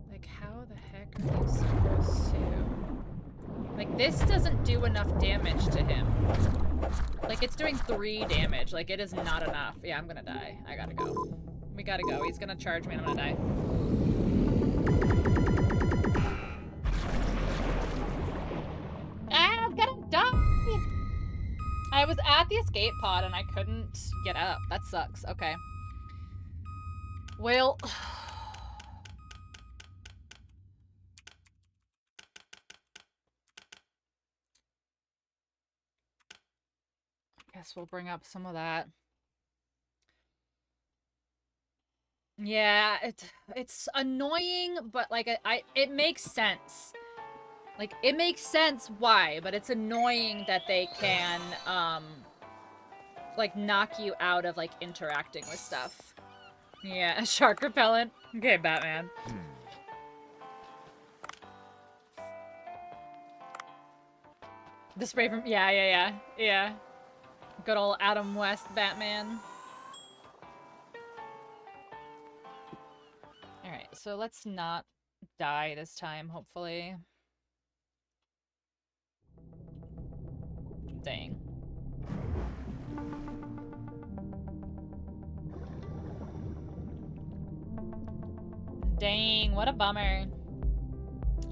Like, how the heck are you supposed to... Like, this doesn't do enough damage to him. Like, it's doing 3 damage. Like, it is not enough. Yeah, I'm gonna die. I gotta go. We gotta go. He's gonna charge me and I'm gonna die. Ah, I'm gonna die! I was at the escape pod and I couldn't get up. That sucks. Okay. Well... Guess we'll bring up some of that. Yeah, it's annoying, but like it makes sense. Like it makes sense why, but it's annoying that they can like knock you out of like interacting with stuff. Yeah, shark repellent. Okay, Batman. The spray from yeah. Good old Adam West Batman. Alright, so let's not die this time, hopefully. Dang. Dang, what a bummer.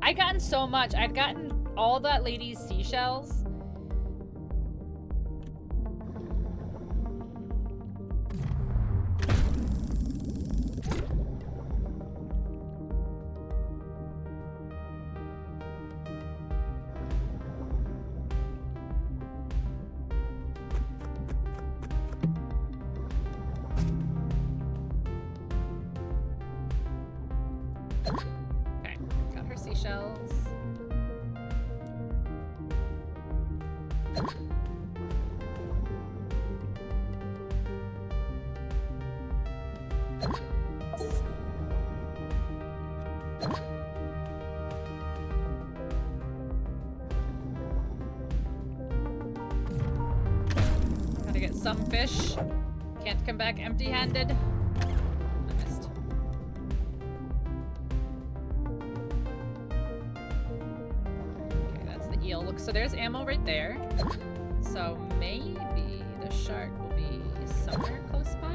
I'd gotten so much. I'd gotten all that lady's seashells. Okay, got her seashells. Gotta get some fish. Can't come back empty-handed. I missed. so there's ammo right there. So maybe the shark will be somewhere close by.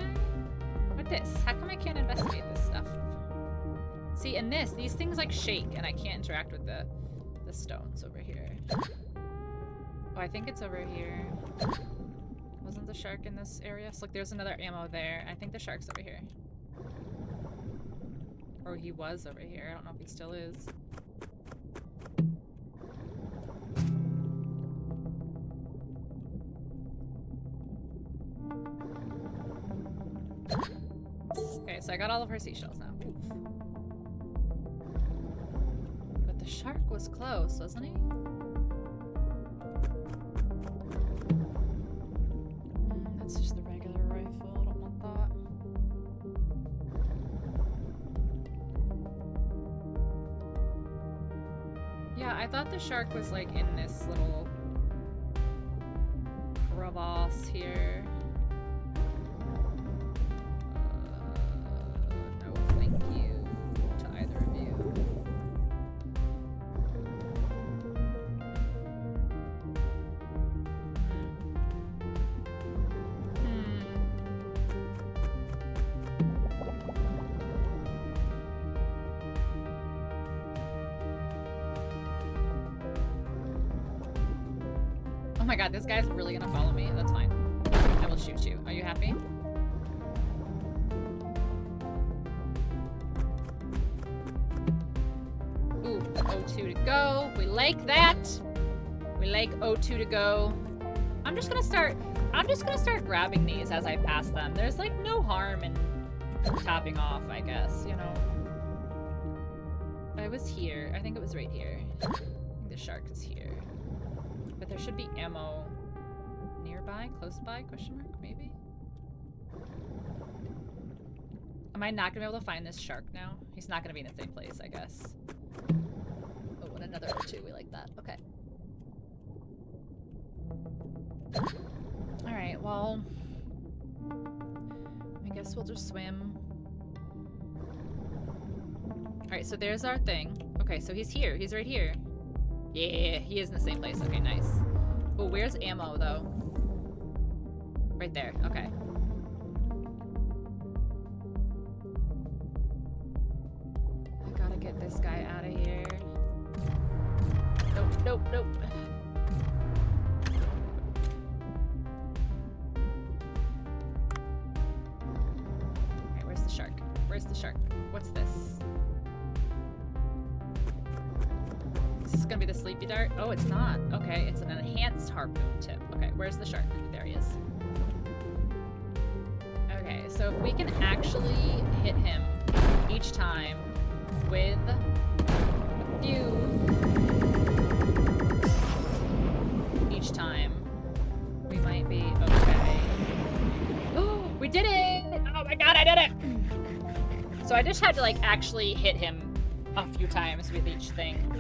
What this? How come I can't investigate this stuff? See, and these things like shake, and I can't interact with the stones over here. Oh, I think it's over here. Wasn't the shark in this area? So look, there's another ammo there. I think the shark's over here. Or he was over here. I don't know if he still is. Okay, so I got all of her seashells now. Oof. But the shark was close, wasn't he? That's just the regular rifle. I don't want that. Yeah, I thought the shark was like in this little crevasse here. No, thank you to either of you. Oh my god, this guy's really gonna follow me. That's fine. I will shoot you. Are you happy? Ooh, O2 to go. We like that. We like O2 to go. I'm just gonna start grabbing these as I pass them. There's like no harm in topping off, I guess, you know. I was here. I think it was right here. I think the shark is here. But there should be ammo nearby, close by, question mark, maybe? Am I not gonna be able to find this shark now? He's not gonna be in the same place, I guess. Oh, and another O2, we like that, okay. Alright, well, I guess we'll just swim. Alright, so there's our thing. Okay, so he's here, he's right here. Yeah, he is in the same place. Okay, nice. Oh, where's ammo, though? Right there. Okay. I gotta get this guy out of here. Nope, nope, nope. Alright, where's the shark? Where's the shark? What's this? Is this gonna be the sleepy dart? Oh, it's not. Okay, it's an enhanced harpoon tip. Okay, where's the shark? There he is. Okay, so if we can actually hit him each time with you each time, we might be okay. Oh, we did it! Oh my god, I did it! So I just had to like actually hit him a few times with each thing.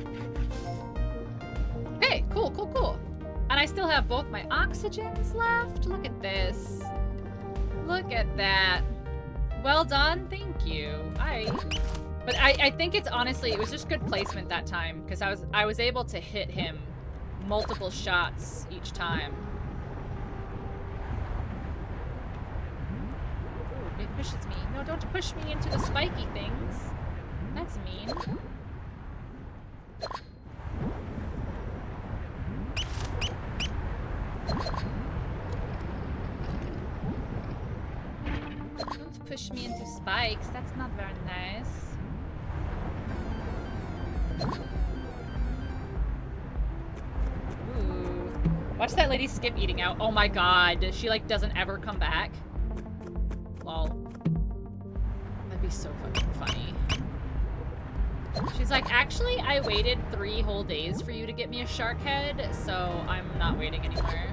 Okay, cool, cool, cool. And I still have both my oxygens left. Look at this. Look at that. Well done, thank you. But I think it's honestly, it was just good placement that time because I was able to hit him multiple shots each time. Ooh, it pushes me. No, don't push me into the spiky things. That's mean. Don't push me into spikes. That's not very nice. Ooh. Watch that lady skip eating out. Oh my god. She like doesn't ever come back. Lol. That'd be so fucking funny. She's like, actually, I waited 3 whole days for you to get me a shark head, so I'm not waiting anymore.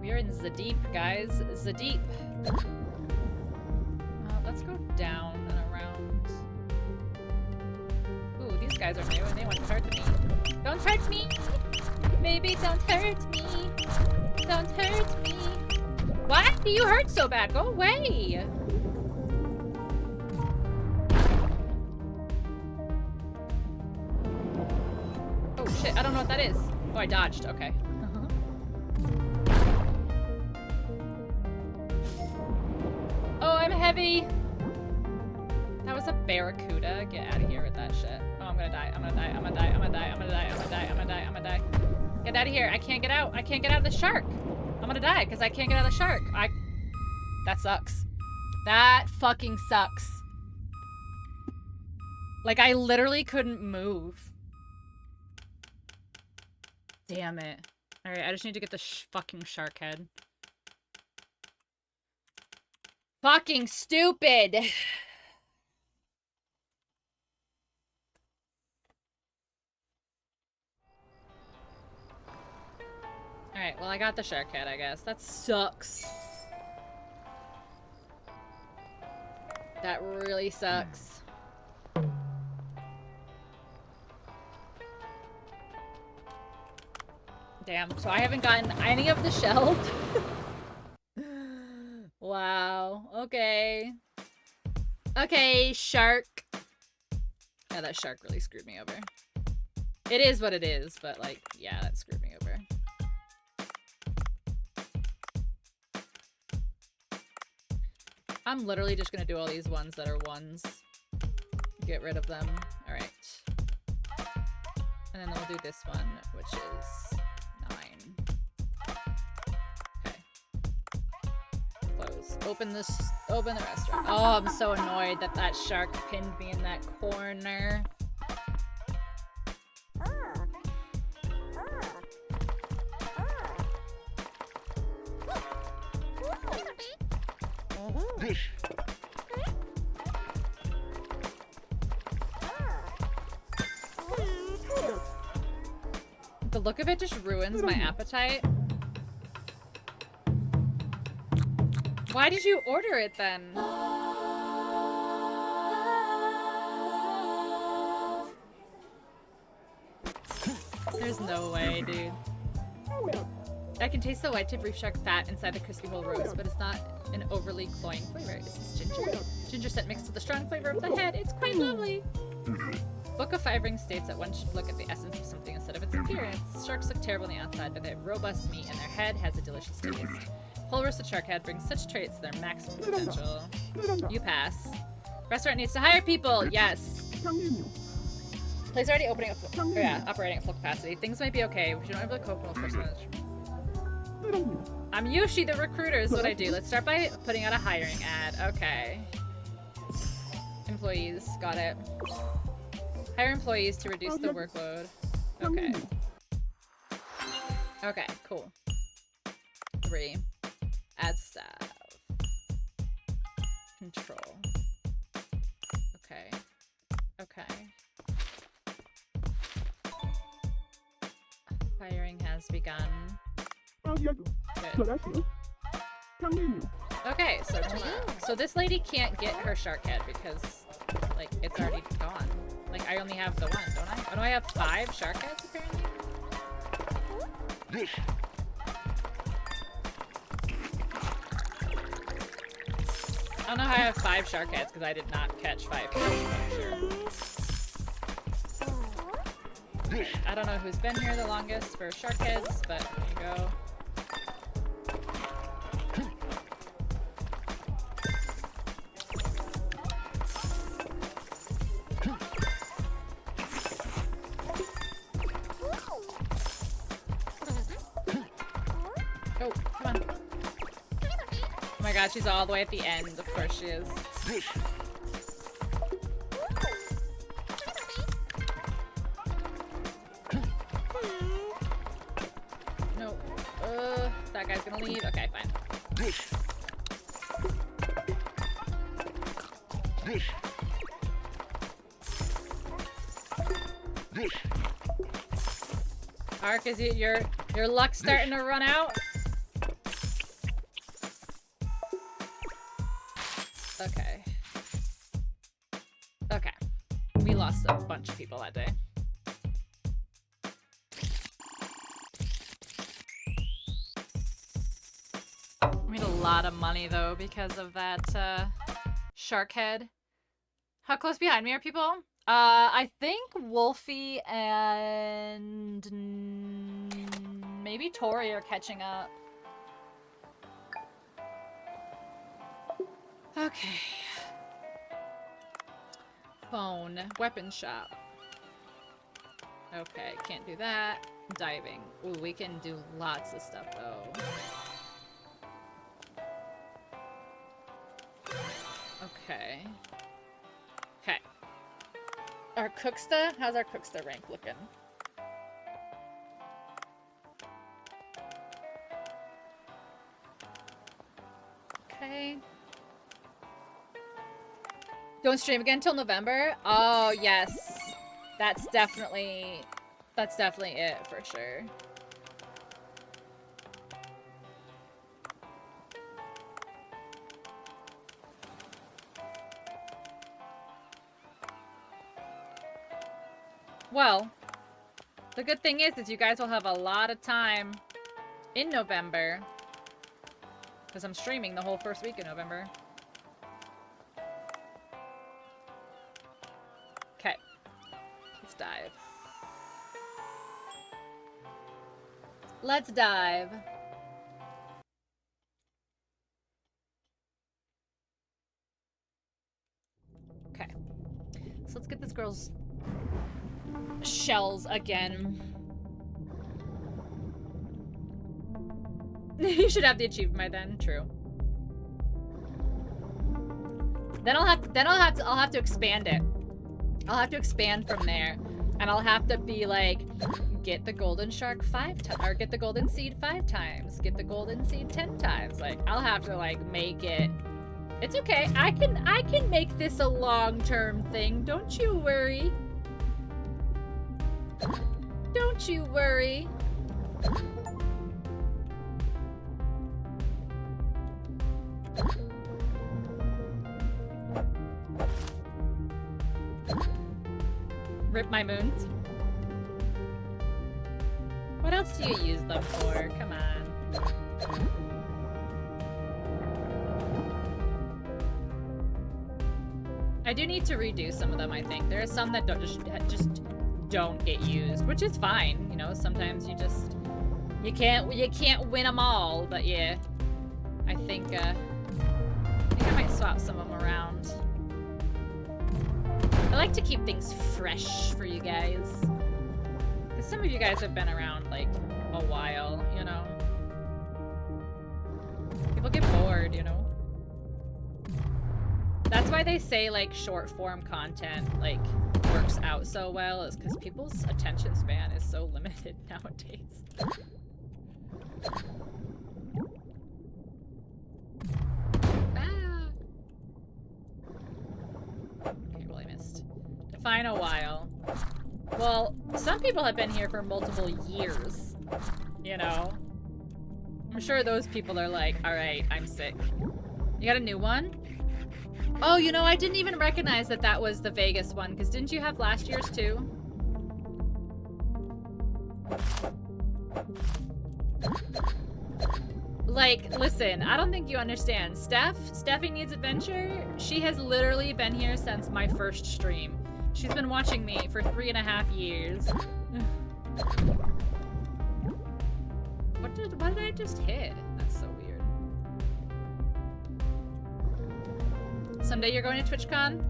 We are in the deep, guys. The deep. Let's go down and around. Ooh, these guys are new and they want to hurt me. Don't hurt me! Baby, don't hurt me! Don't hurt me! Why do you hurt so bad? Go away. Oh shit, I don't know what that is. Oh, I dodged. Okay. Oh, I'm heavy. That was a barracuda. Get out of here with that shit. Oh, I'm gonna die. I'm gonna die. I'm gonna die. I'm gonna die. I'm gonna die. I'm gonna die. I'm gonna die. I'm gonna die. Get out of here. I can't get out. I can't get out of the shark. I'm gonna die because I can't get out of the shark. That sucks. That fucking sucks. Like, I literally couldn't move. Damn it. Alright, I just need to get the fucking shark head. Fucking stupid! Alright, well I got the shark head, I guess. That sucks. That really sucks. Damn, so I haven't gotten any of the shells. Wow, okay. Okay, shark. Yeah, that shark really screwed me over. It is what it is, but like, yeah, that screwed me over. I'm literally just gonna do all these ones that are ones. Get rid of them. Alright. And then we'll do this one, which is 9. Okay. Close. Open the restaurant. Oh, I'm so annoyed that that shark pinned me in that corner. The look of it just ruins my appetite. Why did you order it then? There's no way, dude. I can taste the white tip reef shark fat inside the crispy whole roast, but it's not an overly cloying flavor. This is ginger. Ginger scent mixed with the strong flavor of the head. It's quite lovely. Book of Five Rings states that one should look at the essence of something instead of its appearance. Sharks look terrible on the outside, but they have robust meat and their head has a delicious taste. Whole roasted shark head brings such traits to their maximum potential. You pass. Restaurant needs to hire people. Yes. Place already opening up. Oh yeah, operating at full capacity. Things might be okay. We should not be able to cope with first management. I'm Yoshi, the recruiter, is what I do. Let's start by putting out a hiring ad. Okay. Employees. Got it. Hire employees to reduce the workload. Okay. Okay, cool. 3. Add staff. Control. Okay. Okay. Hiring has begun. Good. Okay, so tomorrow. So this lady can't get her shark head because, like, it's already gone. Like, I only have the one, don't I? Oh, do I have 5 shark heads, apparently? I don't know how I have 5 shark heads, because I did not catch 5 sure. I don't know who's been here the longest for shark heads, but there you go. Oh, come on. Oh my god, she's all the way at the end. Of course she is. No. That guy's gonna leave. Okay, fine. Ark, is it your luck starting to run out? Okay. Okay. We lost a bunch of people that day. We had a lot of money though because of that shark head. How close behind me are people? I think Wolfie and maybe Tori are catching up. Okay. Phone. Weapon shop. Okay, can't do that. Diving. Ooh, we can do lots of stuff though. Okay. Okay. Our Cooksta? How's our Cooksta rank looking? Okay. Don't stream again till November? Oh, yes. That's definitely it for sure. Well, the good thing is you guys will have a lot of time in November because I'm streaming the whole first week in November. Okay, let's dive. Let's dive. Okay, so let's get this girl's shells again. You should have the achievement by then. True. Then I'll have to expand it. I'll have to expand from there, and I'll have to be like, get the golden shark 5 times, or get the golden seed 5 times, get the golden seed 10 times. Like, I'll have to like make it. It's okay. I can make this a long-term thing. Don't you worry. Don't you worry. Rip my moons. What else do you use them for? Come on. I do need to redo some of them, I think. There are some that don't just don't get used, which is fine. You know, sometimes you can't win them all, but yeah. I think I might swap some of them around. I like to keep things fresh for you guys. Because some of you guys have been around, like, a while, you know? People get bored, you know? That's why they say, like, short-form content, like, works out so well, is because people's attention span is so limited nowadays. Define a while. Well, some people have been here for multiple years, you know? I'm sure those people are like, alright, I'm sick. You got a new one? Oh, you know, I didn't even recognize that that was the Vegas one, because didn't you have last year's too? Like, listen, I don't think you understand. Steffi Needs Adventure, she has literally been here since my first stream. She's been watching me for 3.5 years. What did I just hit? That's so weird. Someday you're going to TwitchCon?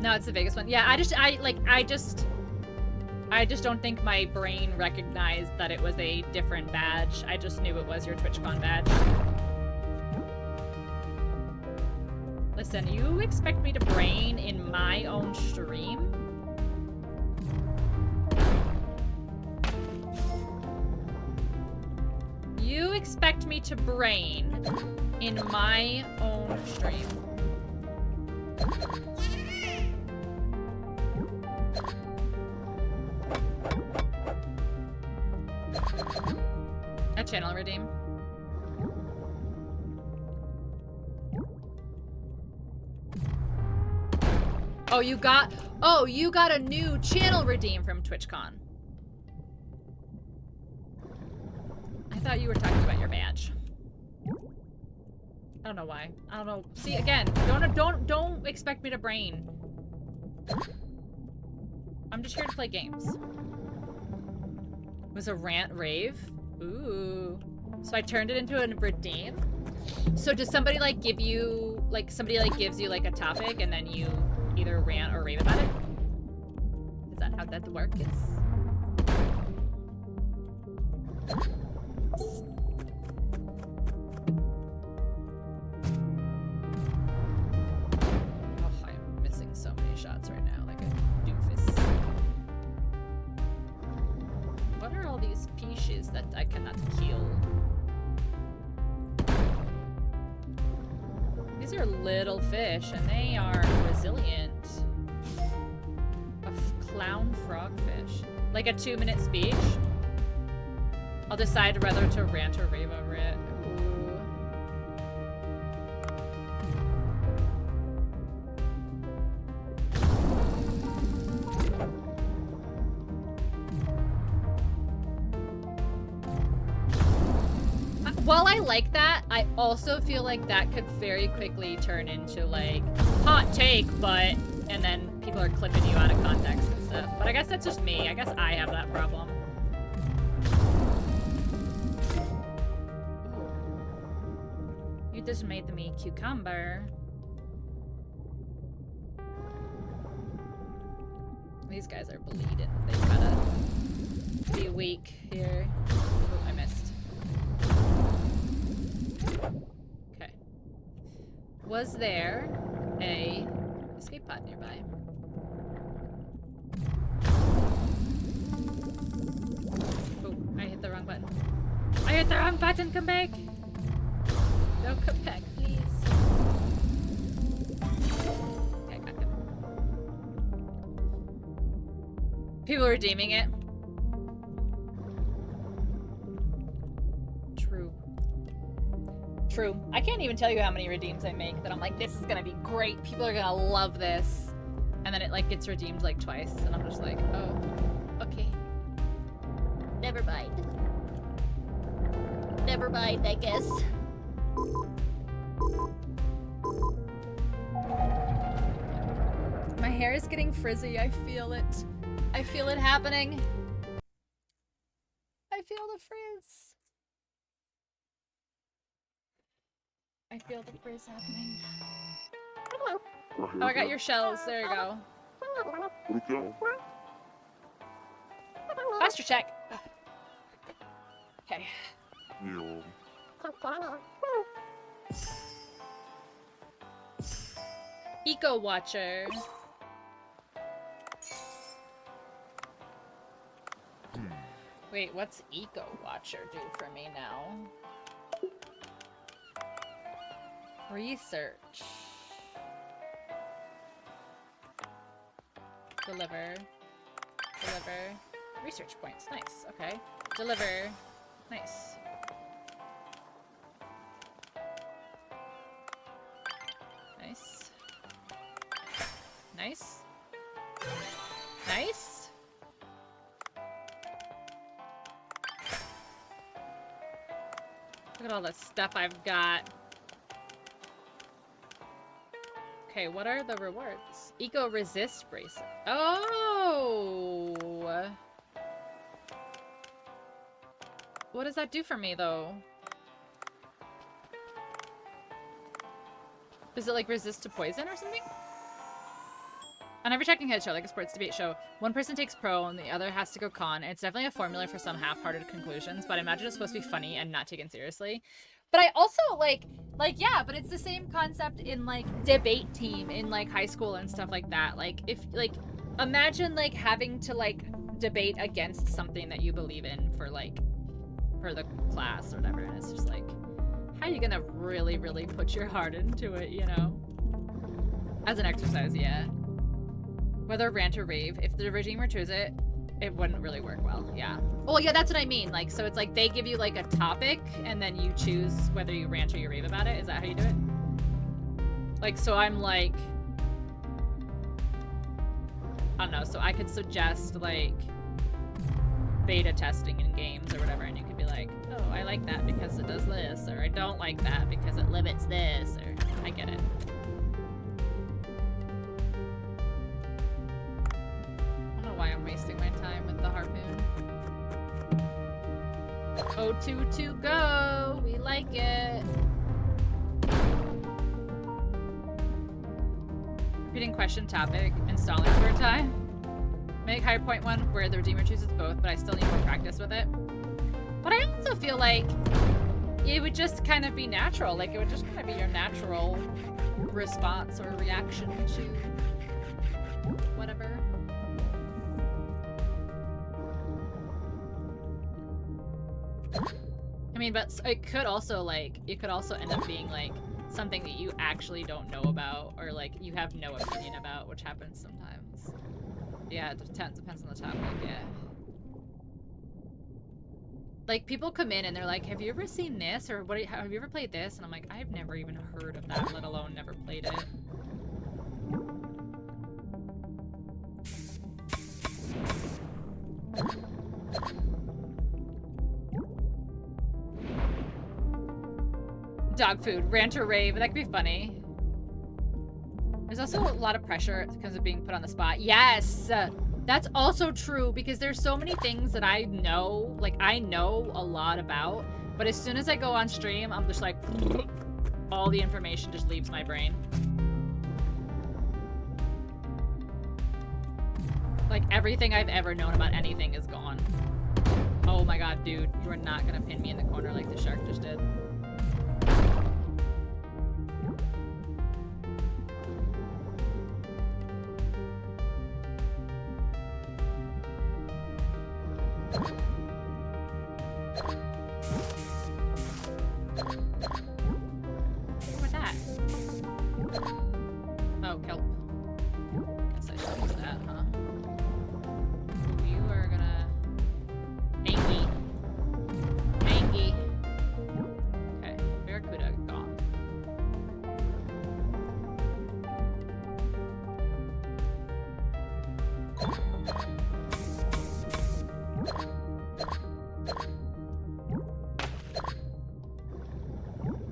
No, it's the Vegas one. Yeah, I just don't think my brain recognized that it was a different badge. I just knew it was your TwitchCon badge. Listen, you expect me to brain in my own stream? You expect me to brain in my own stream? A channel redeem. Oh, you got a new channel redeem from TwitchCon. I thought you were talking about your badge. don't know why. I don't know. See, again, don't expect me to brain. I'm just here to play games. It was a rant rave? Ooh. So I turned it into a redeem? So does somebody like give you, like somebody like gives you like a topic and then you either rant or rave about it? Is that how that works? Oh, I'm missing so many shots right now, like a doofus. What are all these pieces that I cannot kill? These are little fish, and they are resilient. A clown frogfish. Like a 2-minute speech? I'll decide whether to rant or rave over it. Ooh. While I like that, I also feel like that could very quickly turn into like hot take, but and then people are clipping you out of context and stuff. But I guess that's just me. I guess I have that problem. You just made me cucumber. These guys are bleeding. They gotta be weak here. Oh, I missed. Okay. Was there a escape pod nearby? Oh, I hit the wrong button. I hit the wrong button, come back! No, come back, please. Okay, I got him. People are redeeming it. True. I can't even tell you how many redeems I make that I'm like, this is gonna be great. People are gonna love this. And then it like gets redeemed like twice. And I'm just like, oh, okay. Never mind. Never mind, I guess. My hair is getting frizzy. I feel it. I feel it happening. I feel the frizz. I feel the frizz happening. Oh, I got your shells. There you go. Posture check. Okay. Eco Watcher. Wait, what's Eco Watcher do for me now? Research. Deliver. Deliver. Research points. Nice. Okay. Deliver. Nice. Nice. Nice. Nice. Look at all the stuff I've got. Okay, what are the rewards? Eco Resist Bracelet. Oh! What does that do for me, though? Does it, like, resist to poison or something? On every Talking Head show, like a sports debate show, one person takes pro and the other has to go con. It's definitely a formula for some half-hearted conclusions, but I imagine it's supposed to be funny and not taken seriously. But I also, like, yeah, but it's the same concept in, like, debate team in, like, high school and stuff like that. Like, if, like, imagine, like, having to, like, debate against something that you believe in for, like, for the class or whatever. And it's just like, how are you gonna really, really put your heart into it, you know? As an exercise, yeah. Whether rant or rave, if the redeemer chose it, it wouldn't really work well, yeah. Well, yeah, that's what I mean. Like, so it's like they give you like a topic and then you choose whether you rant or you rave about it. Is that how you do it? Like, so I'm like, I don't know. So I could suggest like beta testing in games or whatever, and you could be like, oh, I like that because it does this, or I don't like that because it limits this, or I get it. I don't know why I'm wasting my time with the harpoon. O2 to go! We like it! Repeating question topic, installing for a time. Make higher point one where the Redeemer chooses both, but I still need more practice with it. But I also feel like it would just kind of be natural. Like, it would just kind of be your natural response or reaction to whatever. I mean, but it could also, like, it could also end up being, like, something that you actually don't know about, or, like, you have no opinion about, which happens sometimes. Yeah, it depends on the topic, yeah. Like, people come in and they're like, have you ever seen this? Or what? Have you ever played this? And I'm like, I've never even heard of that, let alone never played it. Dog food, rant or rave, that could be funny. There's also a lot of pressure because of being put on the spot. Yes! That's also true because there's so many things that I know, like I know a lot about, but as soon as I go on stream, I'm just like, all the information just leaves my brain. Like everything I've ever known about anything is gone. Oh my god, dude, you are not gonna pin me in the corner like the shark just did. What's that? Oh, kelp. Guess I should use that, huh? Ooh, you are gonna... Angie. Angie. Okay, Barracuda gone.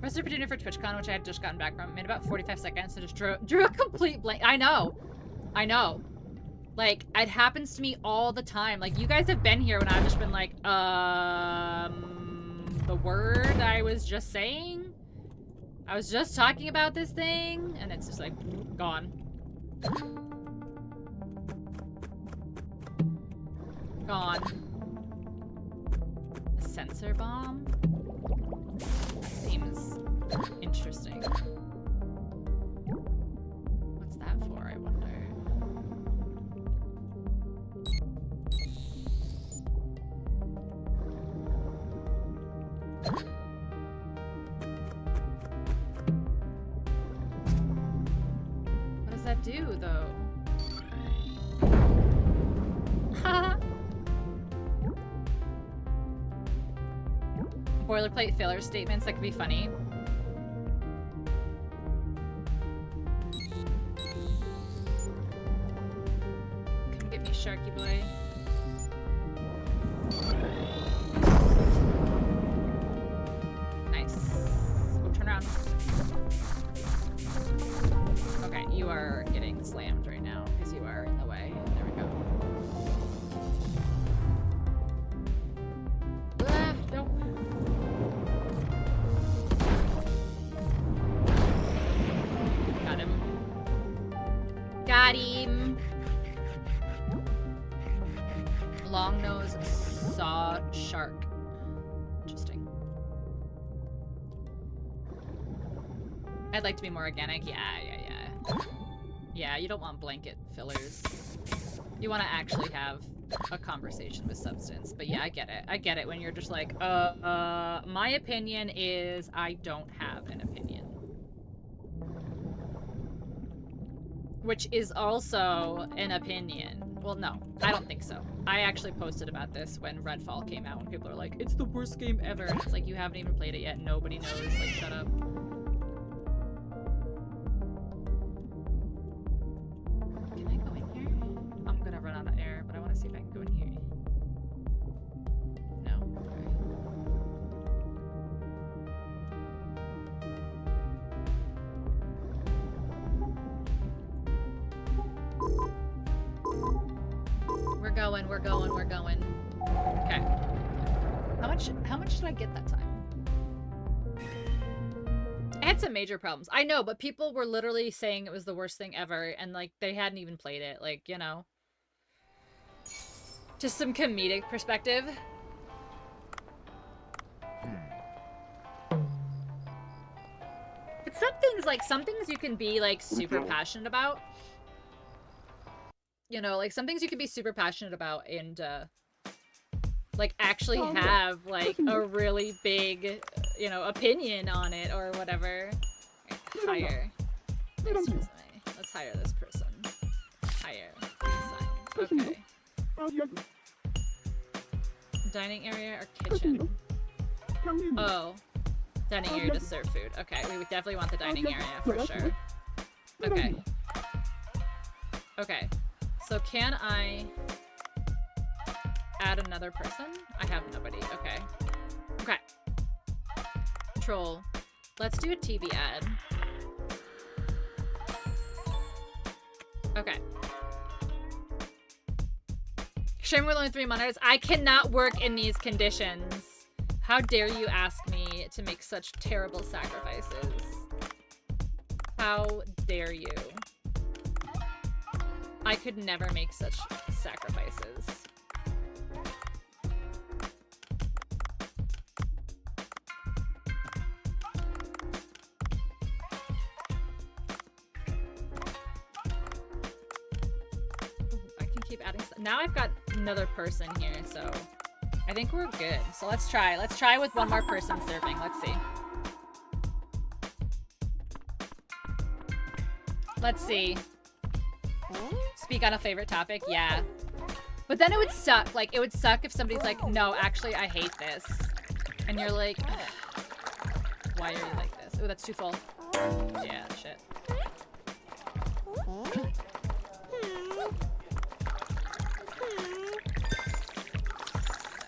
Rest for dinner for TwitchCon, which I had just gotten back from. Made about 45 seconds, so just drew a complete blank. I know. Like, it happens to me all the time. Like, you guys have been here when I've just been like, the word I was just saying? I was just talking about this thing, and it's just like, gone. Gone. A sensor bomb? That seems interesting. What's that for, I wonder? What does that do, though? Boilerplate filler statements, that could be funny. Come get me, Sharky boy. Nice. Oh, turn around. Okay, you are getting slammed right now because you are in the way. There we go. Ah, nope. Got him. Got him. Long nose saw shark. Interesting. I'd like to be more organic. Yeah. Yeah, you don't want blanket fillers. You want to actually have a conversation with substance. But yeah, I get it. I get it when you're just like, my opinion is I don't have an opinion. Which is also an opinion. Well, no, I don't think so. I actually posted about this when Redfall came out, when people are like, it's the worst game ever. And it's like, you haven't even played it yet. Nobody knows. Like, shut up. Can I go in here? I'm gonna run out of air, but I want to see if I can go in here. No? Okay. going, we're going, we're going. Okay. How much did I get that time? I had some major problems. I know, but people were literally saying it was the worst thing ever, and like they hadn't even played it. Like, you know. Just some comedic perspective. But some things you can be like super passionate about. You know, like some things you can be super passionate about and like actually have like a really big, you know, opinion on it or whatever. Hire. Let's hire this person. Hire. Assign. Okay. Dining area or kitchen? Oh. Dining area to serve food. Okay, we would definitely want the dining area for sure. Okay. Okay. So can I add another person? I have nobody. Okay. Okay. Control. Let's do a TV ad. Okay. Stream with only 3 monitors. I cannot work in these conditions. How dare you ask me to make such terrible sacrifices? How dare you? I could never make such sacrifices. I can keep adding stuff. Now I've got another person here, so I think we're good. So let's try. Let's try with one more person serving. Let's see. Let's see. Speak on a favorite topic? Yeah. But then it would suck. Like, it would suck if somebody's like, no, actually, I hate this. And you're like, why are you like this? Oh, that's too full. Yeah, shit.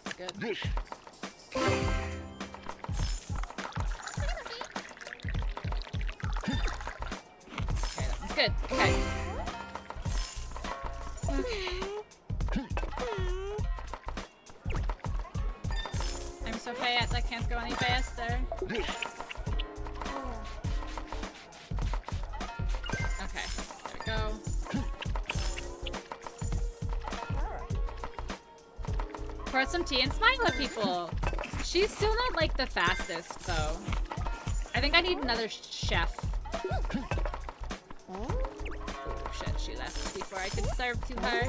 That's good. Okay, that's good. Okay. I'm so fast, I can't go any faster. Okay, there we go. Pour out some tea and smile at people. She's still not like the fastest though. I think I need another chef. Oh shit, she left before I could serve to her.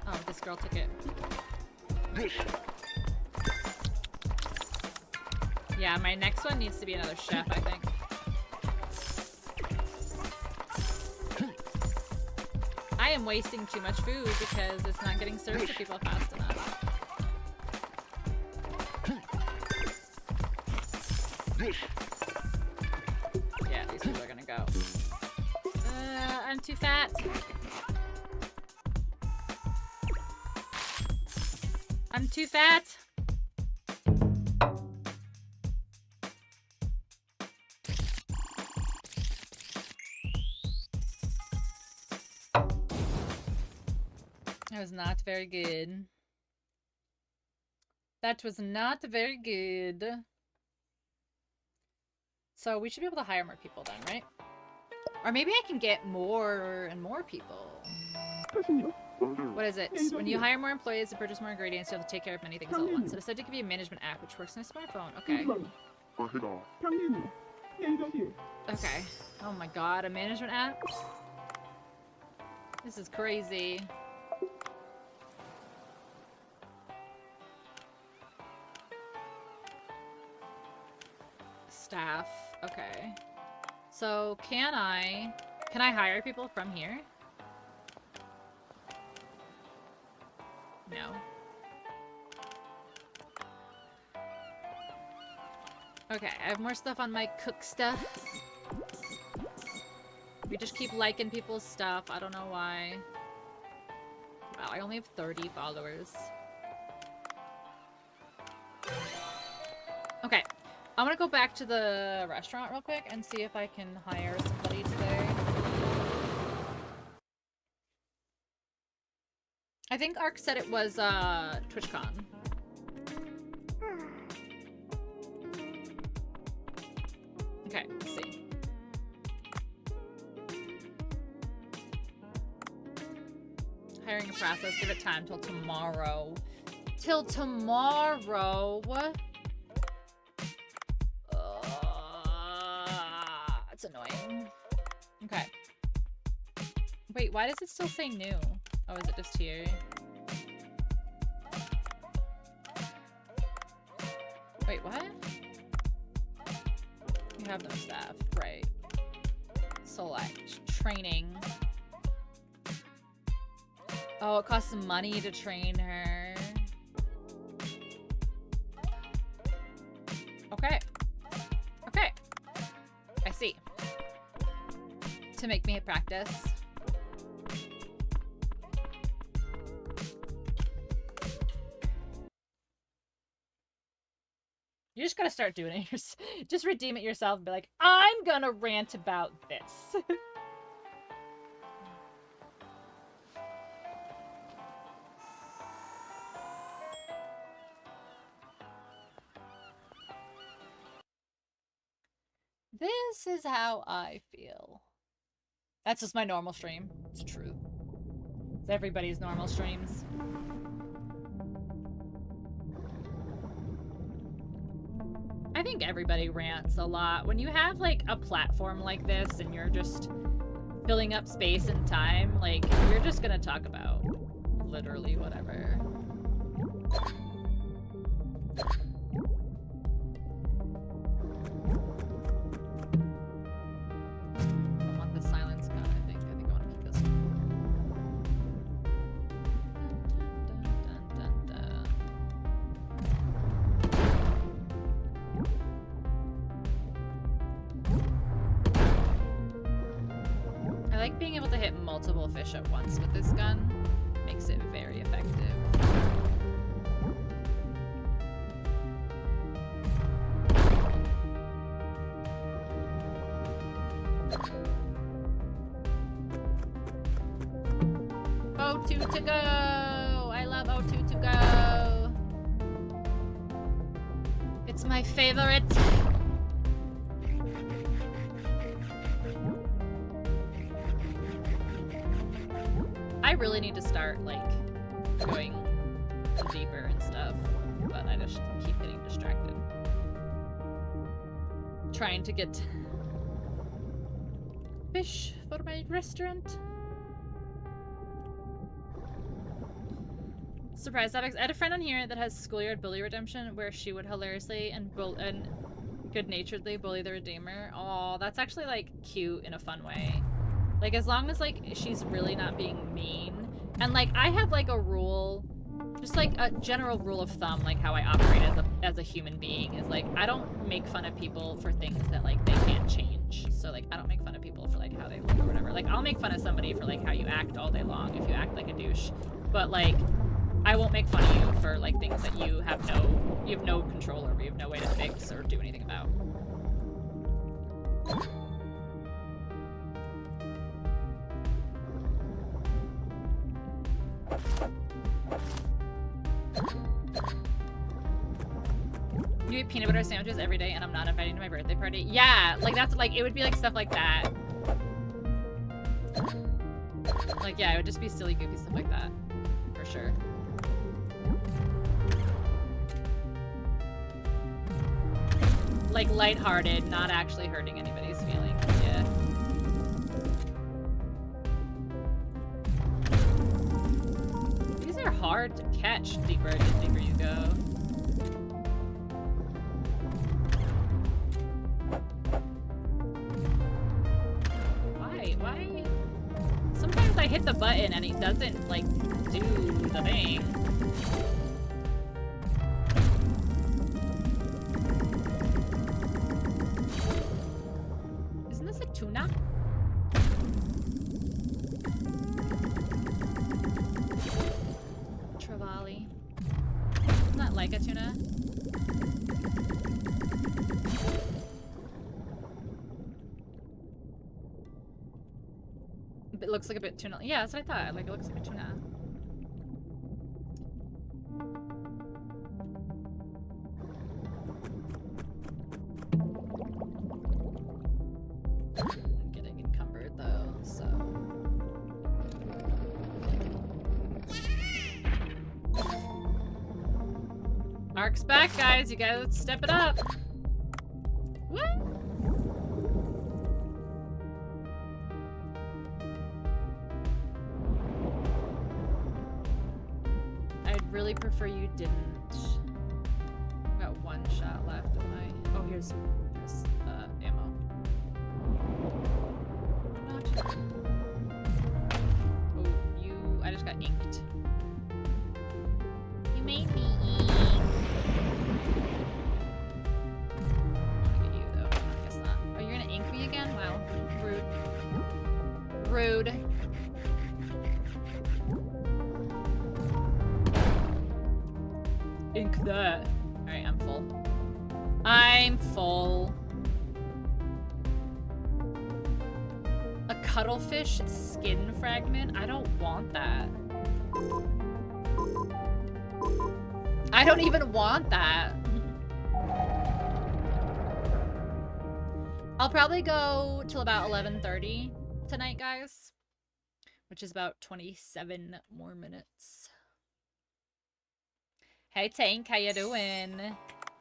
Oh, this girl took it. Yeah, my next one needs to be another chef, I think. I am wasting too much food because it's not getting served to people fast enough. Yeah, these people are gonna go. I'm too fat. I'm too fat. That was not very good. That was not very good. So we should be able to hire more people then, right? Or maybe I can get more and more people. What is it? When you hire more employees to purchase more ingredients, you have to take care of many things all at once. It is said to give you a management app, which works on a smartphone. Okay. Okay. Oh my god, a management app? This is crazy. Staff. Okay. So, can I hire people from here? No. Okay, I have more stuff on my cook stuff. We just keep liking people's stuff. I don't know why. Wow, I only have 30 followers. Okay. I'm gonna go back to the restaurant real quick and see if I can hire somebody today. think Ark said it was TwitchCon. Okay, let's see. Hiring a process, give it time till tomorrow. Till tomorrow? It's annoying. Okay. Wait, why does it still say new? Oh, is it just here? Wait, what? You have no staff, right? Select. Training. Oh, it costs money to train her. Okay. Okay. I see. To make me practice. You just gotta start doing it. Just redeem it yourself and be like, I'm gonna rant about this. This is how I feel. That's just my normal stream. It's true. It's everybody's normal streams. I think everybody rants a lot. When you have like a platform like this and you're just filling up space and time, like you're just gonna talk about literally whatever. I want the silence gun, I think. I want to keep this one. Dun, dun, dun, dun, I like being able to hit multiple fish at once with this gun. Makes it very effective. O2 to go! I love O2 to go! It's my favorite! I really need to start, like, going deeper and stuff, but I just keep getting distracted. Trying to get fish for my restaurant. Surprise topics. I had a friend on here that has schoolyard bully redemption where she would hilariously and good-naturedly bully the redeemer. Oh, that's actually, like, cute in a fun way. Like, as long as, like, she's really not being mean. And, like, I have, like, a rule, just, like, a general rule of thumb, like, how I operate as a human being is, like, I don't make fun of people for things that, like, they can't change. So, like, I don't make fun of people for, like, how they look or whatever. Like, I'll make fun of somebody for, like, how you act all day long if you act like a douche. But, like, I won't make fun of you for, like, things that you have no control over, you have no way to fix or do anything about. You eat peanut butter sandwiches every day and I'm not inviting to my birthday party? Yeah, like that's like, it would be like stuff like that. Like, yeah, it would just be silly, goofy stuff like that. For sure. Like lighthearted, not actually hurting anybody's feelings, yeah. These are hard to catch the deeper you go. Why? Sometimes I hit the button and it doesn't, like, do the thing. Isn't this a tuna? Trevally. Isn't that like a tuna? It looks like a bit tuna. Yeah, that's what I thought. Like, it looks like a tuna. Mark's back, guys. You gotta step it up. What? I'd really prefer you didn't. Got one shot left of my. Oh, here's ammo. Not. Oh, you. I just got inked. You made me ink. I want to get you though. I guess not. Oh, you're gonna ink me again? Wow. Rude. Rude. Ink that. Alright, I'm full. I'm full. A cuttlefish skin fragment? I don't want that. I don't even want that. I'll probably go till about 11:30 tonight, guys. Which is about 27 more minutes. Hey Tank, how you doing?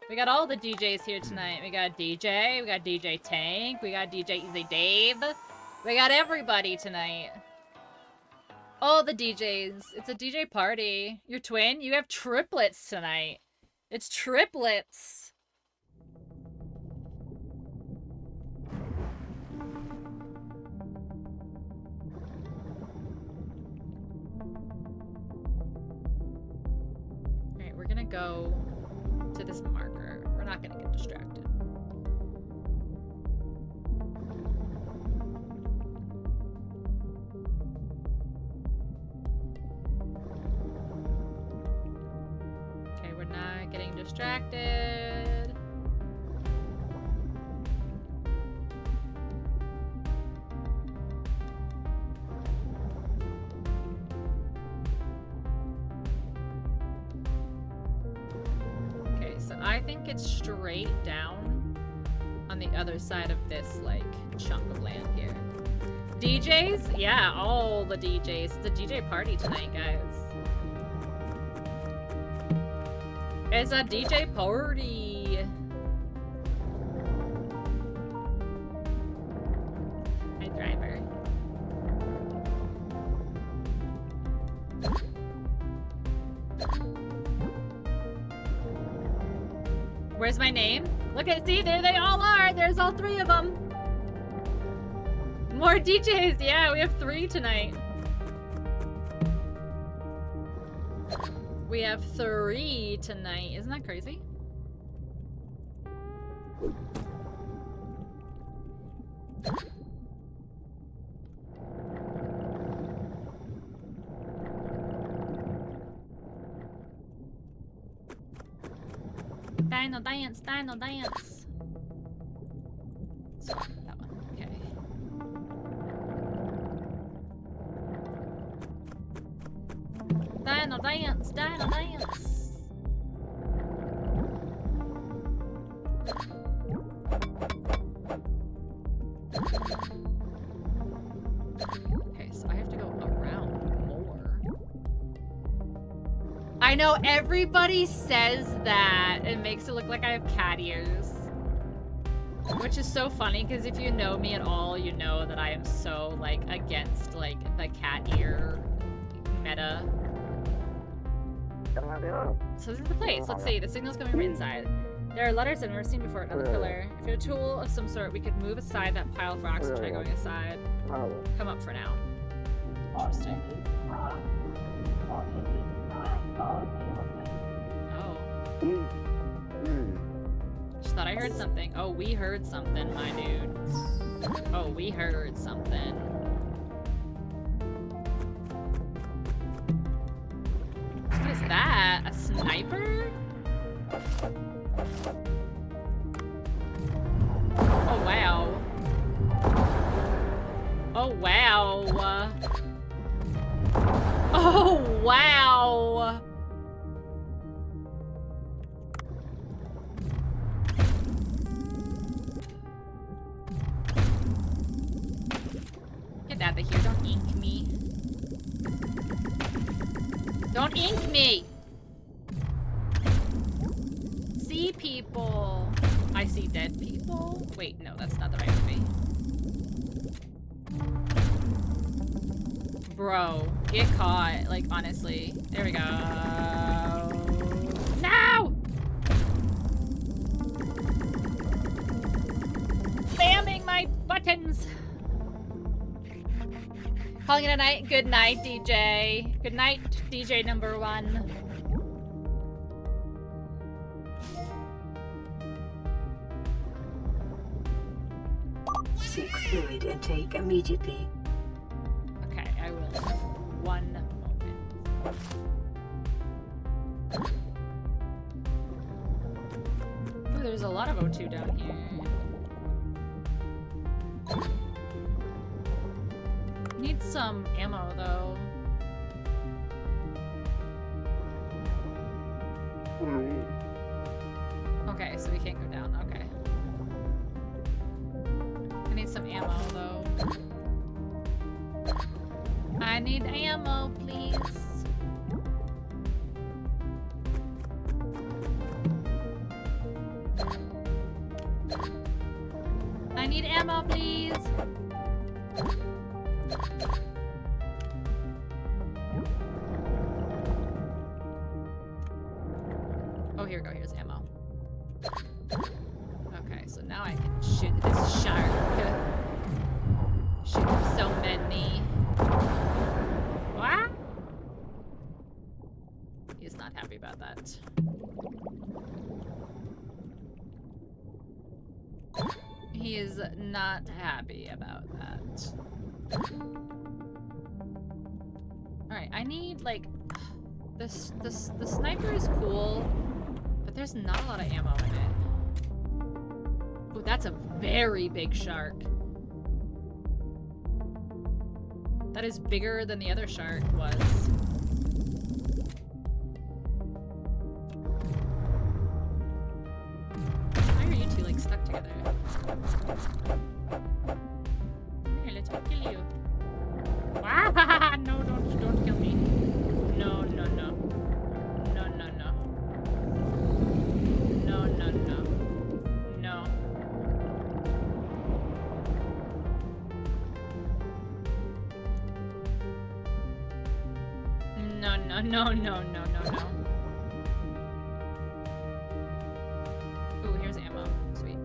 We got all the DJs here tonight. We got DJ, we got DJ Tank, we got DJ Easy Dave. We got everybody tonight. All the DJs. It's a DJ party. Your twin? You have triplets tonight. It's triplets. Alright, we're gonna go to this marker. We're not gonna get distracted. Okay, we're not getting distracted. Okay, so I think it's straight down on the other side of this, like, chunk of land here. DJs? Yeah, all the DJs. It's a DJ party tonight, guys. It's a DJ party. Hi, driver. Where's my name? Look at, see, there they all are. There's all three of them. More DJs. Yeah, we have 3 tonight. We have 3 tonight. Isn't that crazy? Dino dance, dino dance. So, that one. Okay. Dino dance, dino dance. Okay, so I have to go around more. I know everybody says that. It makes it look like I have cat ears. Which is so funny, because if you know me at all, you know that I am so, like, against, like, the cat ear meta. So this is the place. Let's see. The signal's coming from inside. There are letters I've never seen before on the pillar. If you're a tool of some sort, we could move aside that pile of rocks and try going aside. Come up for now. Interesting. Oh. Just thought I heard something. Oh, we heard something, my dude. Oh, we heard something. What is that? A sniper? Oh, wow. Oh, wow. Oh, wow. Get out of here. Don't ink me. Don't ink me! see dead people? Wait, no, that's not the right movie. Bro, get caught. Like, honestly. There we go. No! Spamming my buttons. Calling it a night. Good night, DJ. Good night, DJ number 1. Seek fluid intake immediately. Okay, I will. One moment. Ooh, there's a lot of O2 down here. Need some ammo, though. Okay, so we can't go down. Okay. I need some ammo, though. I need ammo, please. I need ammo, please. Oh, here we go. Here's ammo. Okay, so now I can shoot this shark. Shoot so many. What? He's not happy about that. He is not happy about that. Alright, I need, like... The sniper is cool, but there's not a lot of ammo in it. Oh, that's a very big shark. That is bigger than the other shark was. Why are you two, like, stuck together? Here, let me kill you. Ah, no, don't kill me. No, no, no. No, no, no. No, no, no. No. No, no, no, no, no, no, no. Ooh, here's ammo. Sweet.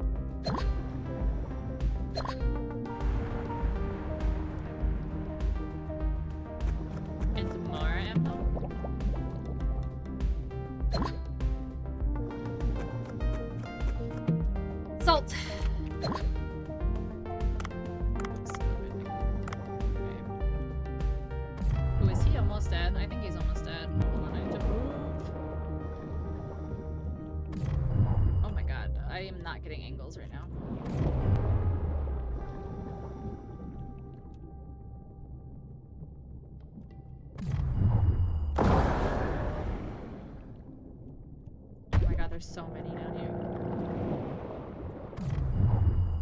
And some more ammo. Salt. Ooh, is he almost dead? I think he's almost dead. Hold on, I have to move. Oh my god, I am not getting angles right now. Oh my god, there's so many down here.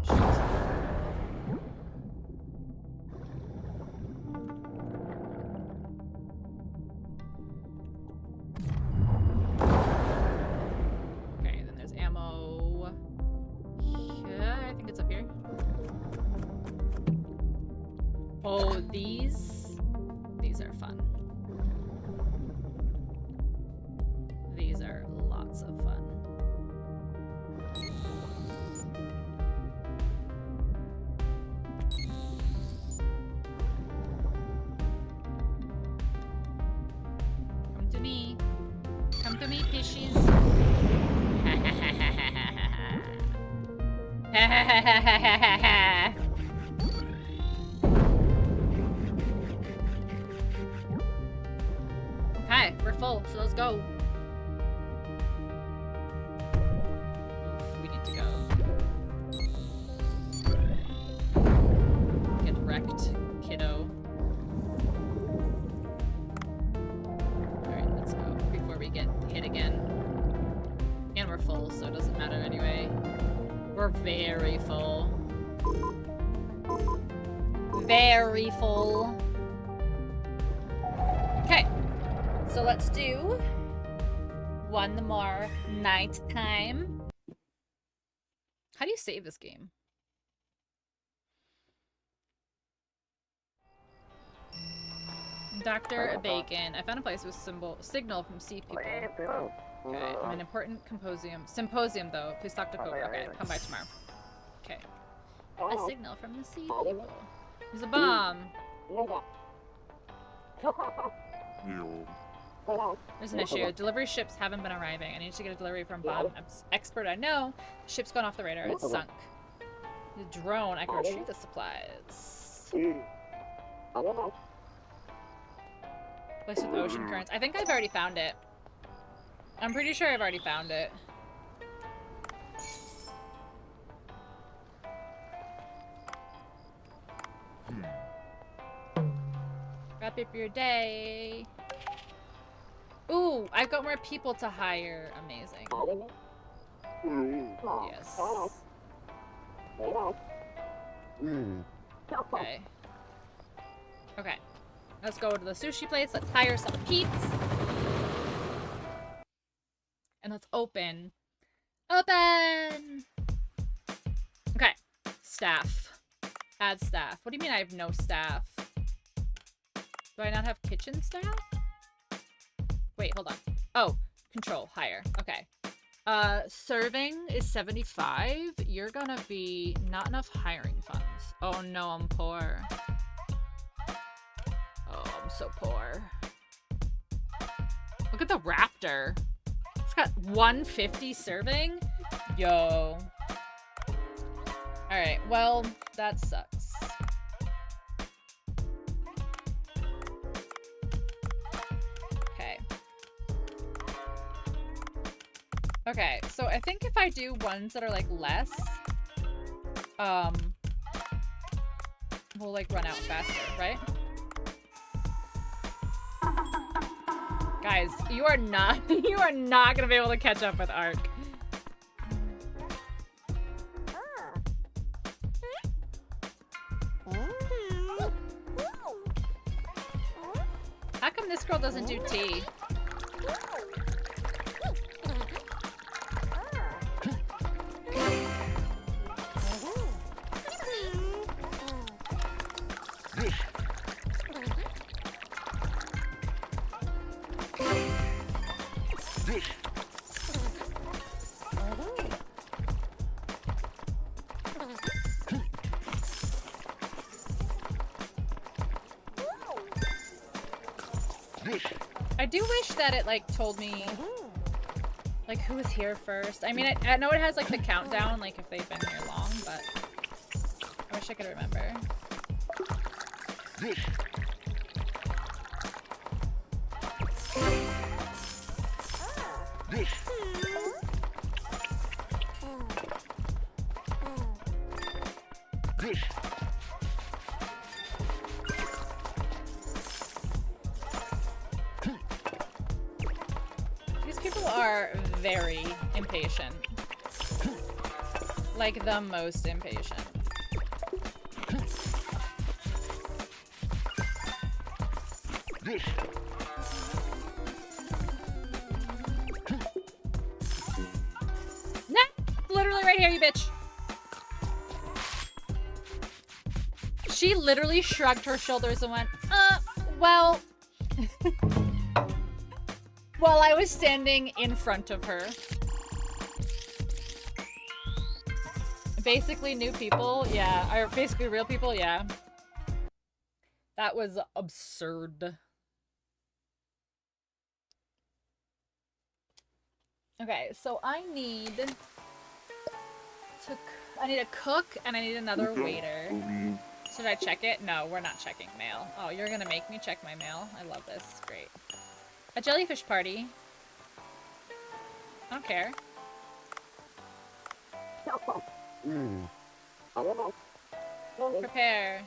Shoot. Okay, then there's ammo. Yeah, I think it's up here. Oh, these are fun. These are lots of fun. Come to me. Come to me, fishies. Okay, we're full, so let's go. Oof, we need to go. Get wrecked, kiddo. Alright, let's go before we get hit again. And we're full, so it doesn't matter anyway. We're very full. Very full. Okay, so let's do one more night time. How do you save this game? Dr. Bacon. I found a place with signal from sea people. Okay, I'm an important symposium though. Please talk to Cobra. Okay, come by tomorrow. Okay. A signal from the sea people. There's a bomb. There's an issue. Delivery ships haven't been arriving. I need to get a delivery from bomb expert I know. The ship's gone off the radar. It's sunk. The drone. I can retrieve the supplies. Place with ocean currents. I think I've already found it. I'm pretty sure I've already found it. Wrap up your day. Ooh, I've got more people to hire. Amazing. Yes. Okay. Okay. Let's go to the sushi place. Let's hire some peeps. And let's open. Open! Okay. Staff. Add staff. What do you mean I have no staff? Do I not have kitchen staff? Wait, hold on. Oh, control, hire. Okay. Serving is 75. You're gonna be not enough hiring funds. Oh no, I'm poor. Oh, I'm so poor. Look at the raptor. It's got 150 serving? Yo. Alright, well, that sucks. Okay. Okay, so I think if I do ones that are like less, we'll like run out faster, right? Guys, you are not gonna be able to catch up with Ark. How come this girl doesn't do tea? I do wish that it like told me like who was here first. I mean, I know it has like the countdown, like if they've been here long, but I wish I could remember. These people are very impatient. Like the most impatient. Nah! Literally right here, you bitch! She literally shrugged her shoulders and went, well... While I was standing in front of her. Basically new people, yeah. Or basically real people, yeah. That was absurd. Okay, so I need a cook and I need another waiter. Should I check it? No, we're not checking mail. Oh, you're gonna make me check my mail? I love this. Great. A jellyfish party. I don't care. Prepare.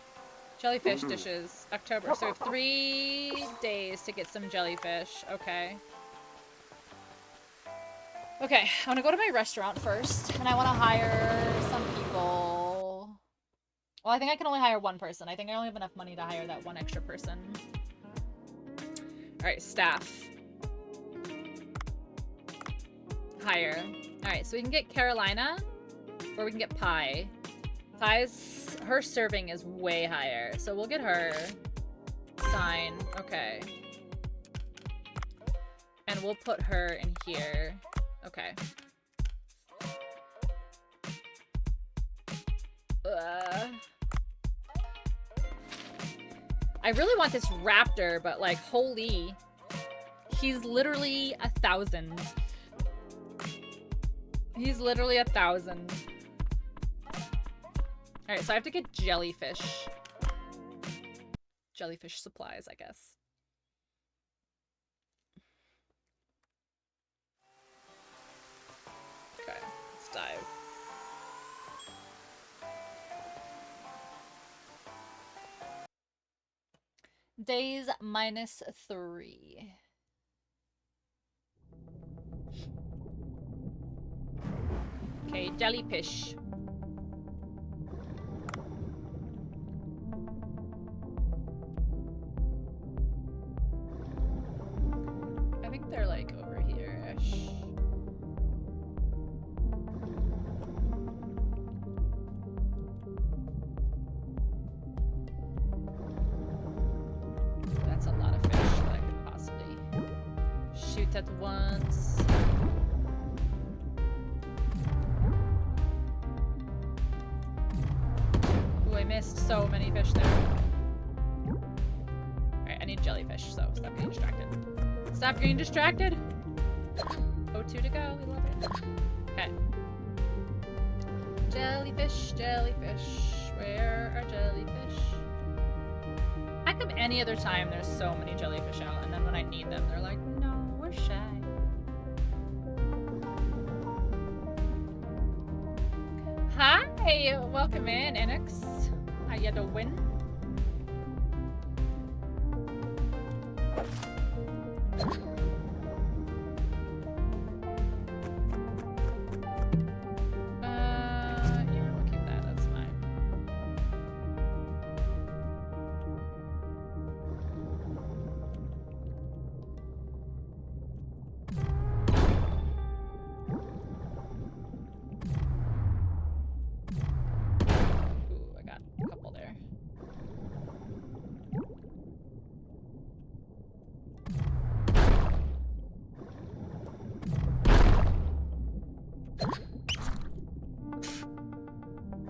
Jellyfish dishes. October. So we have 3 days to get some jellyfish. Okay. Okay, I want to go to my restaurant first, and I want to hire some people. Well, I think I can only hire one person. I think I only have enough money to hire that one extra person. Alright, staff. Hire. Alright, so we can get Carolina. Or we can get Pie. Pie's, her serving is way higher, so we'll get her. Sign, okay. And we'll put her in here. Okay. I really want this raptor, but like, holy. He's literally 1,000. He's literally 1,000. Alright, so I have to get jellyfish. Jellyfish supplies, I guess. Okay, let's dive. Days -3. Okay, jellyfish. I think they're like over here-ish. That's a lot of fish that I could possibly shoot at once. Ooh, I missed so many fish there. Alright, I need jellyfish, so stop getting distracted. Stop getting distracted! O2 to go, we love it. Okay. Jellyfish, jellyfish. Where are jellyfish? How come any other time there's so many jellyfish out, and then when I need them, they're like, no, we're shy. Hi! Welcome in, Enix. How you doing? Yeah, we'll keep that. That's fine. Ooh, I got a couple there.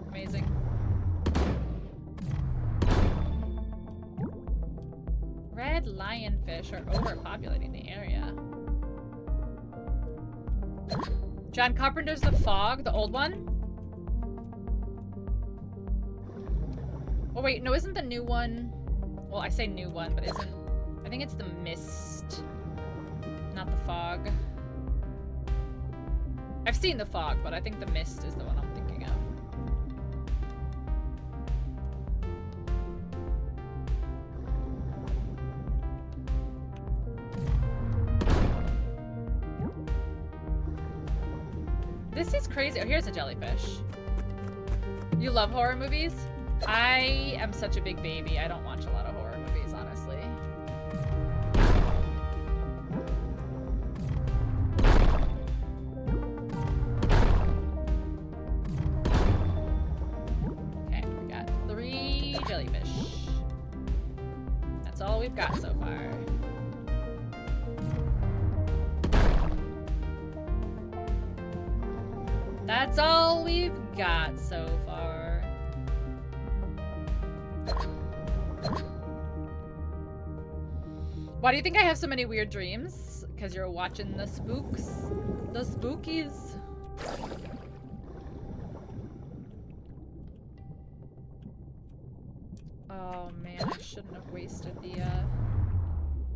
Amazing. Red lionfish are overpopulating the area. John Carpenter's The Fog, the old one? Oh wait, no, isn't the new one... Well, I say new one, but isn't... I think it's The Mist. Not The Fog. I've seen The Fog, but I think The Mist is the one I'm thinking of. This is crazy. Oh, here's a jellyfish. You love horror movies? I am such a big baby. I don't watch a lot of horror movies, honestly. Okay, we got 3 jellyfish. That's all we've got so far. That's all we've got so far. Why do you think I have so many weird dreams? Because you're watching the spooks. The spookies. Oh man, I shouldn't have wasted the,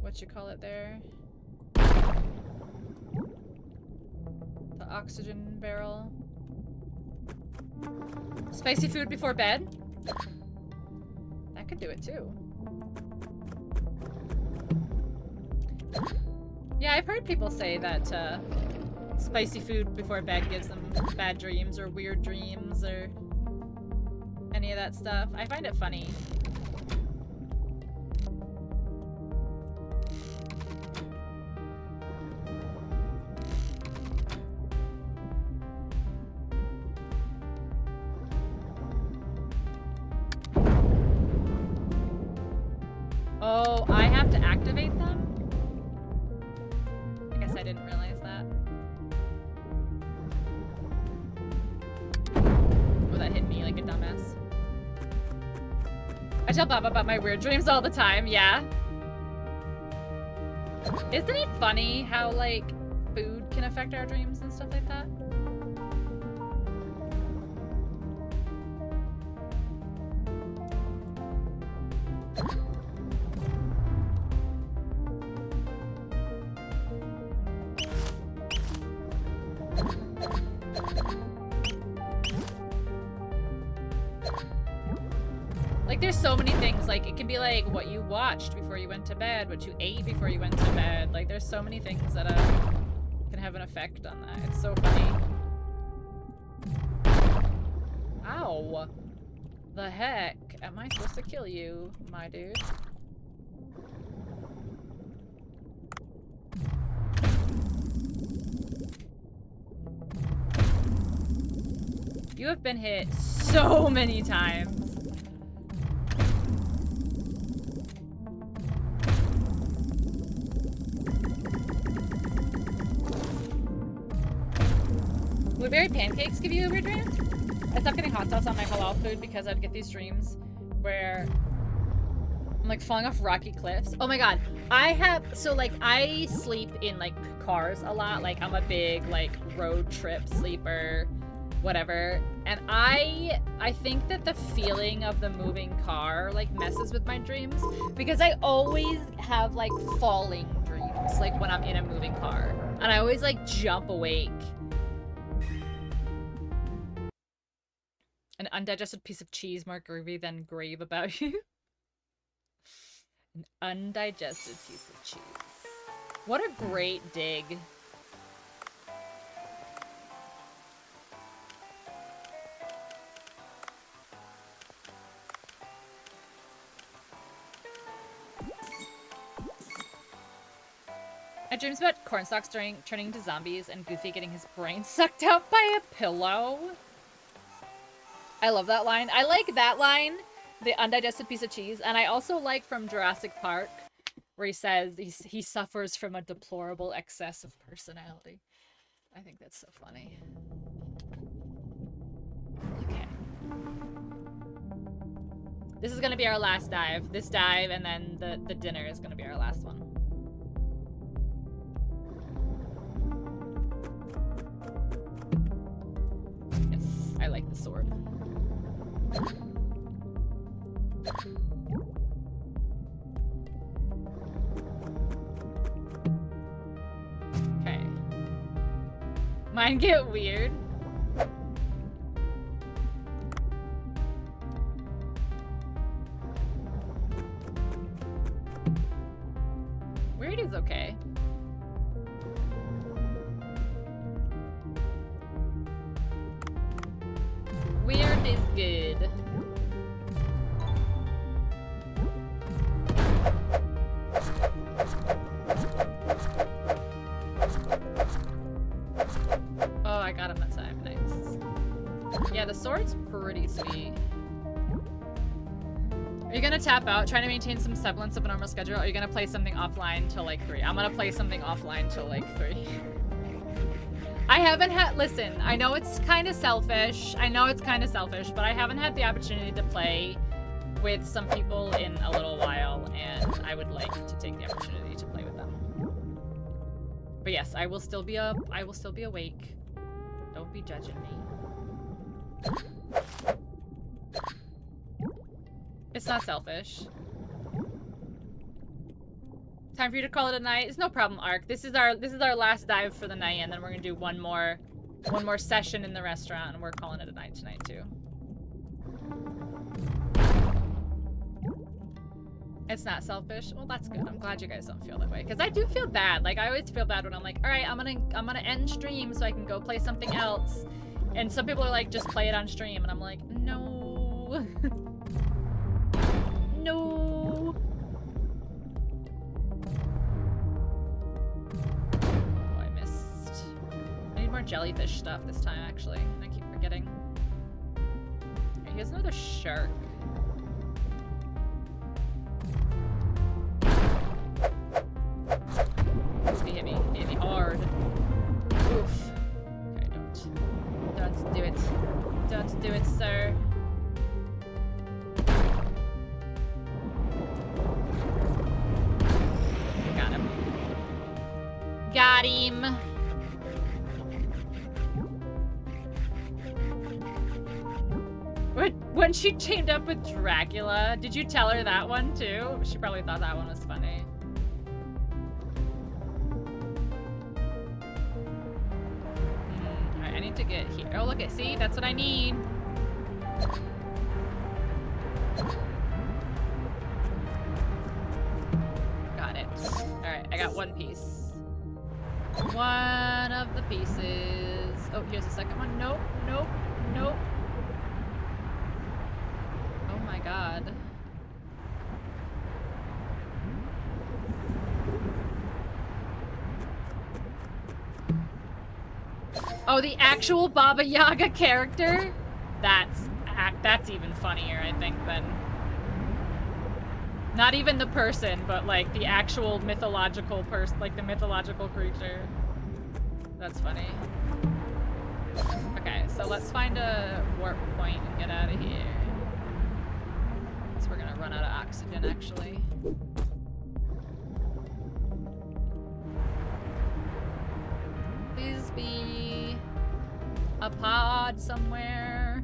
what you call it there? The oxygen barrel. Spicy food before bed? That could do it too. Yeah, I've heard people say that spicy food before bed gives them bad dreams or weird dreams or any of that stuff. I find it funny. Oh, I have to activate them? I guess I didn't realize that. Oh, that hit me like a dumbass. I tell Bob about my weird dreams all the time, yeah. Isn't it funny how, like, food can affect our dreams and stuff like that? Like, there's so many things. Like, it can be like what you watched before you went to bed, what you ate before you went to bed. Like, there's so many things that can have an effect on that. It's so funny. Ow. The heck am I supposed to kill you, my dude? You have been hit so many times. Blueberry pancakes give you a weird dream? I stopped getting hot sauce on my halal food because I'd get these dreams where I'm like falling off rocky cliffs. Oh my god. So like I sleep in like cars a lot. Like I'm a big like road trip sleeper, whatever. And I think that the feeling of the moving car like messes with my dreams because I always have like falling dreams like when I'm in a moving car. And I always like jump awake. An undigested piece of cheese more groovy than grave about you. An undigested piece of cheese. What a great dig. I dreams about cornstalks turning into zombies and Goofy getting his brain sucked out by a pillow. I love that line. I like that line, the undigested piece of cheese. And I also like from Jurassic Park, where he says he suffers from a deplorable excess of personality. I think that's so funny. Okay. This is going to be our last dive. This dive and then the dinner is going to be our last one. Yes, I like the sword. Okay. Mine get weird. Weird is okay. Weird is good. Oh, I got him that time. Nice. Yeah, the sword's pretty sweet. Are you gonna tap out, trying to maintain some semblance of a normal schedule, or are you gonna play something offline till like 3? I'm gonna play something offline till like 3. I haven't had, listen, I know it's kind of selfish. I know it's kind of selfish, but I haven't had the opportunity to play with some people in a little while, and I would like to take the opportunity to play with them. But yes, I will still be up. I will still be awake. Don't be judging me. It's not selfish. Time for you to call it a night. It's no problem, Ark. This is our last dive for the night, and then we're gonna do one more session in the restaurant, and we're calling it a night tonight too. It's not selfish. Well, that's good. I'm glad you guys don't feel that way, because I do feel bad. Like I always feel bad when I'm like, all right, I'm gonna end stream so I can go play something else, and some people are like, just play it on stream, and I'm like, no, no. Oh, I missed. I need more jellyfish stuff this time, actually. I keep forgetting. Right, here's another shark. Got him. When she teamed up with Dracula, did you tell her that one too? She probably thought that one was funny. Alright, I need to get here. Oh, look at, see? That's what I need. Got it. Alright, I got one piece. One of the pieces. Oh, here's the second one. Nope, nope, nope. Oh my god. Oh, the actual Baba Yaga character? That's even funnier, I think, than... Not even the person, but like the actual mythological person, like the mythological creature. That's funny. Okay, so let's find a warp point and get out of here. So we're gonna run out of oxygen, actually. Please be a pod somewhere.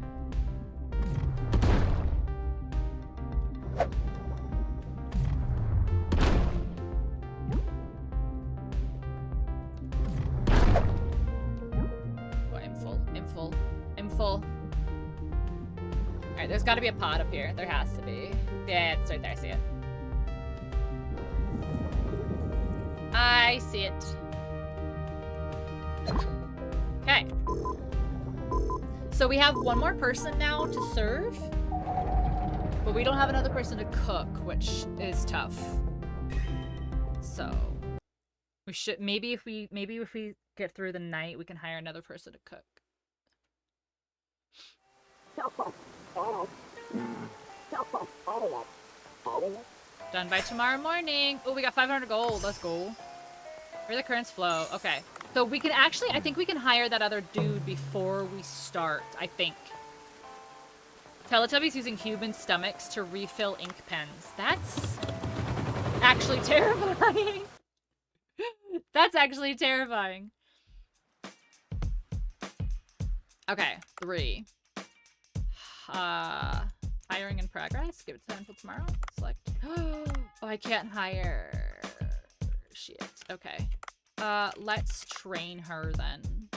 I'm full. Alright, there's gotta be a pod up here. There has to be. Yeah, it's right there. I see it. I see it. Okay. So we have one more person now to serve. But we don't have another person to cook, which is tough. So we should maybe if we get through the night, we can hire another person to cook. Done by tomorrow morning. Oh, we got 500 gold. Let's go. Where the currents flow. Okay. So we can actually, I think we can hire that other dude before we start, I think. Teletubbies using human stomachs to refill ink pens. That's actually terrifying. That's actually terrifying. Okay, 3. Hiring in progress. Give it time until tomorrow. Select. Oh, I can't hire. Shit. Okay. Let's train her then.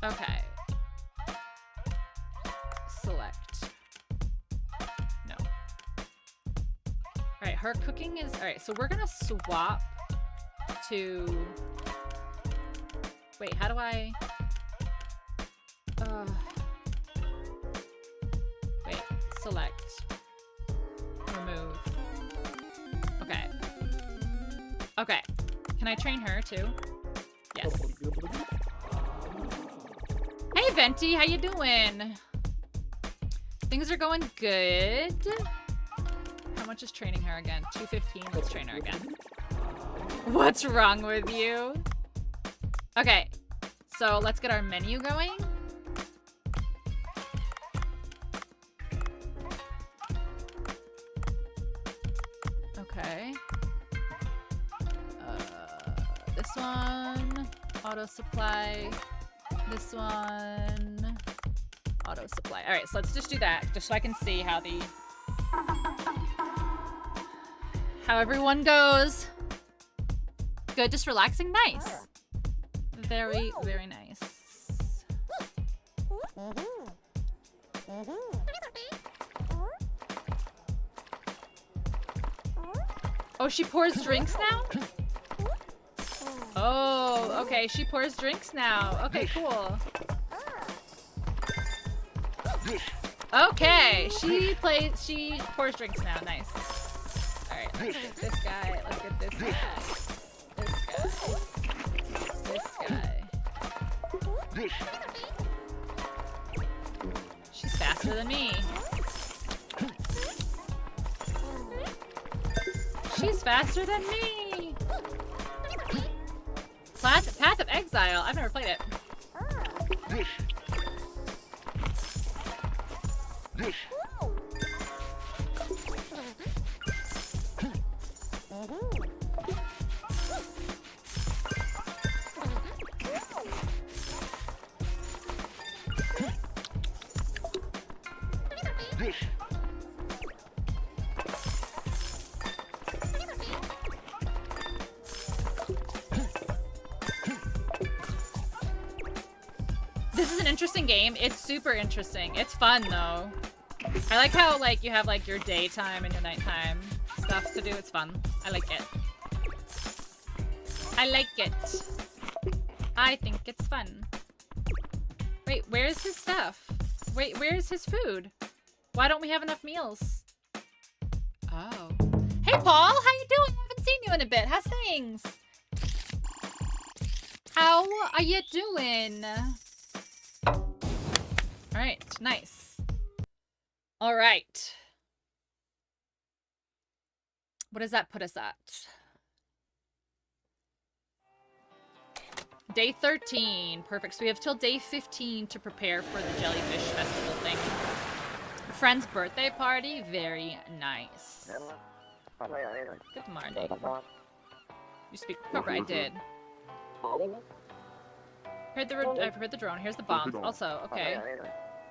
Okay. Select. No. Alright, her cooking is... Alright, so we're gonna swap to... Wait, how do I... Wait, select. Remove. Okay. Okay. Can I train her too? Yes. Hey Venti, how you doing? Things are going good. How much is training her again? 215. Let's train her again. What's wrong with you? Okay. So let's get our menu going. Okay. This one, auto supply. This one, auto supply. All right, so let's just do that, just so I can see how everyone goes. Good, just relaxing. Nice. Very, very nice. Oh, she pours drinks now? Oh, okay, she pours drinks now. Okay, cool. Okay, she pours drinks now. Nice. Alright, let's get this guy. Let's get this guy. This guy. She's faster than me. She's faster than me! Path of Exile. I've never played it. This is an interesting game. It's super interesting. It's fun though. I like how like you have like your daytime and your nighttime stuff to do. It's fun. I like it. I like it. I think it's fun. Wait, where's his stuff? Wait, where's his food? Why don't we have enough meals? Oh. Hey Paul, how you doing? I haven't seen you in a bit. How's things? How are you doing? Alright, nice. Alright. What does that put us at? Day 13. Perfect. So we have till day 15 to prepare for the jellyfish festival thing. Friend's birthday party? Very nice. Good morning. You speak proper. I did. I prepared the drone. Here's the bomb. Also, okay.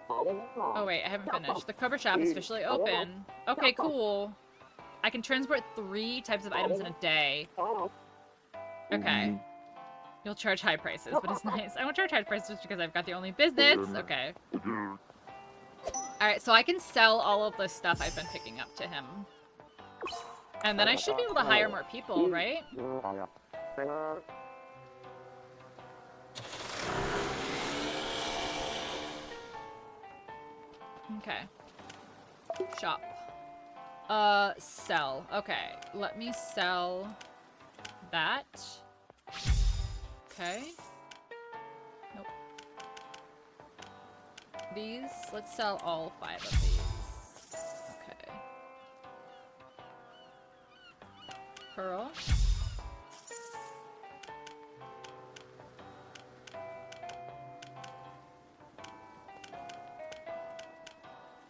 Oh wait, I haven't finished. The cover shop is officially open. Okay, cool. I can transport 3 types of items in a day. Okay. You'll charge high prices, but it's nice. I won't charge high prices just because I've got the only business. Okay. Alright, so I can sell all of the stuff I've been picking up to him. And then I should be able to hire more people, right? Okay. Shop. Sell. Okay, let me sell that. Okay. Nope. These, let's sell all 5 of these. Okay. Pearl.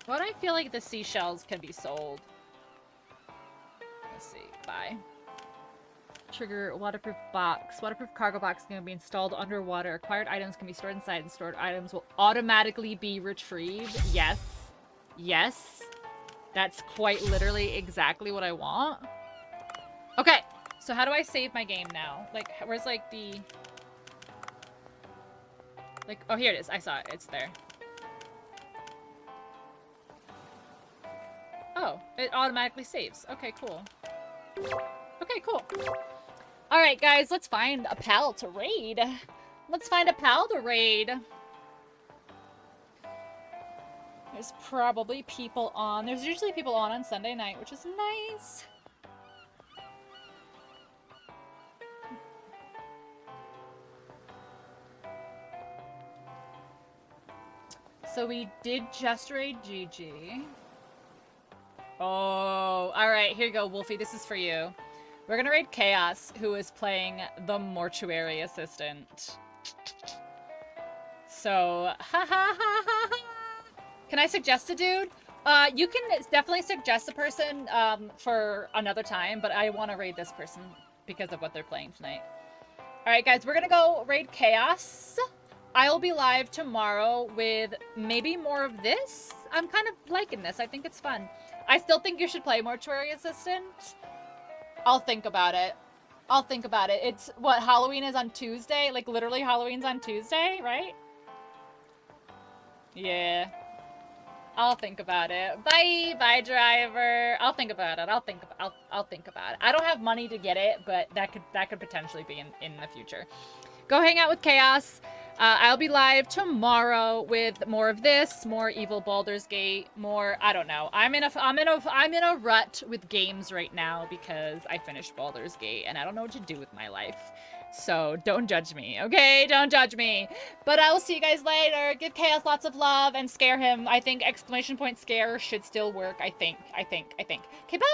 What I feel like the seashells can be sold. Let's see. Buy. Trigger waterproof box. Waterproof cargo box is going to be installed underwater. Acquired items can be stored inside, and stored items will automatically be retrieved. Yes. Yes. That's quite literally exactly what I want. Okay. So how do I save my game now? Like, where's like the... Like, oh, here it is. I saw it. It's there. Oh, it automatically saves. Okay, cool. Okay, cool. Alright, guys, let's find a pal to raid. Let's find a pal to raid. There's probably people on. There's usually people on Sunday night, which is nice. So we did just raid Gigi. Oh, alright, here you go, Wolfie. This is for you. We're gonna raid Chaos, who is playing the mortuary assistant. So, ha ha ha ha ha. Can I suggest a dude? You can definitely suggest a person for another time, but I want to raid this person because of what they're playing tonight. Alright, guys, we're gonna go raid Chaos. I'll be live tomorrow with maybe more of this. I'm kind of liking this. I think it's fun. I still think you should play Mortuary Assistant. I'll think about it. I'll think about it. It's, what, Halloween is on Tuesday? Like, literally Halloween's on Tuesday, right? Yeah. I'll think about it. Bye, bye, driver. I'll think about it. I'll think about it. I don't have money to get it, but that could potentially be in the future. Go hang out with Chaos. I'll be live tomorrow with more of this, more Evil Baldur's Gate, more, I don't know. I'm in a rut with games right now because I finished Baldur's Gate and I don't know what to do with my life. So don't judge me, okay? Don't judge me. But I will see you guys later. Give Chaos lots of love and scare him. I think exclamation point scare should still work. I think. Okay, bye!